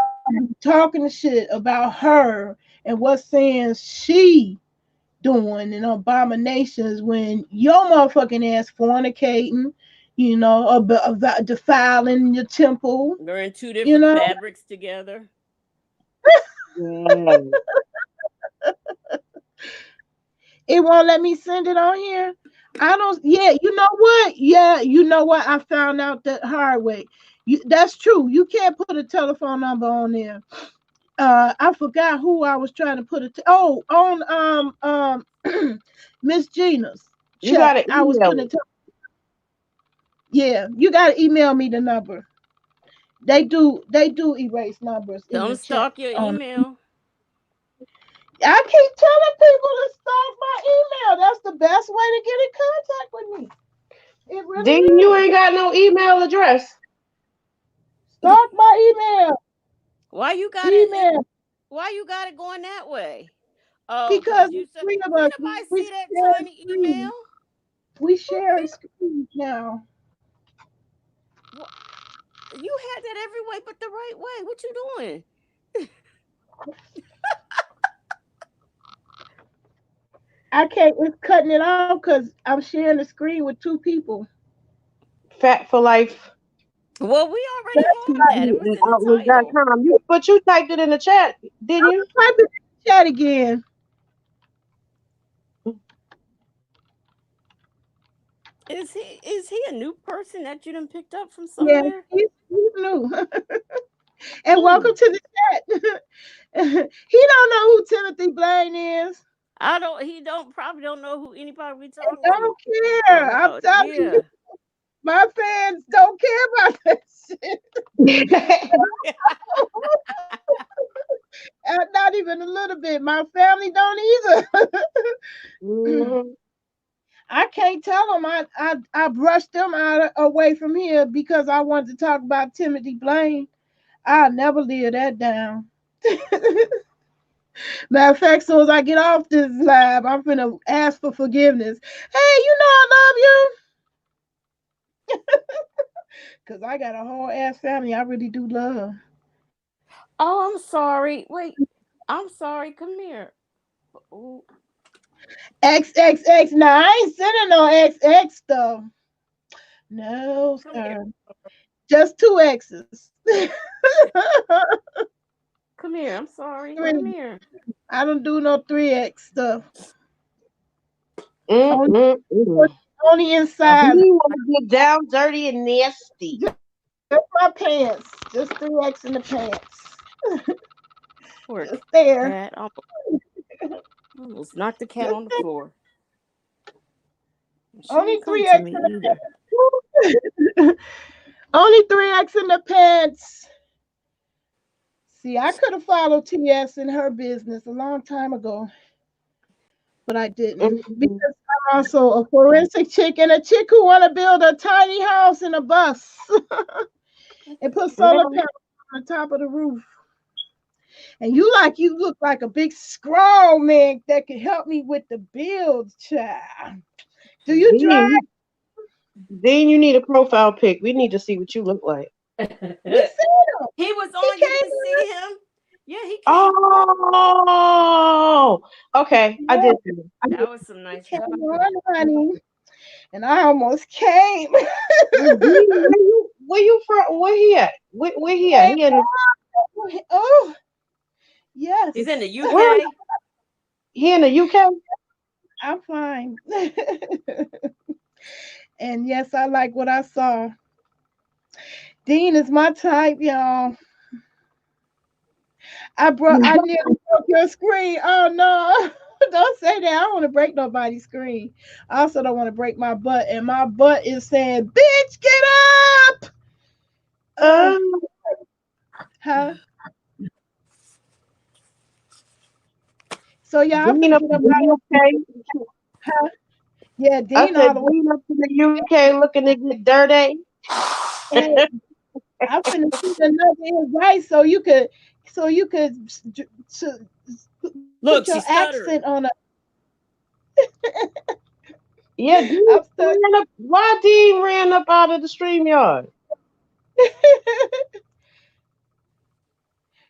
talking shit about her and what sins she doing and abominations when your motherfucking ass fornicating, about defiling your temple, They're in two you different know. fabrics together. Yeah. It won't let me send it on here. I don't. Yeah, you know what? Yeah, you know what? I found out that hard way. That's true. You can't put a telephone number on there. I forgot who I was trying to put it. On Miss Gina's You chat. gotta I was email putting it. it. Yeah, you gotta email me the number. They do erase numbers in the Don't chat. stalk your email. I keep telling people to stalk my email. That's the best way to get in contact with me. It Dean, really you is. ain't got no email address. Stalk my email. Why you got it? Email. Why you got it going that way? Oh, Because cause the you said, three of can't us, nobody we see that share tiny email. screens. We Who share cares? screens now. You had that every way but the right way. What you doing? I can't. It's cutting it off because I'm sharing the screen with two people. Fat for life. Well, we already That's have that. It was At in the title. Outlook.com. But you typed it in the chat, didn't you? type it in the chat again. Is he a new person that you done picked up from Yeah, somewhere? he's new. And welcome Hmm. to the chat. He don't know who Timothy Blaine is. I don't. He don't probably don't know who anybody we talking I to. don't care. I'm Oh telling you, yeah. my fans don't care about that shit. Not even a little bit. My family don't either. Mhm. I can't tell them. I brushed them away from here because I wanted to talk about Timothy Blaine. I'll never live that down. Matter of fact, so as I get off this lab, I'm gonna ask for forgiveness. Hey, I love you because I got a whole ass family I really do love. Oh, I'm sorry. Wait. I'm sorry. Come here. Ooh, XXX. Now I ain't sending no XX stuff. No, come here. sir. Just two X's. Come here. I'm sorry. Come Three. here. I don't do no 3X stuff. Only, Mm-mm-mm. only Uh, inside. He want to get down dirty and nasty. Just my pants. Just 3X in the pants. poor Just there. cat. I almost knocked the cat on the floor. She Only didn't come three to X me in either. the only 3X in the pants. See, I could have followed TS in her business a long time ago, but I didn't Mhm. because I'm also a forensic chick and a chick who want to build a tiny house in a bus and put solar Well, panels on the top of the roof. And you look like a big strong man that could help me with the build, child. Do you drive? then, then you need a profile pic. We need to see what you look like. We seen him. He was He on. You came didn't see him. Yeah, he came on. Oh, okay. I on. did see it. I did. That was some He nice came driving. on, honey. And I almost came. Well, Dean, where you from? Where he at? Where he at? Came He in on. Oh, yes. He's in the where? UK. He in the UK? I'm fine. And yes, I like what I saw. Dean is my type, y'all. I nearly broke your screen. Oh no. Don't say that. I don't want to break nobody's screen. I also don't want to break my butt. And my butt is saying, bitch, get up. Uh, Um, huh? So yeah, I'm Dean finna up get in up the out of UK. huh? Yeah, I Dean all said the way. Dean up in the UK looking to get dirty. Hey, I'm finna send another invite so you could put Look, your she's accent stuttering. on a Yeah, Dean I'm stuck. ran up. Why Dean ran up out of the stream yard?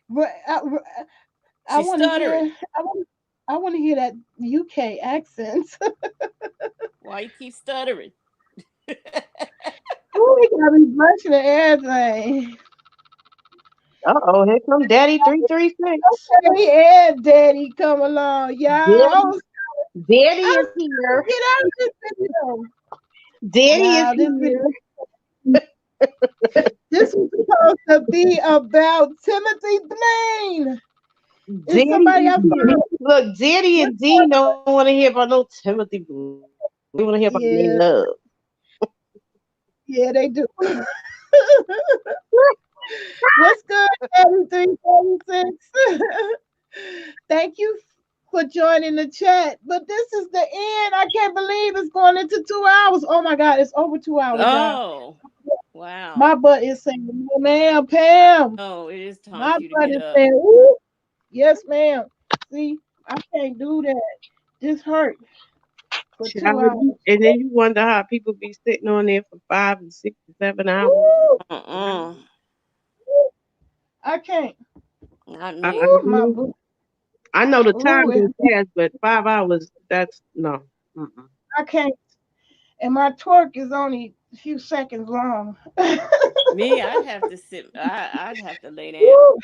But I She's want to stuttering. hear. I want to hear that UK accent. Why you keep stuttering? Oh, we got me blushing and everything. Uh-oh, here come Daddy 336. Okay, and Daddy, come along, y'all. Daddy, Daddy I is was trying to here. get out of this video. Daddy is Y'all, here. this was supposed to be about Timothy Blaine. Is Daddy somebody is else here. gonna Look, Daddy and Dean don't want to hear about no Timothy Blue. They want to hear about their Yeah, love. yeah, they do. What's good, 3346? Thank you for joining the chat. But this is the end. I can't believe it's going into 2 hours. Oh my God, it's over 2 hours, y'all. Oh, wow. My butt is saying, "No, ma'am, Pam." Oh, it is time My for you to butt get is up. saying, "Ooh, yes, ma'am." See, I can't do that. This hurt for Child, 2 hours. and then you wonder how people be sitting on there for 5 and 6 and 7 hours. Ooh, Uh-uh. I can't. Not I, me. I, Ooh, my butt. I know the time Ooh, goes fast, but 5 hours, that's no. Mm-mm. I can't. And my twerk is only a few seconds long. Me, I'd have to sit. I'd have to lay down. Ooh,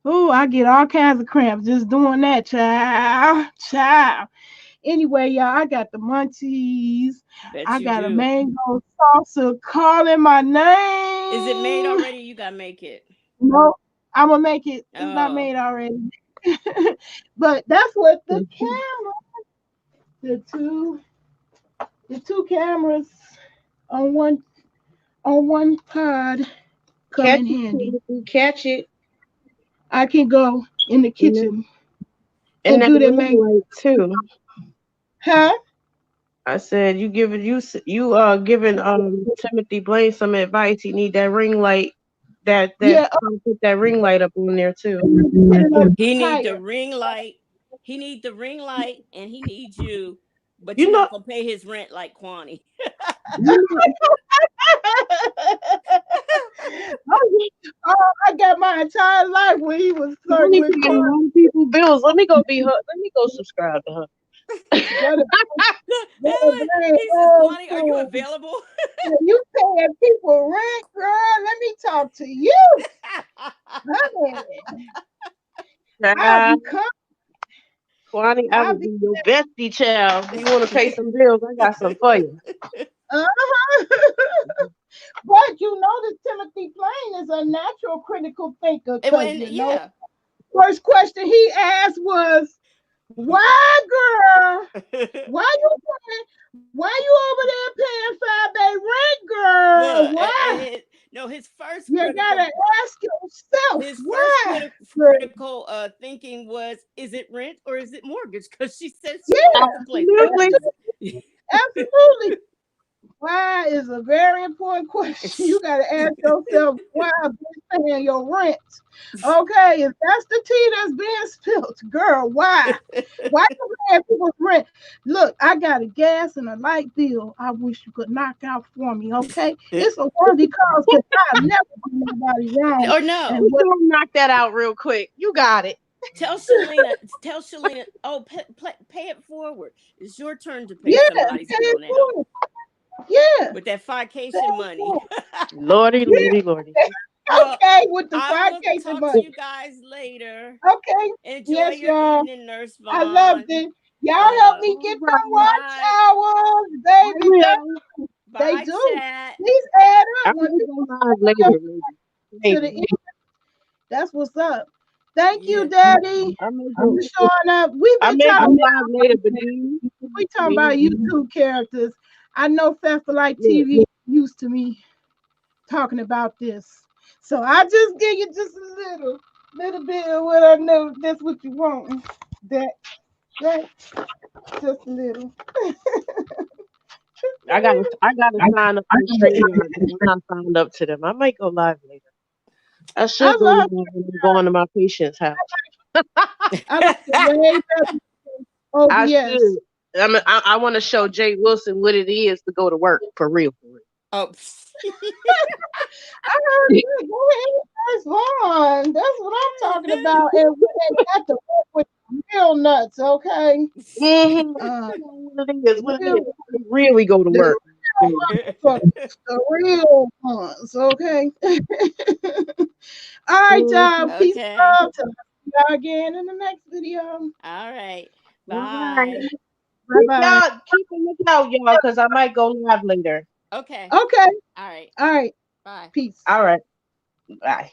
ooh, I get all kinds of cramps just doing that, child. Child. Anyway, y'all, I got the munchies. Bet I you got a do. mango salsa calling my Is it made name. already? You gotta make it. No, I'm gonna make it. It's not Oh, made already. But that's what the two, the two cameras on one pod come Catch in it, handy. Timothy, catch it. I can go in the You know, kitchen and and that do that ring mango. light too. Huh? I said giving Timothy Blaine some advice. He need that ring light. That Yeah, put that ring light up on there too. put it up he need the higher. ring light. He need the ring light, and he needs you. But You you're know, not gonna pay his rent like Kwani. you know, Oh, I got my entire life when he was flirting Bonnie with paying a Corey. lot of people bills. Let me go be her. Let me go subscribe to her. Brother, brother Blaine, He says, oh, Kwani, are you cool. available? You paying people rent, girl? Let me talk to you, honey. I'll Child, be coming. Kwani, I I'll will be. be your bestie child. You want to pay some bills? I got some for you. Uh-huh. But you know that Timothy Plain is a natural critical thinker, And because when, you know yeah, first question he asked was, Why, girl? Why you paying? Why you over there paying 5 day rent, girl? Look, Why? no, You gotta ask yourself his first why, girl. critical thinking was, is it rent or is it mortgage? Because she said she wants Yeah, to play Absolutely. mortgages. absolutely. Why is a very important question. You got to ask yourself why a bitch paying your rent. Okay, if that's the tea that's being spilled, girl, why? Why you paying people's rent? Look, I got a gas and a light bill. I wish you could knock out for me. Okay, it's a worthy cause because I've never done nobody wrong. Or And no, We what? gonna knock that out real quick. You got it. tell Shalina, oh, pay it forward. It's your turn to pay Yeah, somebody's pay it bill now forward. Yeah, with that pay vacation it money. forward. Lordy, lordy, lordy. Yeah. Well, Okay, with the I will vacation talk to money. you guys later. Okay. Enjoy Yes, your y'all. evening, Nurse I loved Vaughn. it. Y'all help Uh, me All get them right. watch bye, hours, I baby. will. They bye, do. chat. Please add I up when will people go live later, maybe. to the Maybe. end. That's what's up. Thank you, Yeah. Daddy, I may for go. showing up. We've I been may go talking. live later, but do you? We talking about YouTube characters. I know Festa like Yeah. TV used to me talking about this, so I just give you just a little bit of what I know. That's what you want. That right, just a little. I gotta sign up for the StreamYard. I'm not signed up to them. I might go live later. I I should go live love. when I'm going to my patient's house. I like it way better than I OBS. should. I want to show Jay Wilson what it is to go to work for real. For Oh, I heard real. you. Go ahead, first one. That's what I'm talking about. And we ain't got to work with real nuts, okay? Mm-hmm. Uh, What it is, what it real, is. Really go to the work. real motherfuckers, the real ones, okay? All right, y'all. Mhm. Peace okay. out. Till y'all again in the next video. All right. All right. Bye. Bye bye. Y'all keep a lookout, y'all, because I might go live later. Okay. Okay. All right. All right. Bye. Peace. All right. Bye.